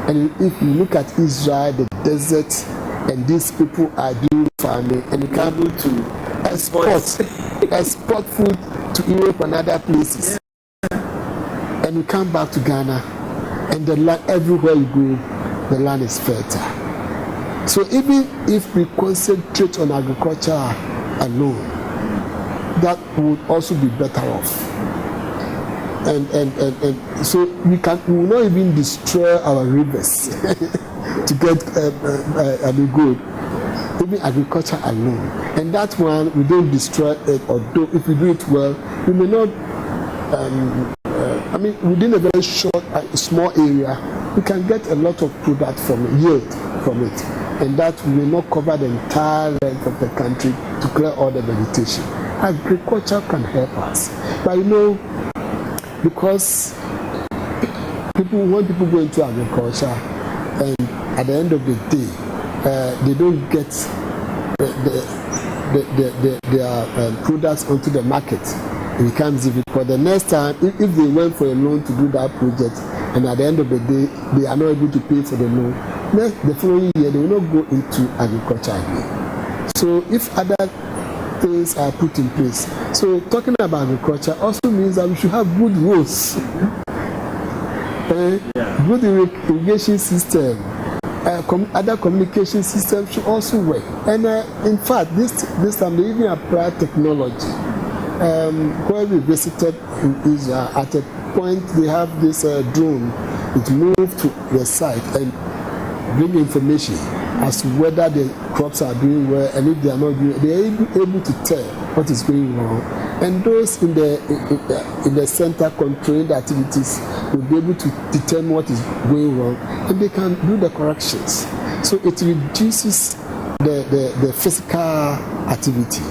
and if you look at Israel, the desert, and these people are doing farming, and you can go to export food to Europe and other places, and you come back to Ghana, and the land, everywhere you go, the land is fertile. So even if we concentrate on agriculture alone, that would also be better off. And so we will not even destroy our rivers to get good. Even agriculture alone, and that one we don't destroy it, although if we do it well, we may not. Within a very short, small area, we can get a lot of product yield from it, and that will not cover the entire length of the country to clear all the vegetation. Agriculture can help us, but because people when people go into agriculture, and at the end of the day, they don't get their products onto the market. It becomes difficult. The next time, if they went for a loan to do that project, and at the end of the day, they are not able to pay for the loan, the following year, they will not go into agriculture again. So if other things are put in place. So talking about agriculture also means that we should have good roads, good irrigation system, other communication systems should also work. And in fact, this time they even apply technology. Where we visited in Israel, at a point they have this drone. It moved to the site and bring information as to whether the crops are doing well, and if they are not doing well, they are able to tell what is going wrong. And those in the center controlling the activities will be able to determine what is going wrong, and they can do the corrections. So it reduces the physical activity,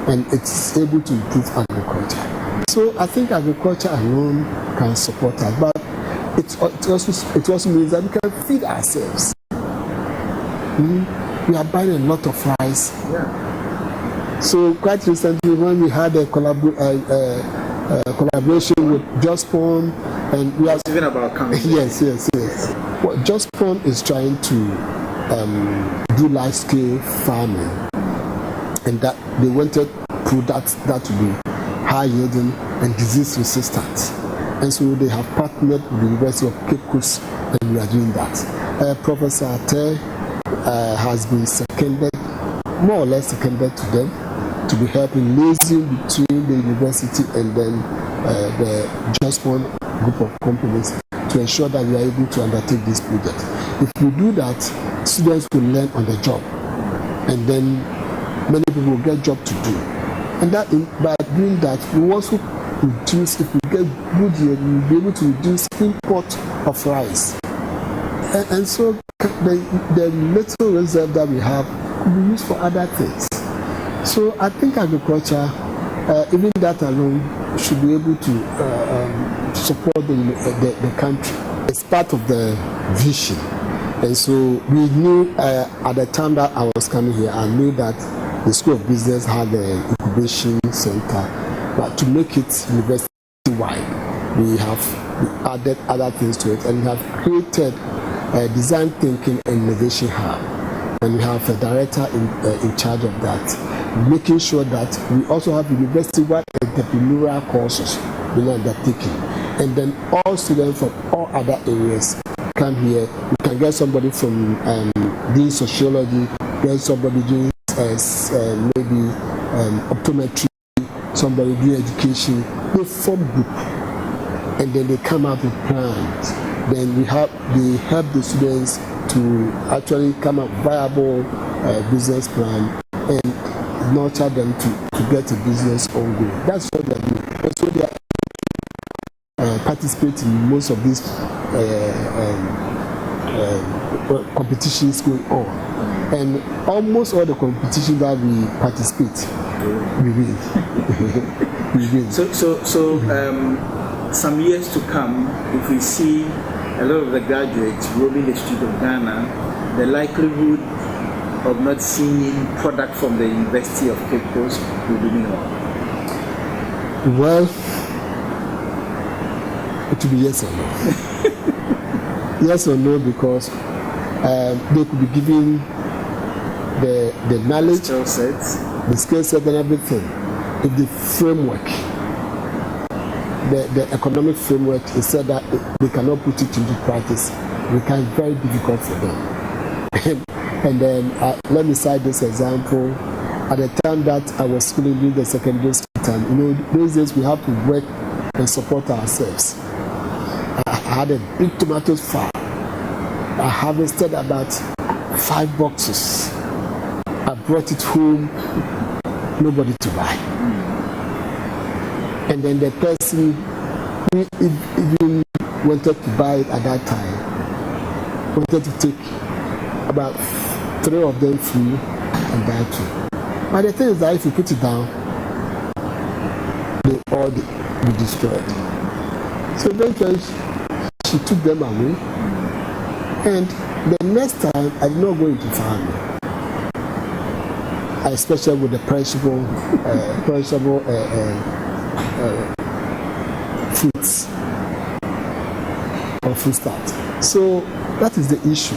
and it's able to improve agriculture. So I think agriculture alone can support us, but it also means that we can feed ourselves. We are buying a lot of rice. So quite recently, when we had a collaboration with Jospon, and we are even about coming. Yes. Well, Jospon is trying to do large-scale farming, and that they wanted products that would be high-yielding and disease-resistant. And so they have partnered with the University of Cape Coast, and we are doing that. Professor Ate has been seconded, more or less seconded to them, to be helping liaison between the university and then the Jospon group of companies to ensure that we are able to undertake this project. If we do that, students will learn on the job, and then many people will get job to do. And that by doing that, we also reduce, if we get good yield, we will be able to reduce import of rice. And so the little reserve that we have could be used for other things. So I think agriculture, even that alone, should be able to support the country. It's part of the vision. And so we knew at the time that I was coming here, I knew that the School of Business had an incubation center, but to make it university-wide, we have added other things to it, and we have created a design thinking and innovation hub, and we have a director in charge of that, making sure that we also have university-wide entrepreneurial courses being undertaken, and then all students from all other areas come here. You can get somebody from doing sociology, get somebody doing maybe optometry, somebody doing education. They form group, and then they come up with plans. Then they help the students to actually come up with viable business plan and nurture them to get a business ongoing. That's what they're doing. And so they participate in most of these competitions going on. And almost all the competitions that we participate, we win. We win. So some years to come, if we see a lot of the graduates roaming the street of Ghana, the likelihood of not seeing product from the University of Cape Coast will be minimal. Well, it will be yes or no. Yes or no, because they could be given the knowledge, the skill set and everything. If the framework, the economic framework is said that they cannot put it into practice, it becomes very difficult for them. And then let me cite this example. At the time that I was schooling in the secondary school time, those days we have to work and support ourselves. I had a big tomatoes farm. I harvested about 5 boxes. I brought it home, nobody to buy. And then the person who even wanted to buy it at that time wanted to take about 3 of them free and buy 2. But the thing is that if you put it down, they all be destroyed. So eventually she she took them away. And the next time, I did not go into farming. Especially with the perishable fruits or food start. So that is the issue.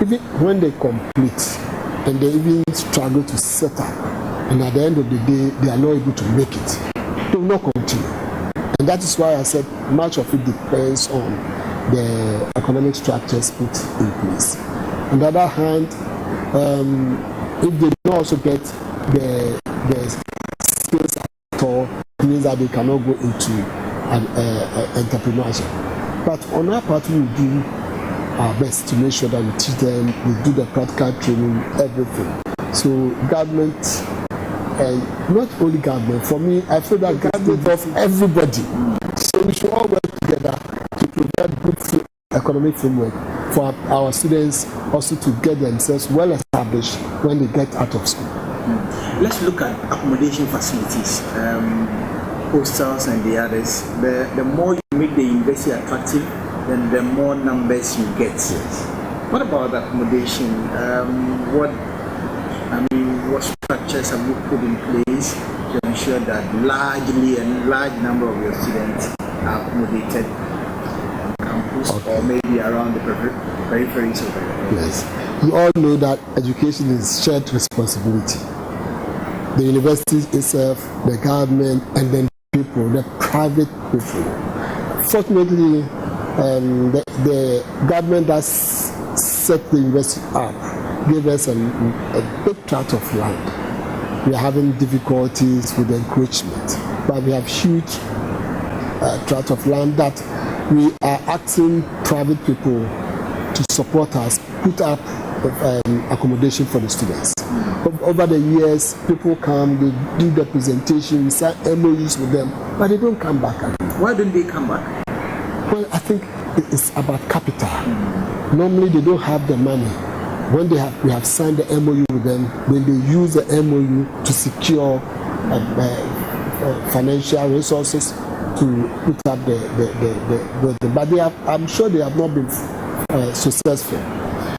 Even when they complete and they even struggle to settle, and at the end of the day they are not able to make it, they will not continue. And that is why I said much of it depends on the economic structures put in place. On the other hand, if they don't also get the skills at all, it means that they cannot go into entrepreneurship. But on our part, we do our best to make sure that we teach them, we do the practical training, everything. So government, and not only government, for me, I feel that government of everybody. So we should all work together to provide good economic framework for our students also to get themselves well established when they get out of school. Let's look at accommodation facilities, hostels and the others. The more you make the university attractive, then the more numbers you get. What about accommodation? What structures have you put in place to ensure that large number of your students are accommodated on campus or maybe around the peripheries of it? Yes. You all know that education is shared responsibility. The university itself, the government, and then people, the private people. Fortunately, the government has set the university up, gave us a big tract of land. We are having difficulties with encroachment, but we have huge tract of land that we are asking private people to support us, put up accommodation for the students. Over the years, people come, they do the presentation, we sign MOUs with them, but they don't come back. Why don't they come back? Well, I think it's about capital. Normally, they don't have the money. When we have signed the MOU with them, then they use the MOU to secure financial resources to put up the but I'm sure they have not been successful.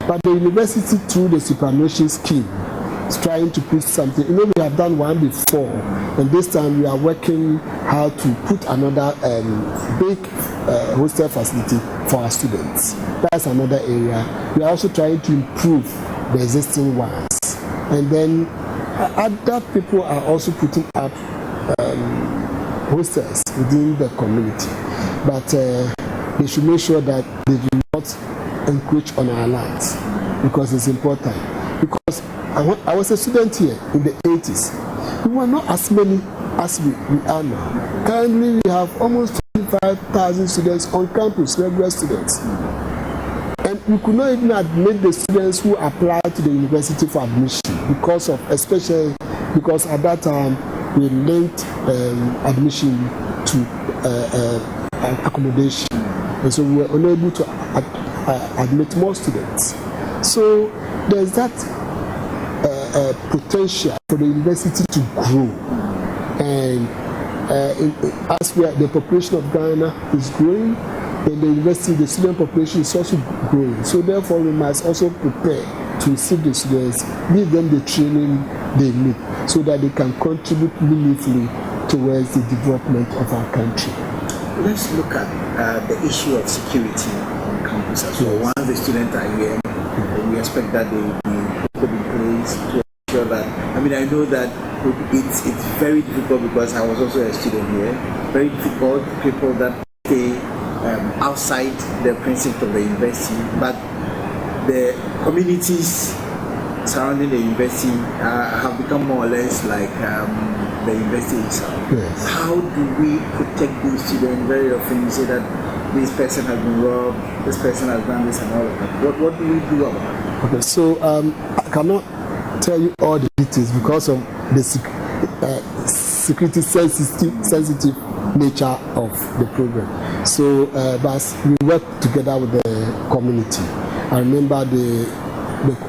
But the university, through the superannuation scheme, is trying to put something. We have done one before, and this time we are working how to put another big hostel facility for our students. That's another area. We are also trying to improve the existing ones. And then other people are also putting up hostels within the community. But they should make sure that they do not encroach on our lands, because it's important. Because I was a student here in the 80s. We were not as many as we are now. Currently, we have almost 25,000 students on campus, regular students. And we could not even admit the students who applied to the university for admission especially because at that time we linked admission to accommodation. And so we were unable to admit more students. So there's that potential for the university to grow. And as the population of Ghana is growing, then the university, the student population is also growing. So therefore, we must also prepare to receive the students, give them the training they need, so that they can contribute meaningfully towards the development of our country. Let's look at the issue of security on campus as well. Yes. Once the students are here, we expect that they will be put in place to ensure that. I know that it's very difficult, because I was also a student here. Very difficult, people that stay outside the precinct of the university, but the communities surrounding the university have become more or less like the university itself. Yes. How do we protect these students? Very often you say that this person has been robbed, this person has done this and all of that. What do we do about it? Okay, so I cannot tell you all the details because of the security sensitive nature of the program. So, but we work together with the community. I remember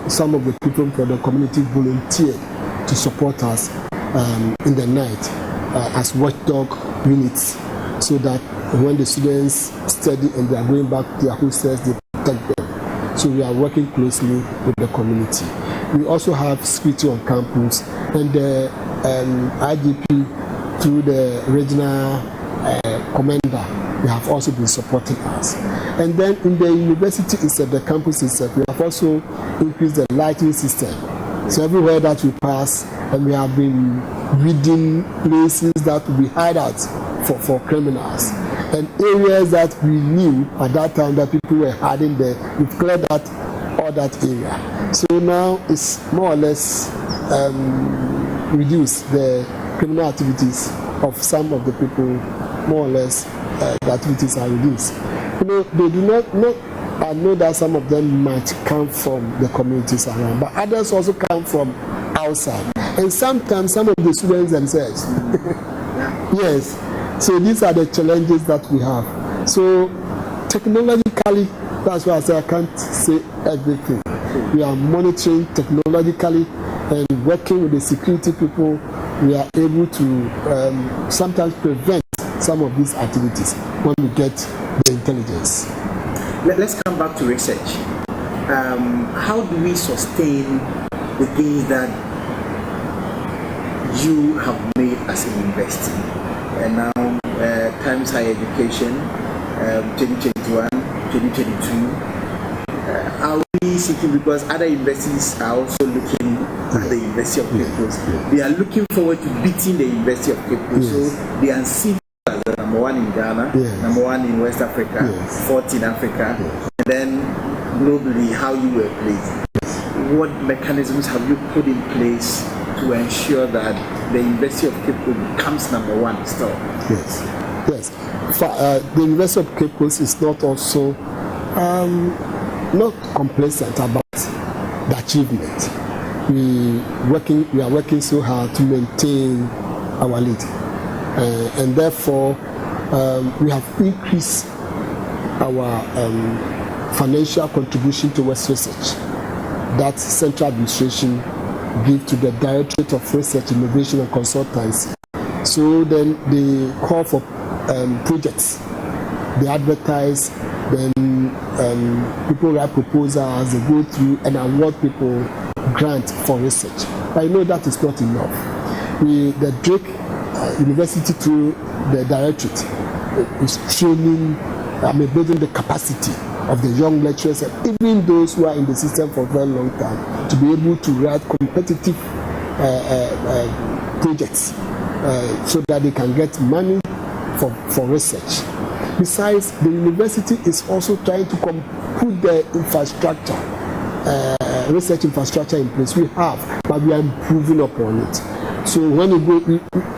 some of the people from the community volunteered to support us in the night as watchdog units, so that And when the students study and they are going back to their hostels, they protect them. So we are working closely with the community. We also have security on campus, and the IGP through the regional commander, they have also been supporting us. And then in the university itself, the campus itself, we have also increased the lighting system. So everywhere that we pass, and we have been reading places that will be hideouts for criminals. And areas that we knew at that time that people were hiding there, we've cleared all that area. So now it's more or less reduced the criminal activities of some of the people, more or less the activities are reduced. They do not I know that some of them might come from the communities around, but others also come from outside. And sometimes some of the students themselves. Yes. So these are the challenges that we have. So technologically, that's why I say I can't say everything. We are monitoring technologically and working with the security people. We are able to sometimes prevent some of these activities when we get the intelligence. Let's come back to research. How do we sustain the things that you have made as a university? And now, Times Higher Education, 2021, 2022. Are we seeking, because other universities are also looking at the University of Cape Coast. They are looking forward to beating the University of Cape Coast. So they are seen as the number one in Ghana, number one in West Africa, fourth in Africa, and then globally how you were placed. What mechanisms have you put in place to ensure that the University of Cape Coast becomes number one still? Yes. The University of Cape Coast is not also not complacent about the achievement. We are working so hard to maintain our lead, and therefore we have increased our financial contribution towards research. That central administration give to the Directorate of Research, Innovation and Consultancy. So then they call for projects, they advertise, then people write proposals, they go through and award people grant for research. But I know that is not enough. The Drake University through the Directorate is training, building the capacity of the young lecturers and even those who are in the system for a very long time to be able to write competitive projects so that they can get money for research. Besides, the university is also trying to put the infrastructure, research infrastructure in place. We have, but we are improving upon it. So when you go,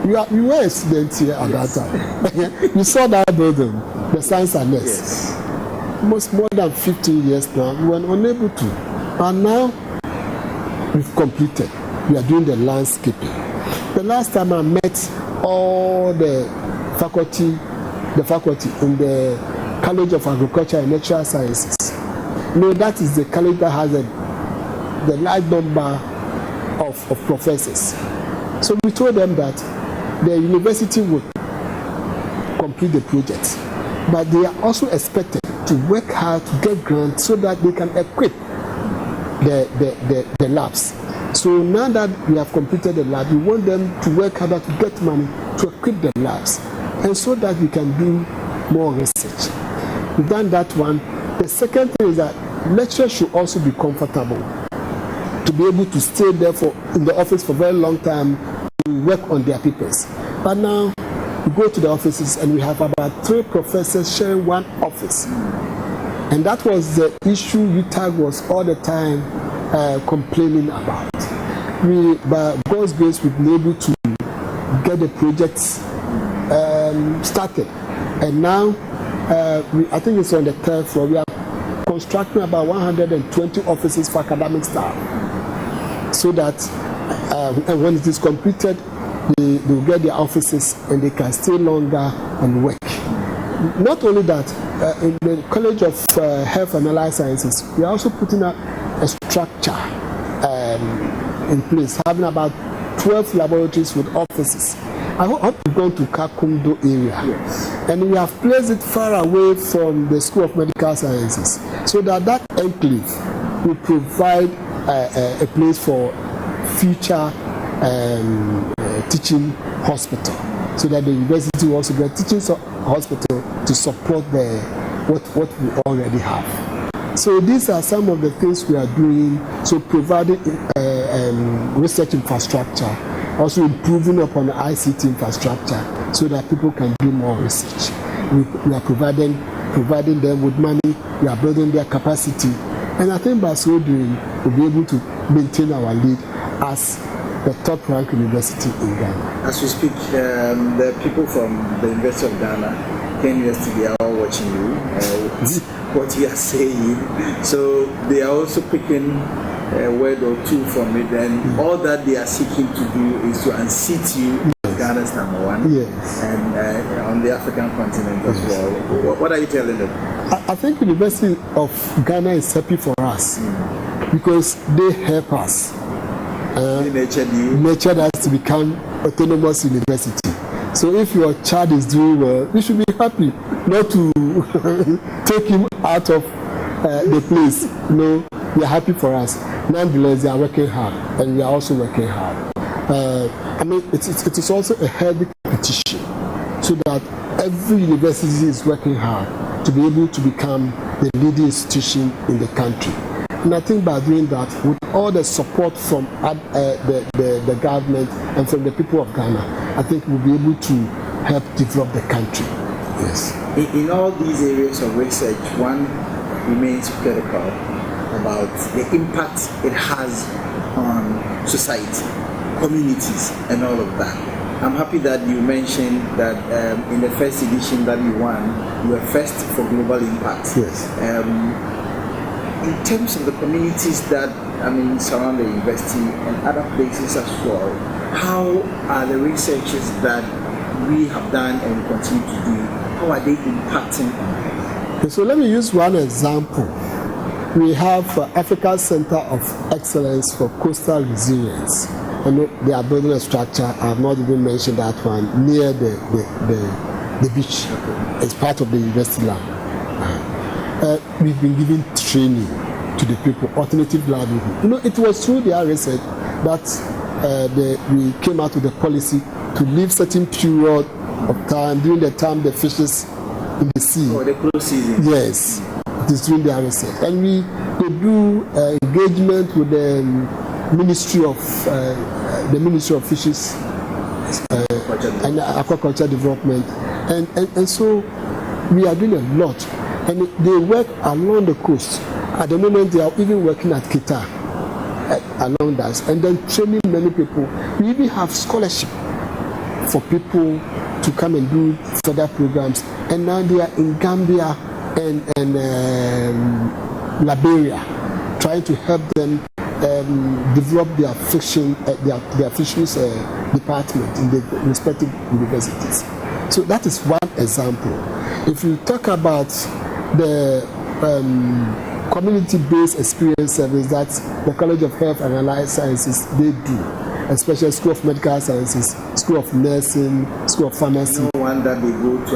you were a student here at that time. You saw that building, the science annex. More than 15 years now, we were unable to. And now, we've completed. We are doing the landscaping. The last time I met all the faculty in the College of Agriculture and Natural Sciences. That is the college that has the large number of professors. So we told them that the university would complete the project, but they are also expected to work hard to get grants so that they can equip the labs. So now that we have completed the lab, we want them to work harder to get money to equip the labs, and so that we can do more research. We've done that one. The second thing is that lecturers should also be comfortable to be able to stay there in the office for a very long time to work on their papers. But now we go to the offices and we have about 3 professors sharing one office. And that was the issue UTAG was all the time complaining about. By God's grace, we've been able to get the projects started. And now, I think it's on the 3rd floor, we are constructing about 120 offices for academic staff. So that and when it is completed, they will get their offices and they can stay longer and work. Not only that, in the College of Health and Allied Sciences, we are also putting a structure in place, having about 12 laboratories with offices. I hope we've gone to Kakumdo area. Yes. And we have placed it far away from the School of Medical Sciences, so that enclave will provide a place for future teaching hospital, so that the university will also get teaching hospital to support what we already have. So these are some of the things we are doing. So providing research infrastructure, also improving upon the ICT infrastructure, so that people can do more research. We are providing them with money. We are building their capacity, and I think by so doing, we'll be able to maintain our lead as the top-ranked university in Ghana. As we speak, the people from the University of Ghana, Ken University, they are all watching you, what you are saying. So they are also picking a word or two from it, and all that they are seeking to do is to unseat you as Ghana's number one, yes, and on the African continent as well. What are you telling them? I think the University of Ghana is happy for us because they help us. Nurtured us to become autonomous university. So if your child is doing well, you should be happy, not to take him out of the place. No, they are happy for us. Nonetheless, they are working hard, and we are also working hard. I mean, it is also a healthy competition, so that every university is working hard to be able to become the leading institution in the country. And I think by doing that, with all the support from the government and from the people of Ghana, I think we'll be able to help develop the country. Yes. In all these areas of research, one remains critical about the impact it has on society, communities, and all of that. I'm happy that you mentioned that in the first edition that you won, you were first for global impact. Yes. In terms of the communities that surround the university and other places as well, how are the researches that we have done and continue to do, how are they impacting on them? Okay, so let me use one example. We have Africa Center of Excellence for Coastal Resilience, and they are building a structure. I have not even mentioned that one near the beach. It's part of the university lab. We've been giving training to the people, alternative livelihood. It was through their research that we came out with a policy to leave certain period of time during the time the fishes in the sea. Oh, the close season. Yes, it is during their research, and we do engagement with the Ministry of Fishes and Aquaculture Development, and so we are doing a lot. And they work along the coast. At the moment, they are even working at Kita, along that, and then training many people. We even have scholarship for people to come and do further programs. And now they are in Gambia and Liberia, trying to help them develop their fisheries department in the respective universities. So that is one example. If you talk about the community-based experience service that the College of Health and Allied Sciences, they do, especially School of Medical Sciences, School of Nursing, School of Pharmacy. No one that they go to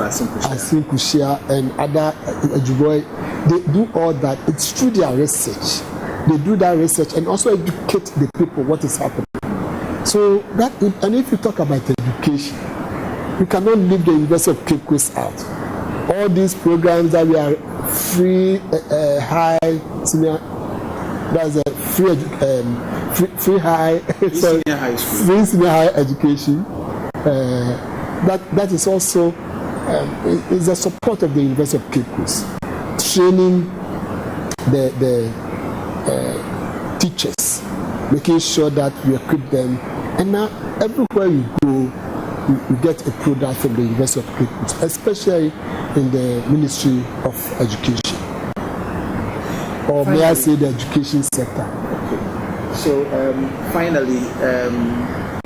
Asinkushia and other Ajuboy, they do all that. It's through their research. They do that research and also educate the people what is happening. So that, and if you talk about education, you cannot leave the University of Cape Coast out. All these programs that we are free, high, senior, that's a free high, sorry, free senior high education. That is also is the support of the University of Cape Coast, training the teachers, making sure that we equip them, and now everywhere you go, you get a product from the University of Cape Coast, especially in the Ministry of Education, or may I say the education sector. Okay. So finally,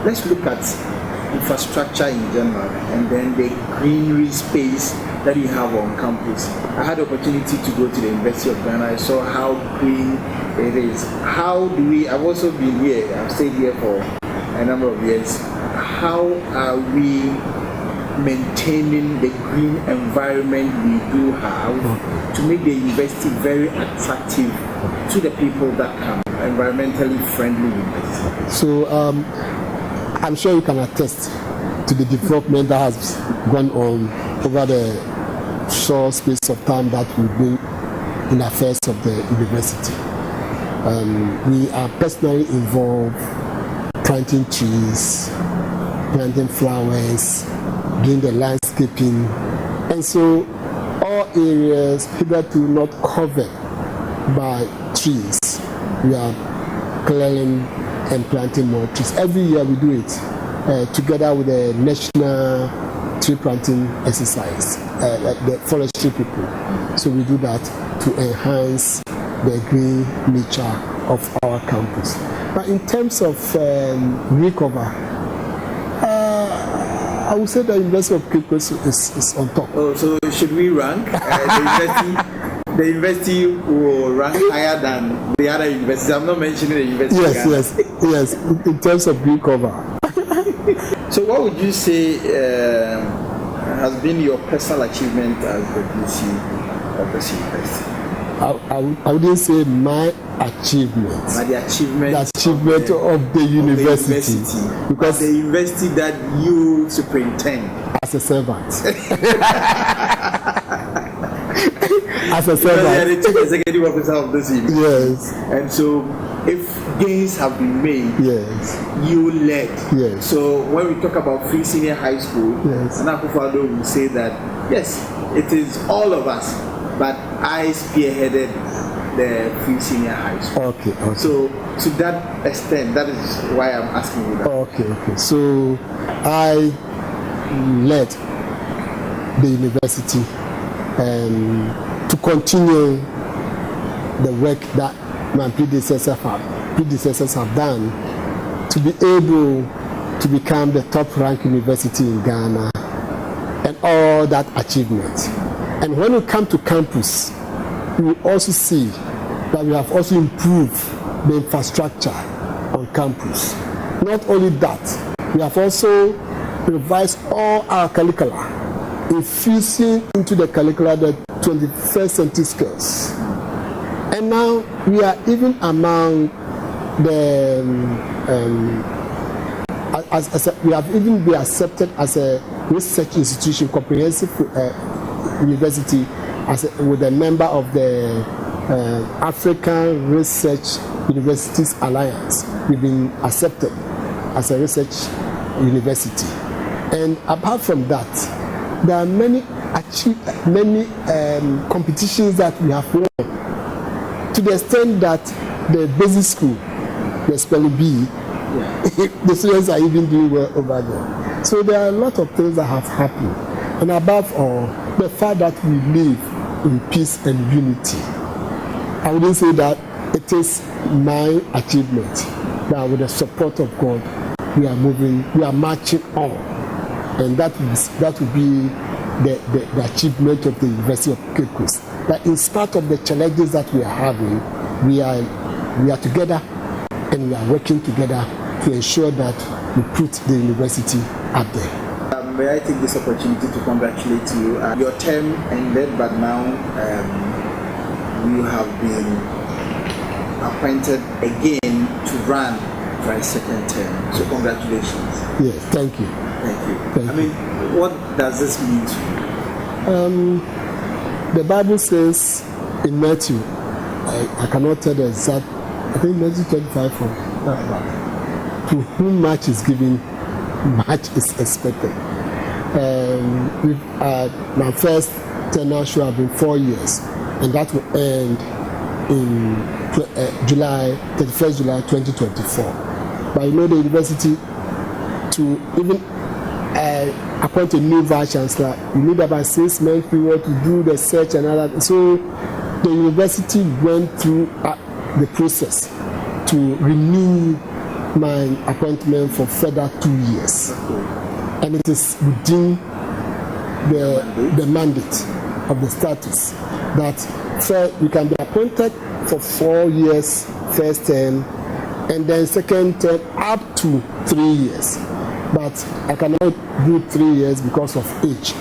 let's look at infrastructure in general, and then the greenery space that you have on campus. I had the opportunity to go to the University of Ghana. I saw how green it is. How do we? I've also been here. I've stayed here for a number of years. how are we maintaining the green environment we do have to make the university very attractive to the people that come, environmentally friendly university? So I'm sure you can attest to the development that has gone on over the short space of time that we've been in affairs of the university. We are personally involved planting trees, planting flowers, doing the landscaping, and so all areas hitherto not covered by trees, we are clearing and planting more trees. Every year we do it together with the national tree planting exercise, the forestry people. So we do that to enhance the green nature of our campus. But in terms of recover, I would say the University of Cape Coast is on top. Oh, so should we rank the university will rank higher than the other universities? I'm not mentioning the university. Yes. In terms of recover. So what would you say has been your personal achievement as the VC of this university? I wouldn't say my achievement. But the achievement of the university. Because the university that you superintend. As a servant. As a servant. Because you are the chief executive officer of this university. Yes. And so if gains have been made, yes, you led. Yes. So when we talk about Free Senior High School, yes, Anakufo-Addo will say that yes, it is all of us, but I spearheaded the Free Senior High School. Okay. So to that extent, that is why I'm asking you that. Okay. So I led the university to continue the work that my predecessors have done to be able to become the top-ranked university in Ghana and all that achievement. And when we come to campus, we will also see that we have also improved the infrastructure on campus. Not only that, we have also revised all our curricula, infusing into the curricula the 21st century skills. And now we are even among the, we have even been accepted as a research institution, comprehensive university, with a member of the African Research Universities Alliance. We've been accepted as a research university. And apart from that, there are many competitions that we have won, to the extent that the basic school, the spelling bee, the students are even doing well over there. So there are a lot of things that have happened. And above all, the fact that we live in peace and unity. I wouldn't say that it is my achievement, that with the support of God, we are marching on. And that will be the achievement of the University of Cape Coast. That in spite of the challenges that we are having, we are together and we are working together to ensure that we put the university up there. May I take this opportunity to congratulate you. Your term ended, but now you have been appointed again to run for a second term. So congratulations. Yes, thank you. Thank you. I mean, what does this mean to you? The Bible says in Matthew, I cannot tell the exact, I think Matthew 25, to whom much is given, much is expected. My first tenure should have been 4 years, and that will end in 31st July 2024. But you know, the university, to even appoint a new vice chancellor, you need about 6 months period to do the search and all that. So the university went through the process to renew my appointment for further 2 years. And it is within the mandate of the status that you can be appointed for 4 years first term, and then second term up to 3 years. but I cannot do 3 years because of age,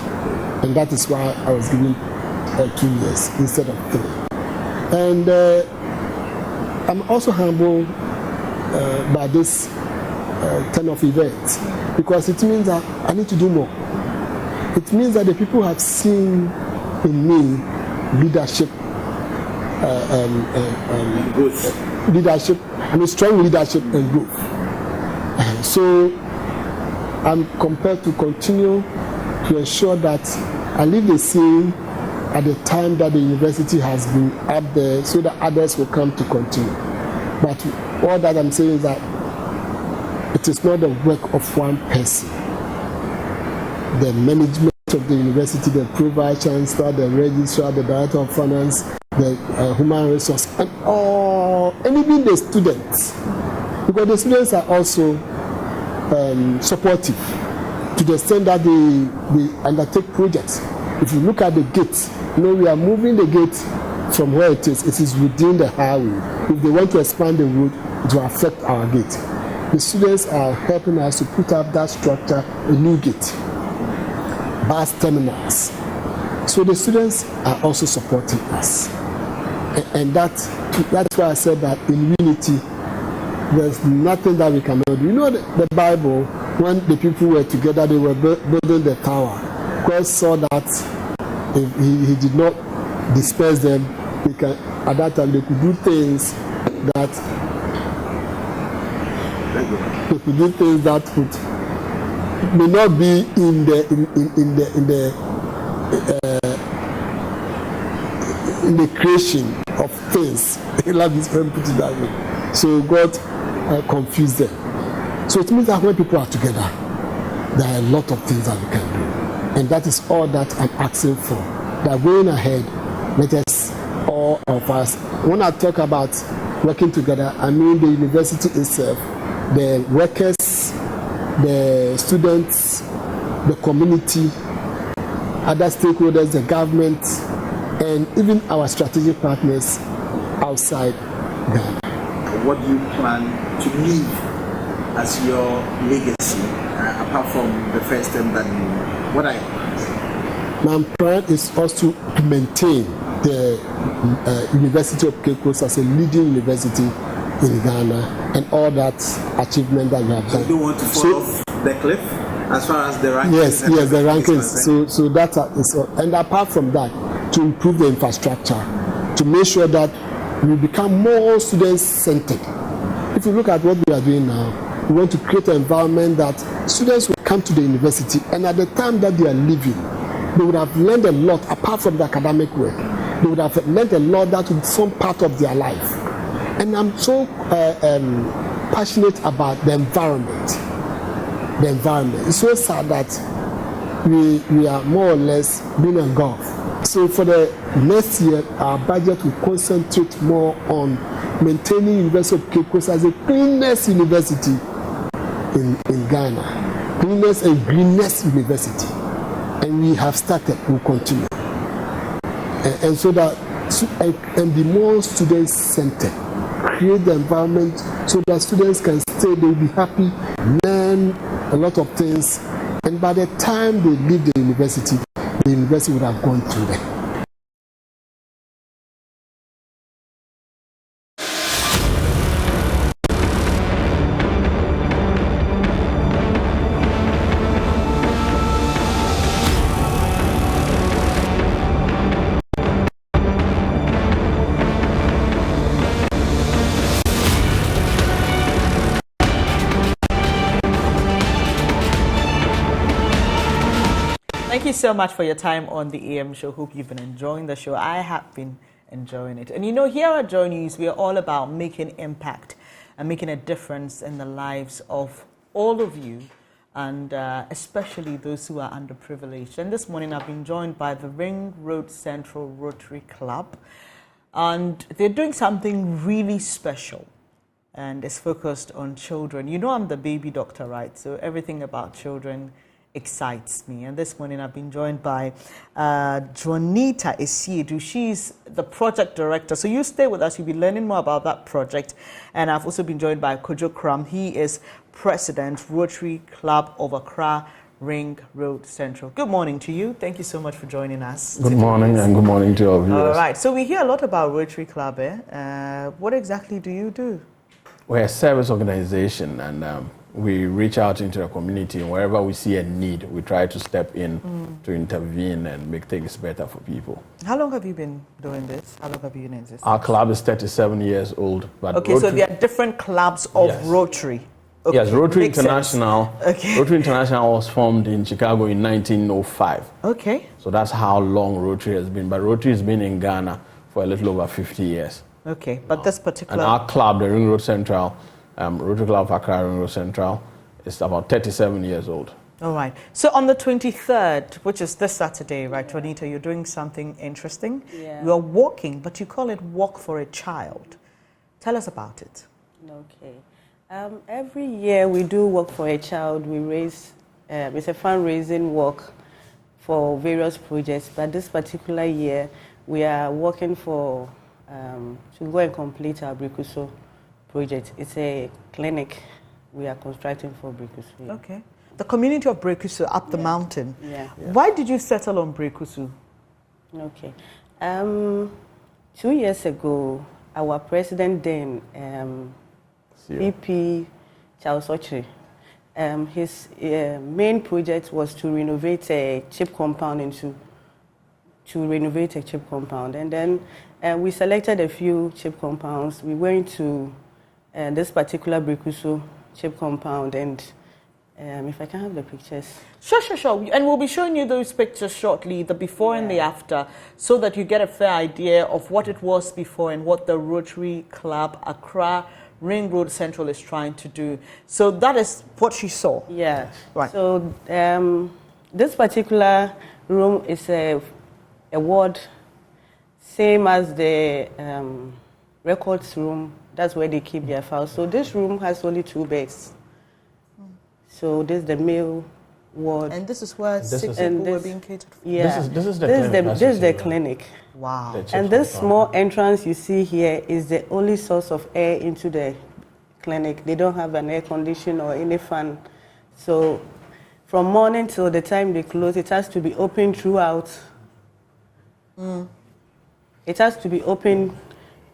and that is why I was given 2 years instead of 3. And I'm also humbled by this turn of events, because it means that I need to do more. It means that the people have seen in me leadership, leadership, strong leadership and growth. So I'm compelled to continue to ensure that I leave the scene at the time that the university has been up there, so that others will come to continue. But all that I'm saying is that it is not the work of one person. The management of the university, the pro-vice chancellor, the registrar, the director of finance, the human resource, and even the students, because the students are also supportive to the extent that they undertake projects. If you look at the gates, we are moving the gate from where it is within the highway. If they want to expand the road, it will affect our gate. The students are helping us to put up that structure, a new gate, bus terminals. So the students are also supporting us. And that's why I said that in unity, there's nothing that we cannot do. The Bible, when the people were together, they were building the tower. God saw that he did not disperse them. At that time, they could do things that may not be in the creation of things. Let me put it that way. So God confused them. So it means that when people are together, there are a lot of things that we can do. And that is all that I'm asking for. That going ahead, let us, all of us, when I talk about working together, I mean the university itself, the workers, the students, the community, other stakeholders, the government, and even our strategic partners outside Ghana. What do you plan to leave as your legacy, apart from the first term that you... What are your plans? My plan is also to maintain the University of Cape Coast as a leading university in Ghana and all that achievement that we have done. You don't want to fall off the cliff as far as the rankings? Yes, the rankings. So that is all. And apart from that, to improve the infrastructure, to make sure that we become more student-centered. If you look at what we are doing now, we want to create an environment that students will come to the university, and at the time that they are leaving, they would have learned a lot apart from the academic work. They would have learned a lot that would form part of their life. And I'm so passionate about the environment. The environment. It's so sad that we are more or less being engulfed. So for the next year, our budget will concentrate more on maintaining University of Cape Coast as the cleanest university in Ghana. Cleanest and greenest university. And we have started, we'll continue. And so that, and be more student-centered. Create the environment so that students can stay, they'll be happy, learn a lot of things. And by the time they leave the university would have gone through them. Thank you so much for your time on the AM show. Hope you've been enjoying the show. I have been enjoying it. And here at Joy News, we are all about making impact and making a difference in the lives of all of you, and especially those who are underprivileged. And this morning, I've been joined by the Ring Road Central Rotary Club. And they're doing something really special, and it's focused on children. I'm the baby doctor, right? So everything about children excites me. And this morning I've been joined by Juanita Esiedu. She's the project director. So you stay with us. You'll be learning more about that project. And I've also been joined by Kojo Kram. He is president, Rotary Club of Accra, Ring Road Central. Good morning to you. Thank you so much for joining us. Good morning, and good morning to our viewers. All right. So we hear a lot about Rotary Club. What exactly do you do? We're a service organization, and we reach out into the community, and wherever we see a need, we try to step in to intervene and make things better for people. How long have you been doing this? How long have you been in this? Our club is 37 years old. But okay, Rotary, so there are different clubs of Rotary. Okay, yes, Rotary International. Okay. Rotary International was formed in Chicago in 1905. Okay. So that's how long Rotary has been. But Rotary has been in Ghana for a little over 50 years. Okay, but this particular... And our club, the Ring Road Central, Rotary Club of Accra, Ring Road Central, is about 37 years old. All right. So on the 23rd, which is this Saturday, right, Juanita, you're doing something interesting. Yeah. You're walking, but you call it Walk for a Child. Tell us about it. Okay. Every year we do Walk for a Child. We raise, it's a fundraising walk for various projects, but this particular year we are working for, to go and complete our Brikuso project. It's a clinic we are constructing for Brikusu. Okay. The community of Brekusu up the mountain. Yeah. Why did you settle on Brekusu? Okay. 2 years ago, our president then, VP Charles Ochre, his main project was to renovate a chip compound and then we selected a few chip compounds. We went to this particular Brekusu chip compound, and if I can have the pictures. Sure. And we'll be showing you those pictures shortly, the before and the after, so that you get a fair idea of what it was before and what the Rotary Club Accra Ring Road Central is trying to do. So that is what she saw. Yeah. Right. So this particular room is a ward, same as the records room. That's where they keep their files. So this room has only 2 beds. So this is the male ward. And this is where sick people were being catered for? Yeah. This is the clinic. Wow. And this small entrance you see here is the only source of air into the clinic. They don't have an air conditioner or any fan. So from morning till the time they close, it has to be open throughout. It has to be open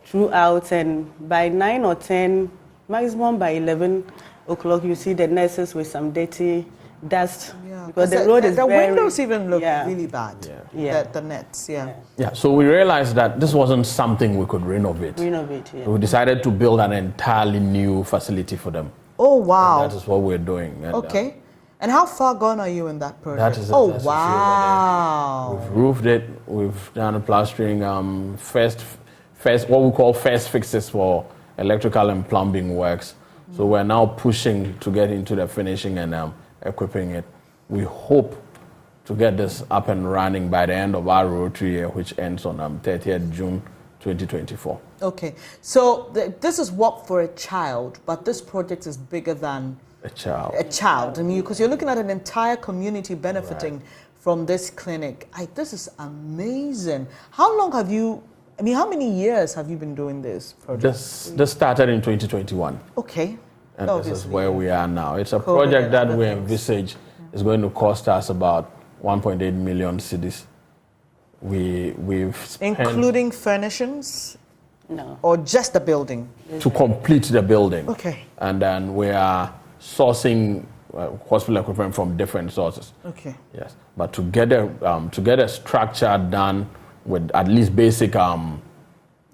throughout, and by 9 or 10, maximum by 11 o'clock, you see the nurses with some dirty dust. Yeah. Because the road is the very... windows even look really bad. Yeah. The nets, yeah. So we realized that this wasn't something we could renovate. Yeah. We decided to build an entirely new facility for them. Oh, wow. And that is what we're doing. And, okay. And how far gone are you in that project? That is that's wow. We've roofed it. We've done plastering. First, what we call first fixes for electrical and plumbing works. So we're now pushing to get into the finishing and equipping it. We hope to get this up and running by the end of our Rotary year, which ends on 30th June 2024. Okay, so this is Walk for a Child, but this project is bigger than a child. I mean, because you're looking at an entire community benefiting from this clinic. This is amazing. How long have you? I mean, how many years have you been doing this project? This started in 2021. Okay. And this is where we are now. It's a project that we envisage is going to cost us about 1.8 million cedis. We've spent, including furnishings? No. Or just the building? To complete the building. Okay. And then we are sourcing hospital equipment from different sources. Okay. Yes. But to get a structure done with at least basic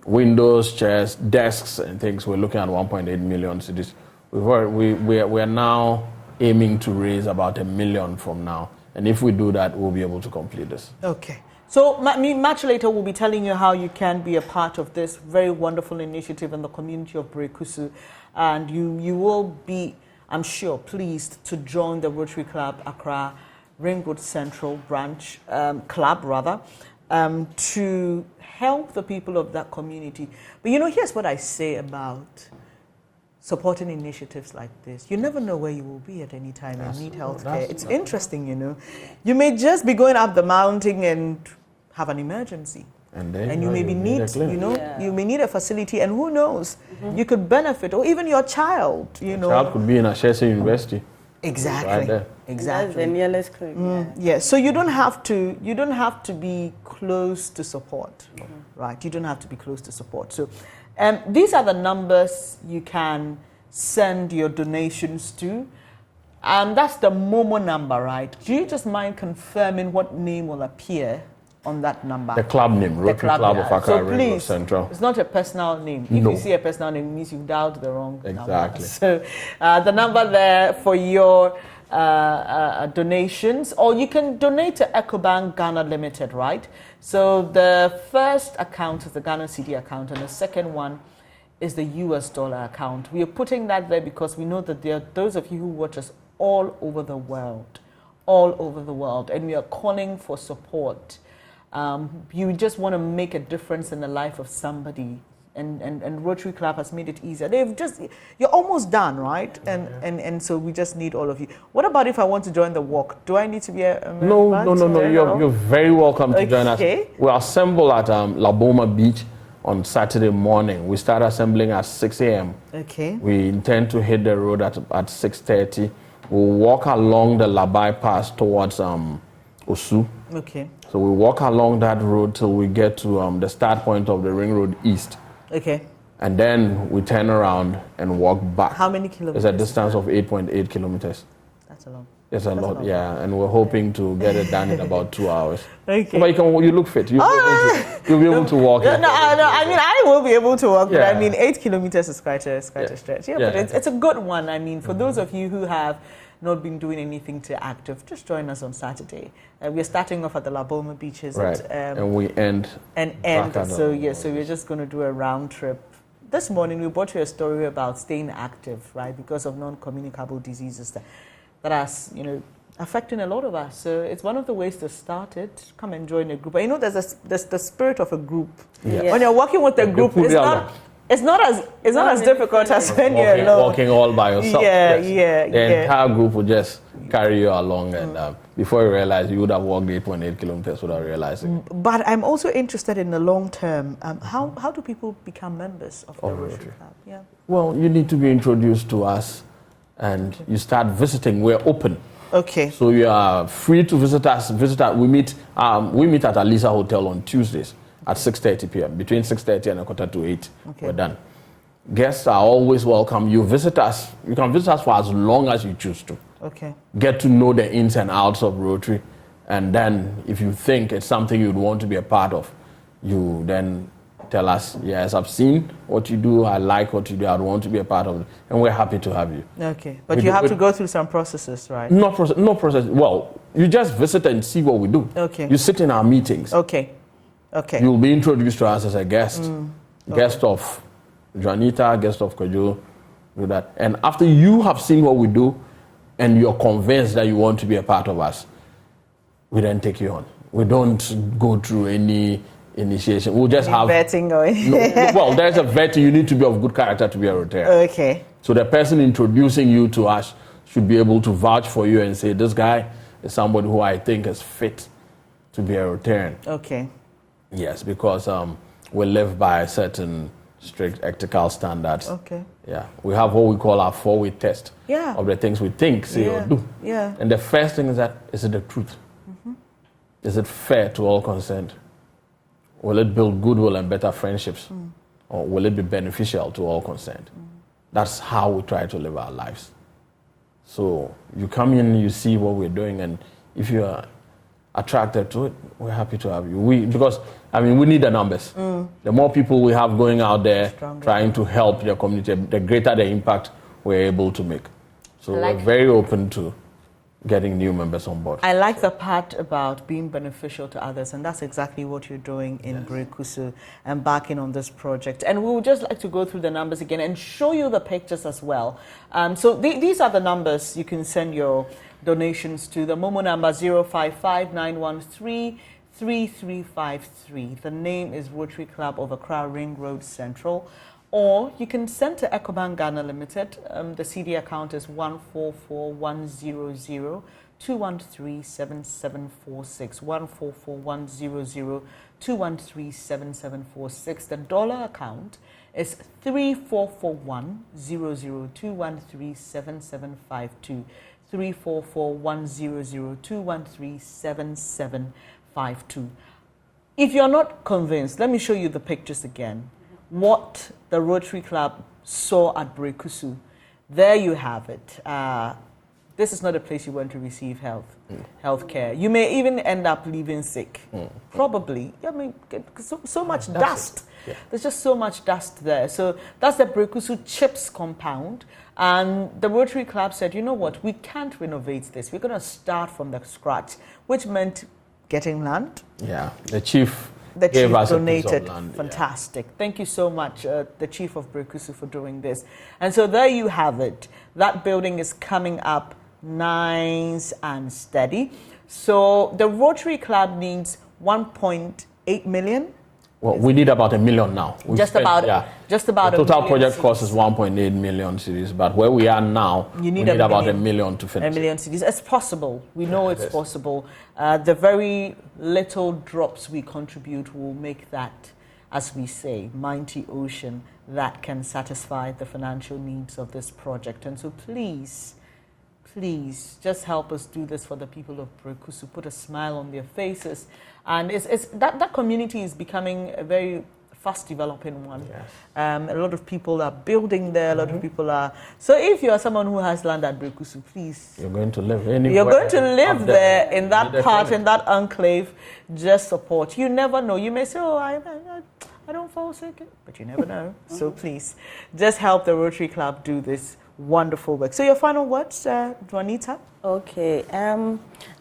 windows, chairs, desks, and things, we're looking at 1.8 million cedis. We are now aiming to raise about 1 million from now. And if we do that, we'll be able to complete this. Okay. So much later, we'll be telling you how you can be a part of this very wonderful initiative in the community of Brekusu. And you will be, I'm sure, pleased to join the Rotary Club Accra Ring Road Central branch, to help the people of that community. But here's what I say about supporting initiatives like this. You never know where you will be at any time and need health care. It's interesting, you know. You may just be going up the mountain and have an emergency. And you maybe need, you may need a facility, and who knows, you could benefit, or even your child, you know. Child could be in Ashesi University. Exactly. Right there. Exactly. That's the nearest clinic. Yeah. So you don't have to be close to support, right? You don't have to be close to support. So, these are the numbers you can send your donations to. That's the Momo number, right? Do you just mind confirming what name will appear on that number? The club name, Rotary Club of Accra Ring Road Central. It's not a personal name. If you see a personal name, it means you've dialed the wrong number. Exactly. So the number there for your donations, or you can donate to EcoBank Ghana Limited, right? So the first account is the Ghana CD account, and the second one is the US dollar account. We are putting that there because we know that there are those of you who watch us all over the world, and we are calling for support. You just want to make a difference in the life of somebody, and Rotary Club has made it easier. You're almost done, right? And so we just need all of you. What about if I want to join the walk? Do I need to be a member? No. You're very welcome to join us. We'll assemble at Laboma Beach on Saturday morning. We start assembling at 6 a.m. Okay. We intend to hit the road at 6:30. We'll walk along the Labai Pass towards Osu. Okay. So we walk along that road till we get to the start point of the Ring Road East. Okay. And then we turn around and walk back. How many kilometers? It's a distance of 8.8 kilometers. That's a lot. It's a lot, yeah. And we're hoping to get it done in about 2 hours. Okay. But you look fit. You'll be able to walk. No, I mean, I will be able to walk, but I mean, 8 kilometers is quite a stretch. Yeah, but it's a good one. I mean, for those of you who have not been doing anything to active, just join us on Saturday. We're starting off at the Laboma beaches. Right. And we end. So we're just going to do a round trip. This morning, we brought you a story about staying active, right, because of non-communicable diseases that are, affecting a lot of us. So it's one of the ways to start it. Come and join a group. But there's the spirit of a group. Yes. When you're working with a group, it's not as difficult as when you're alone. Walking all by yourself. The entire group will just carry you along, and before you realize, you would have walked 8.8 kilometers without realizing. But I'm also interested in the long term. How do people become members of the Rotary Club? Yeah. Well, you need to be introduced to us, and you start visiting. We're open. Okay. So you are free to visit us. We meet at Alisa Hotel on Tuesdays at 6:30 p.m. Between 6:30 and 7:45, we're done. Guests are always welcome. You visit us. You can visit us for as long as you choose to. Okay. Get to know the ins and outs of Rotary, and then if you think it's something you'd want to be a part of, you then tell us, yes, I've seen what you do, I like what you do, I'd want to be a part of it, and we're happy to have you. Okay, but you have to go through some processes, right? No process. Well, you just visit and see what we do. Okay. You sit in our meetings. Okay. You'll be introduced to us as a guest. Guest of Juanita, guest of Kojo, do that. And after you have seen what we do, and you're convinced that you want to be a part of us, we then take you on. We don't go through any initiation. We'll just have vetting going. Well, there's a vetting. You need to be of good character to be a Rotarian. Okay. So the person introducing you to us should be able to vouch for you and say, this guy is somebody who I think is fit to be a Rotarian. Okay. Yes, because we live by certain strict ethical standards. Okay. Yeah. We have what we call our 4-way test of the things we think, say, or do. Yeah. And the first thing is that, is it the truth? Is it fair to all concerned? Will it build goodwill and better friendships? Or will it be beneficial to all concerned? That's how we try to live our lives. So you come in, you see what we're doing, and if you are attracted to it, we're happy to have you. Because we need the numbers. The more people we have going out there trying to help the community, the greater the impact we're able to make. So we're very open to getting new members on board. I like the part about being beneficial to others, and that's exactly what you're doing in Brekusu, embarking on this project. And we would just like to go through the numbers again and show you the pictures as well. So these are the numbers you can send your donations to. The Momo number 055-913-3353. The name is Rotary Club of Accra Ring Road Central. or you can send to Ecobank Ghana Limited. The CD account is 144-100-213-7746, 144-100-213-7746. The dollar account is 3441-00-213-7752, 3441-00-213-7752. If you're not convinced, let me show you the pictures again. What the Rotary Club saw at Brekusu. There you have it. This is not a place you want to receive health care. You may even end up leaving sick. Probably. I mean, so much dust. Yeah. There's just so much dust there. So that's the Brekusu Chips compound. And the Rotary Club said, you know what, we can't renovate this. We're going to start from the scratch, which meant getting land. Yeah, the chief gave us donated. Land, fantastic. Yeah. Thank you so much, the chief of Brekusu, for doing this. And so there you have it. That building is coming up nice and steady. So the Rotary Club needs 1.8 million. Well, we need about $1 million now. Just about the total project cost is 1.8 million cedis, but where we are now, we need about $1 million to finish. $1 million cedis. It's possible. We know it's possible. The very little drops we contribute will make that, as we say, mighty ocean that can satisfy the financial needs of this project. And so please, just help us do this for the people of Brekusu. Put a smile on their faces. And that community is becoming a very fast developing one. Yes. A lot of people are building there. A lot of people are. So if you are someone who has land at Brekusu, please. You're going to live anywhere. You're going to live there in that part, in that enclave. Just support. You never know. You may say, oh, I don't fall sick. But you never know. So please, just help the Rotary Club do this wonderful work. So your final words, Juanita? Okay.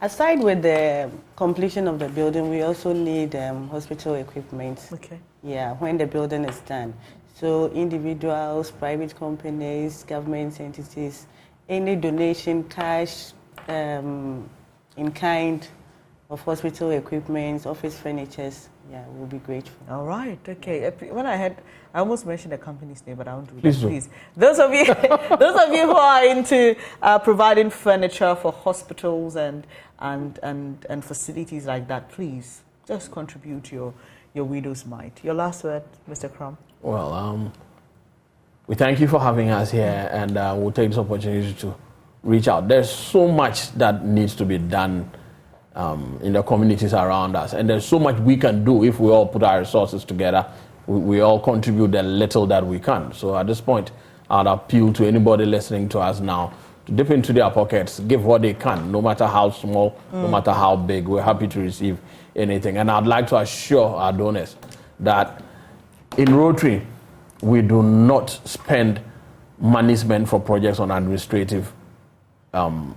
Aside with the completion of the building, we also need hospital equipment. Okay. Yeah, when the building is done. So individuals, private companies, government entities, any donation, cash, in kind of hospital equipment, office furnitures, yeah, we'll be grateful. All right, okay. When I almost mentioned the company's name, but I won't do that. Please. Those of you who are into providing furniture for hospitals and facilities like that, please just contribute your widow's mite. Your last word, Mr. Crum. Well, we thank you for having us here, and we'll take this opportunity to reach out. There's so much that needs to be done in the communities around us, and there's so much we can do if we all put our resources together. We all contribute the little that we can. So at this point, I'd appeal to anybody listening to us now to dip into their pockets, give what they can, no matter how small, no matter how big. We're happy to receive anything. And I'd like to assure our donors that in Rotary, we do not spend money spent for projects on administrative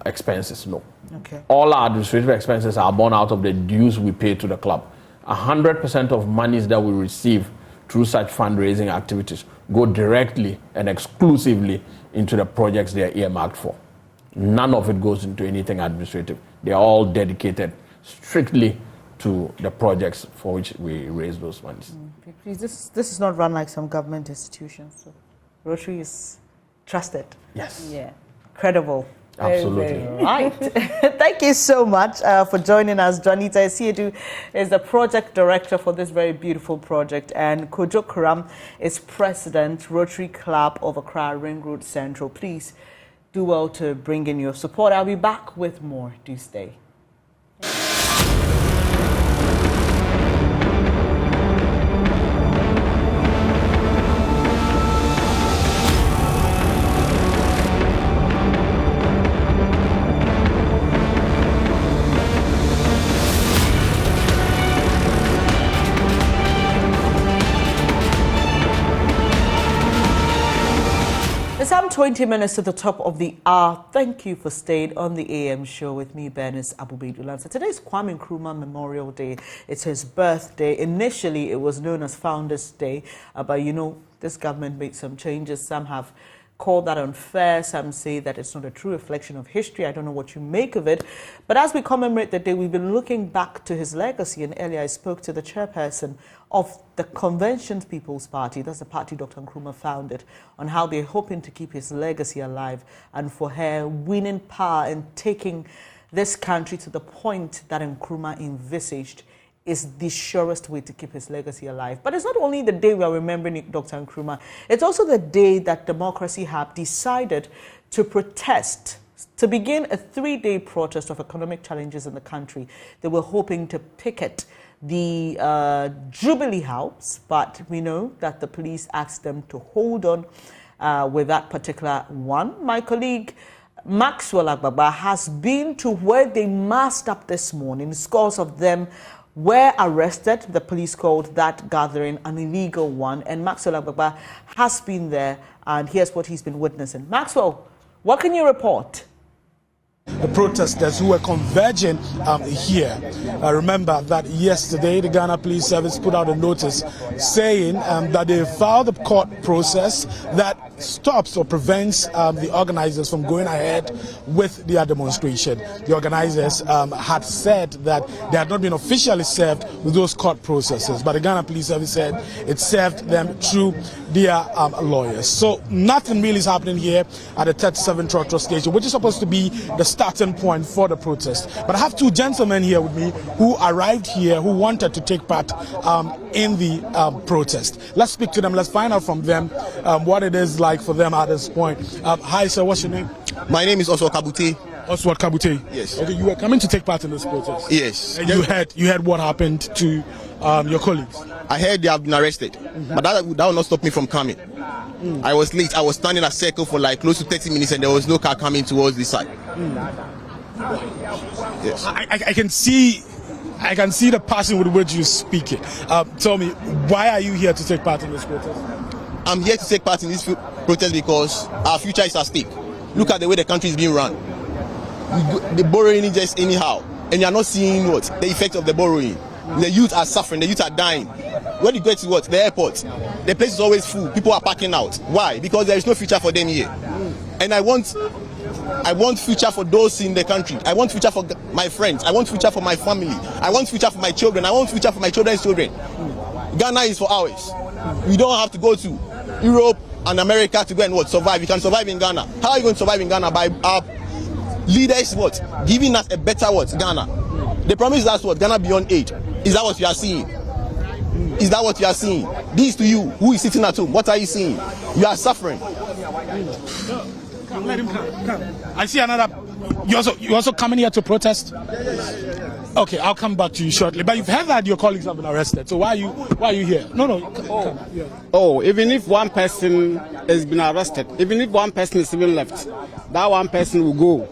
expenses, no. Okay. All our administrative expenses are borne out of the dues we pay to the club. 100% of monies that we receive through such fundraising activities go directly and exclusively into the projects they are earmarked for. None of it goes into anything administrative. They are all dedicated strictly to the projects for which we raise those funds. Please, this is not run like some government institutions. So Rotary is trusted. Yes. Yeah. Credible. Absolutely. Very right. Thank you so much for joining us. Juanita Esiedu is the project director for this very beautiful project, and Kojo Kuram is president, Rotary Club of Accra Ring Road Central. Please do well to bring in your support. I'll be back with more. Do stay. It's 20 minutes to the top of the hour. Thank you for staying on the AM show with me, Bernice Abubedulan. So today is Kwame Nkrumah Memorial Day. It's his birthday. Initially, it was known as Founders Day, but you know, this government made some changes. Some have call that unfair. Some say that it's not a true reflection of history. I don't know what you make of it. But as we commemorate the day, we've been looking back to his legacy. And earlier I spoke to the chairperson of the Convention People's Party, that's the party Dr. Nkrumah founded, on how they're hoping to keep his legacy alive and for her winning power and taking this country to the point that Nkrumah envisaged is the surest way to keep his legacy alive. But it's not only the day we are remembering Dr. Nkrumah, it's also the day that Democracy Hub decided to protest, to begin a 3-day protest of economic challenges in the country. They were hoping to picket the Jubilee House, but we know that the police asked them to hold on with that particular one. My colleague Maxwell Agbagba has been to where they massed up this morning. Scores of them were arrested. The police called that gathering an illegal one, and Maxwell Agbagba has been there, and here's what he's been witnessing. Maxwell, what can you report? The protesters who were converging here. Remember that yesterday the Ghana Police Service put out a notice saying that they filed a court process that stops or prevents the organizers from going ahead with their demonstration. The organizers had said that they had not been officially served with those court processes, but the Ghana Police Service said it served them through their lawyers. So nothing really is happening here at the 37 Trotro station, which is supposed to be the starting point for the protest. But I have two gentlemen here with me who arrived here, who wanted to take part in the protest. Let's speak to them. Let's find out from them what it is like for them at this point. Hi, sir. What's your name? My name is Oswald Kabute. Oswald Kabute. Yes. Okay, you were coming to take part in this protest. Yes. And you heard what happened to your colleagues. I heard they have been arrested, but that will not stop me from coming. I was late. I was standing in a circle for like close to 30 minutes, and there was no car coming towards this side. Yes. I can see the passion with which you speak it. Tell me, why are you here to take part in this protest? I'm here to take part in this protest because our future is at stake. Look at the way the country is being run. The borrowing is just anyhow, and you are not seeing what the effect of the borrowing. The youth are suffering. The youth are dying. When you go to what? The airport, the place is always full. People are packing out. Why? Because there is no future for them here. And I want future for those in the country. I want future for my friends. I want future for my family. I want future for my children. I want future for my children's children. Ghana is for ours. We don't have to go to Europe and America to go and survive. You can survive in Ghana. How are you going to survive in Ghana? By our leaders giving us a better Ghana. The promise is that Ghana beyond aid. Is that what you are seeing? Is that what you are seeing? This to you, who is sitting at home, what are you seeing? You are suffering. Let him come. I see another. You also coming here to protest? Okay, I'll come back to you shortly. But you've heard that your colleagues have been arrested. So why are you here? No. Come. Yeah. Oh, even if one person has been arrested, even if one person is even left, that one person will go.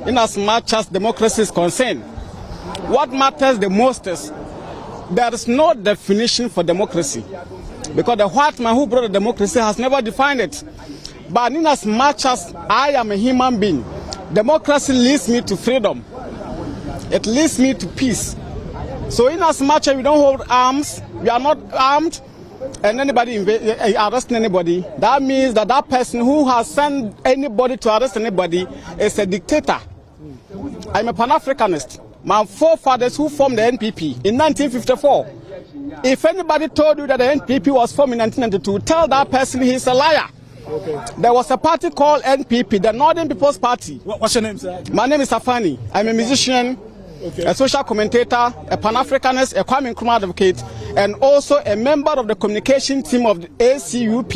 In as much as democracy is concerned, what matters the most is there is no definition for democracy, because the white man who brought the democracy has never defined it. But in as much as I am a human being, democracy leads me to freedom. It leads me to peace. So in as much as we don't hold arms, we are not armed, and anybody arresting anybody, that means that that person who has sent anybody to arrest anybody is a dictator. I'm a Pan-Africanist. My forefathers who formed the NPP in 1954. If anybody told you that the NPP was formed in 1992, tell that person he's a liar. Okay. There was a party called NPP, the Northern People's Party. What's your name, sir? My name is Afani. I'm a musician, a social commentator, a Pan-Africanist, a Kwame Nkrumah advocate, and also a member of the communication team of the ACUP,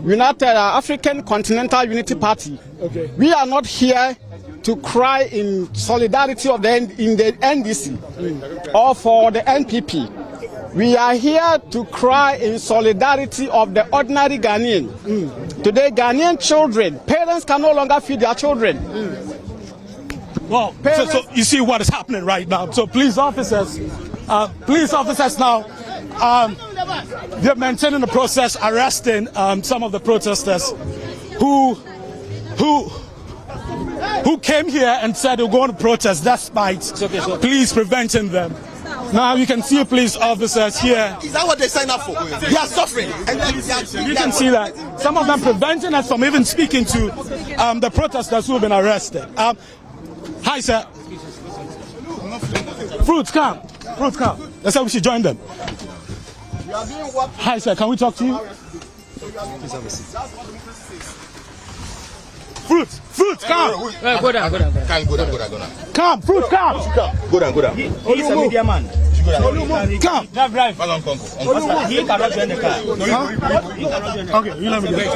United African Continental Unity Party. Okay. We are not here to cry in solidarity of in the NDC or for the NPP. We are here to cry in solidarity of the ordinary Ghanaian. Today, Ghanaian children, parents can no longer feed their children. Well, so you see what is happening right now. So police officers now, they're maintaining the process, arresting some of the protesters who came here and said they were going to protest despite police preventing them Now you can see police officers here. Is that what they sign up for? They are suffering. And you can see that some of them preventing us from even speaking to the protesters who have been arrested. Hi, sir. Fruits, come. Fruits, come. That's how we should join them. Hi, sir. Can we talk to you? Please have a seat. Fruits, come. Go down. Come, fruits, come. Go down. He's a media man. Come. Drive. He cannot join the car. Okay, you let me wait.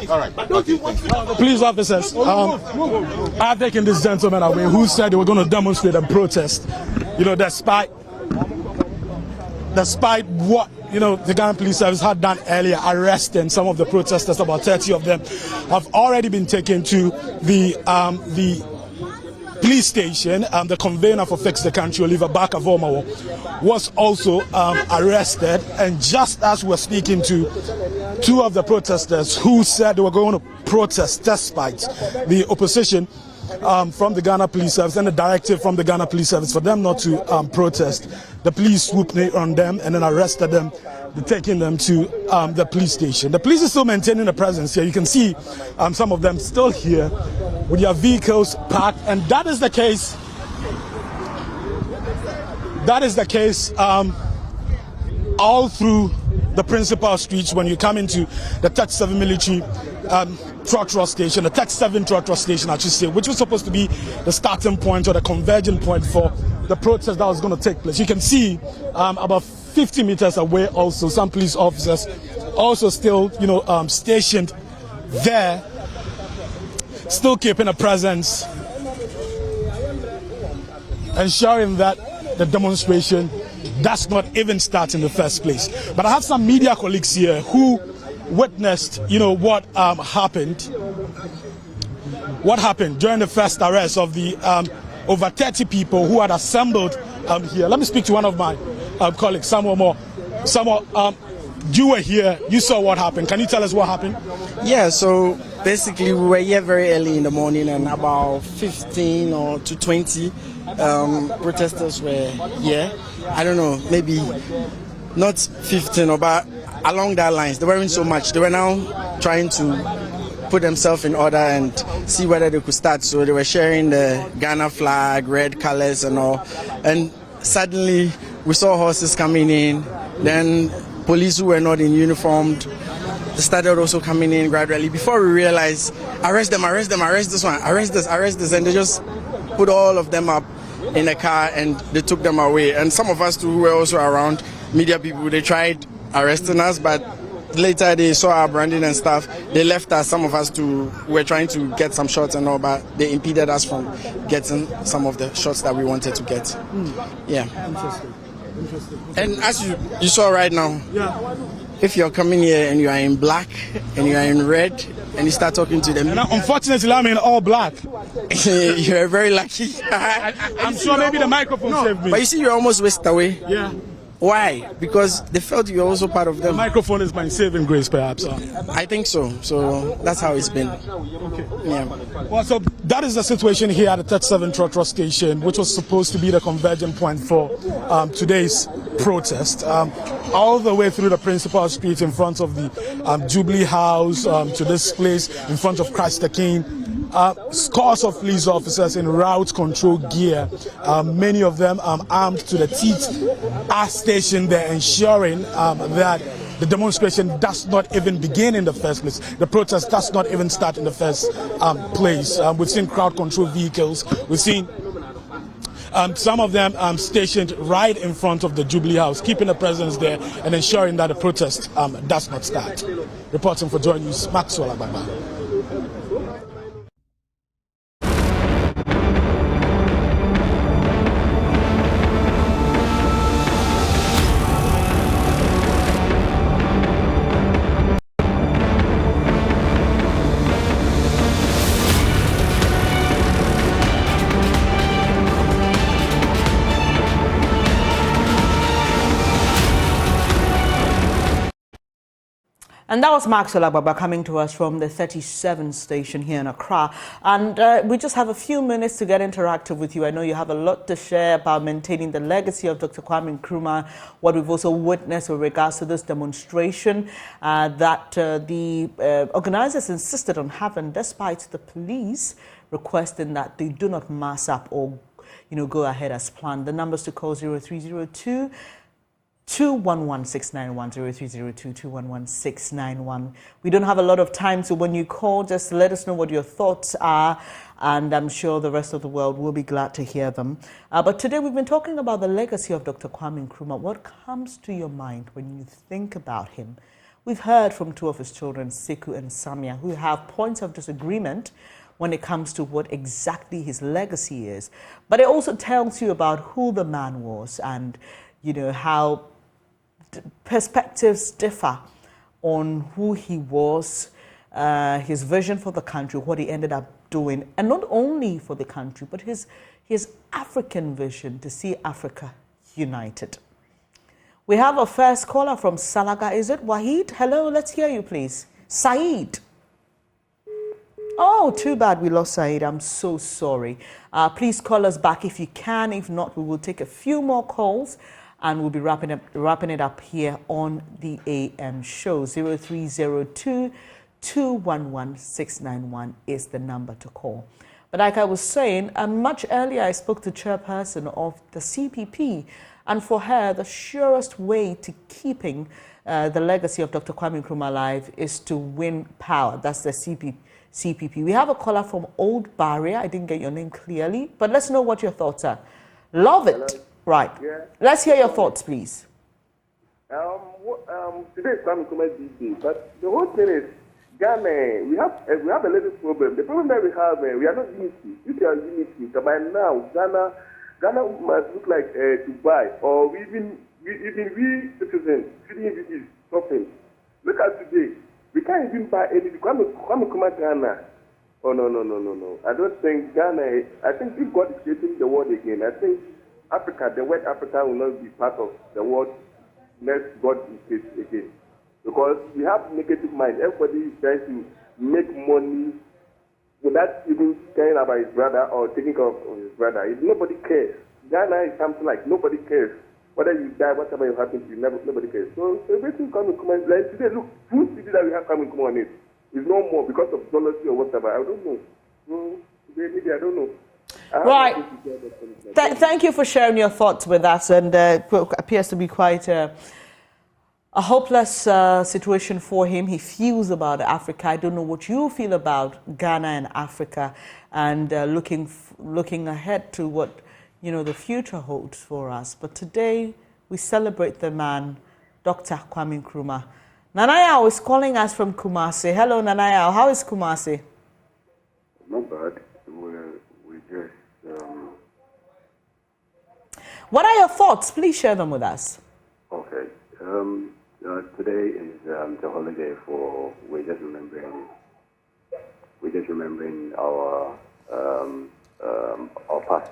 All right. Police officers are taking this gentleman away who said they were going to demonstrate and protest. You know, despite what the Ghana Police Service had done earlier, arresting some of the protesters. About 30 of them have already been taken to the police station. The convener for Fix the Country, Oliver Bakavomawo, was also arrested. And just as we're speaking to two of the protesters who said they were going to protest despite the opposition from the Ghana Police Service and the directive from the Ghana Police Service for them not to protest, the police swooped on them and then arrested them, taking them to the police station. The police is still maintaining a presence here. You can see some of them still here with their vehicles parked, and that is the case. All through the principal streets when you come into the 37 military trotro station, the 37 trotro station, I should say, which was supposed to be the starting point or the converging point for the protest that was going to take place. You can see about 50 meters away also some police officers also still, stationed there, still keeping a presence, ensuring that the demonstration does not even start in the first place. But I have some media colleagues here who witnessed, what happened during the first arrest of the over 30 people who had assembled here. Let me speak to one of my colleagues, Samuel Moore. Samuel, you were here, you saw what happened. Can you tell us what happened? Yeah, so basically we were here very early in the morning, and about 15 or to 20 protesters were here. I don't know, maybe not 15 or but along that lines. There weren't so much. They were now trying to put themselves in order and see whether they could start. So they were sharing the Ghana flag, red colors and all. And suddenly we saw horses coming in. Then police who were not in uniform started also coming in gradually. Before we realized, arrest them, arrest this one, arrest this. And they just put all of them up in a car and they took them away. And some of us too, who were also around, media people, they tried arresting us, but later they saw our branding and stuff. They left us. Some of us too were trying to get some shots and all, but they impeded us from getting some of the shots that we wanted to get. Yeah. Interesting. And as you saw right now, if you're coming here and you are in black and you are in red and you start talking to them, and unfortunately I'm in all black. You're very lucky. I'm sure maybe the microphone saved me. But you see, you're almost whisked away. Yeah. Why? Because they felt you're also part of them. The microphone is my saving grace, perhaps. I think so. So that's how it's been. Okay. Yeah. Well, so that is the situation here at the 37 Trotro station, which was supposed to be the converging point for today's protest. All the way through the principal street in front of the Jubilee House to this place in front of Christ the King. Scores of police officers in route control gear, many of them armed to the teeth, are stationed there, ensuring that the demonstration does not even begin in the first place. The protest does not even start in the first place. We've seen crowd control vehicles. We've seen some of them stationed right in front of the Jubilee House, keeping a presence there and ensuring that the protest does not start. Reporting for Joy News, Maxwell Agbagba. And that was Maxwell Agbaba coming to us from the 37th station here in Accra. And we just have a few minutes to get interactive with you. I know you have a lot to share about maintaining the legacy of Dr. Kwame Nkrumah, what we've also witnessed with regards to this demonstration that the organizers insisted on having, despite the police requesting that they do not mass up or, go ahead as planned. The numbers to call 0302 211-691, 0302-211-691. We don't have a lot of time, so when you call, just let us know what your thoughts are, and I'm sure the rest of the world will be glad to hear them. But today we've been talking about the legacy of Dr. Kwame Nkrumah. What comes to your mind when you think about him? We've heard from two of his children, Sekou and Samia, who have points of disagreement when it comes to what exactly his legacy is. But it also tells you about who the man was and, how perspectives differ on who he was, his vision for the country, what he ended up doing, and not only for the country, but his African vision to see Africa united. We have a first caller from Salaga. Is it Wahid? Hello, let's hear you, please. Saeed. Oh, too bad we lost Saeed. I'm so sorry. Please call us back if you can. If not, we will take a few more calls. And we'll be wrapping it up here on the AM show. 0302-211-691 is the number to call. But like I was saying, much earlier I spoke to chairperson of the CPP, and for her, the surest way to keeping the legacy of Dr. Kwame Nkrumah alive is to win power. That's the CPP. We have a caller from Old Barrier. I didn't get your name clearly, but let's know what your thoughts are. Love it. Hello. Right. Yeah. Let's hear your thoughts, please. Today is Kwame Nkrumah's birthday, but the whole thing is Ghana. We have a little problem. The problem that we have, we are not unity. If we are unity, by now Ghana must look like Dubai, or even we citizens feeding is suffering. Look at today. We can't even buy any Kwame Nkrumah Ghana. Oh no. I don't think Ghana. I think if God is creating the world again, I think Africa, the word Africa will not be part of the world unless God is again. Because we have negative mind. Everybody is trying to make money without even caring about his brother or taking care of his brother. Nobody cares. Ghana is something like nobody cares. Whether you die, whatever you happen to you, nobody cares. So everything coming like today, look, food city that we have coming on it is no more because of jealousy or whatever. I don't know. Maybe I don't know. Right. Thank you for sharing your thoughts with us, and it appears to be quite a hopeless situation for him. He feels about Africa. I don't know what you feel about Ghana and Africa, and looking ahead to what the future holds for us. But today we celebrate the man, Dr. Kwame Nkrumah. Nanaya is calling us from Kumasi. Hello, Nanaya. How is Kumasi? Not bad. What are your thoughts? Please share them with us. Okay. Today is the holiday for we're just remembering our past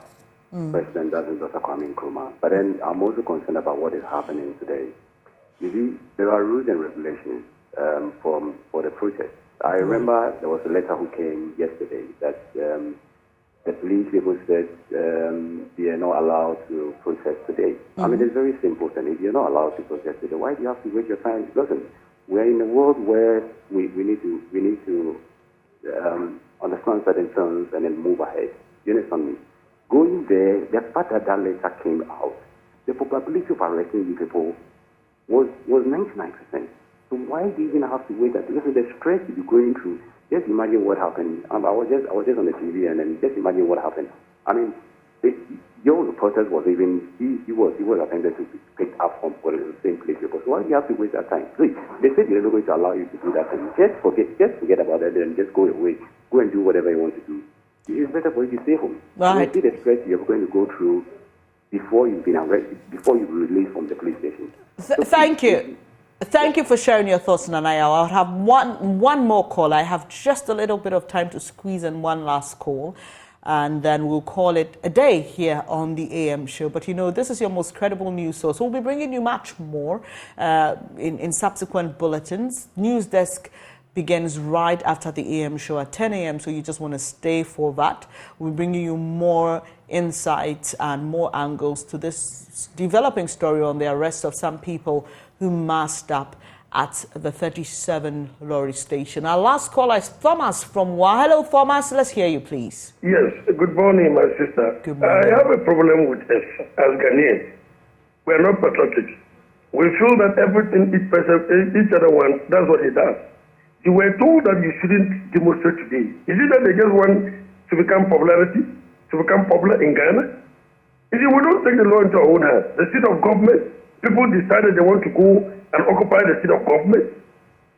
president, that is Dr. Kwame Nkrumah. But then I'm also concerned about what is happening today. You see, there are rules and regulations for the protest. I remember there was a letter who came yesterday that the police people said they are not allowed to protest today. I mean, it's very simple. And if you're not allowed to protest today, why do you have to waste your time? Listen, we're in a world where we need to understand certain terms and then move ahead. You understand me? Going there, the fact that letter came out, the probability of arresting you people was 99%. So why do you even have to wait? Because the stress you're going through. Just imagine what happened. I was just on the TV, and then just imagine what happened. I mean, your reporter was even he was attempted to be picked up from the same place. Because why do you have to waste that time? See, they said they're not going to allow you to do that thing. Just forget about that, and just go away. Go and do whatever you want to do. It's better for you to stay home. Right. You see the stress you're going to go through before you've been arrested, before you're released from the police station. Thank you. Thank you for sharing your thoughts, Nanaya. I'll have one more call. I have just a little bit of time to squeeze in one last call. and then we'll call it a day here on the AM show. But you know, this is your most credible news source. We'll be bringing you much more in subsequent bulletins. News desk begins right after the AM show at 10 a.m. So you just want to stay for that. We'll bring you more insights and more angles to this developing story on the arrest of some people who masked up at the 37 lorry station. Our last caller is Thomas from Wa. Hello, Thomas. Let's hear you, please. Yes. Good morning, my sister. Good morning. I have a problem with us as Ghanaians. We are not patriotic. We feel that everything each other wants, that's what he does. You were told that you shouldn't demonstrate today. Is it that they just want to become popular in Ghana? If we don't take the law into our own hands, the seat of government, people decided they want to go and occupy the seat of government,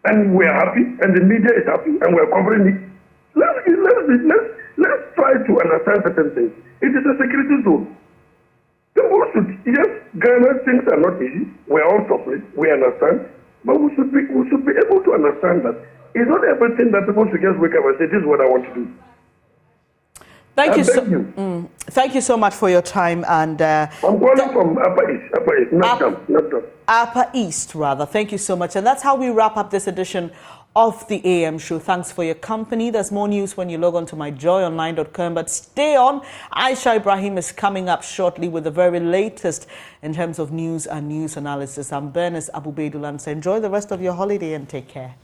and we are happy, and the media is happy, and we are covering it. Let's try to understand certain things. It is a security zone. People should, yes, Ghana, things are not easy. We are all suffering. We understand. But we should be able to understand that it's not everything that people should just wake up and say, this is what I want to do. Thank you so much for your time. And I'm calling from Upper East, not down. Upper East, rather. Thank you so much. And that's how we wrap up this edition of the AM show. Thanks for your company. There's more news when you log on to myjoyonline.com. But stay on. Aisha Ibrahim is coming up shortly with the very latest in terms of news and news analysis. I'm Bernice Abubedulan. So enjoy the rest of your holiday and take care.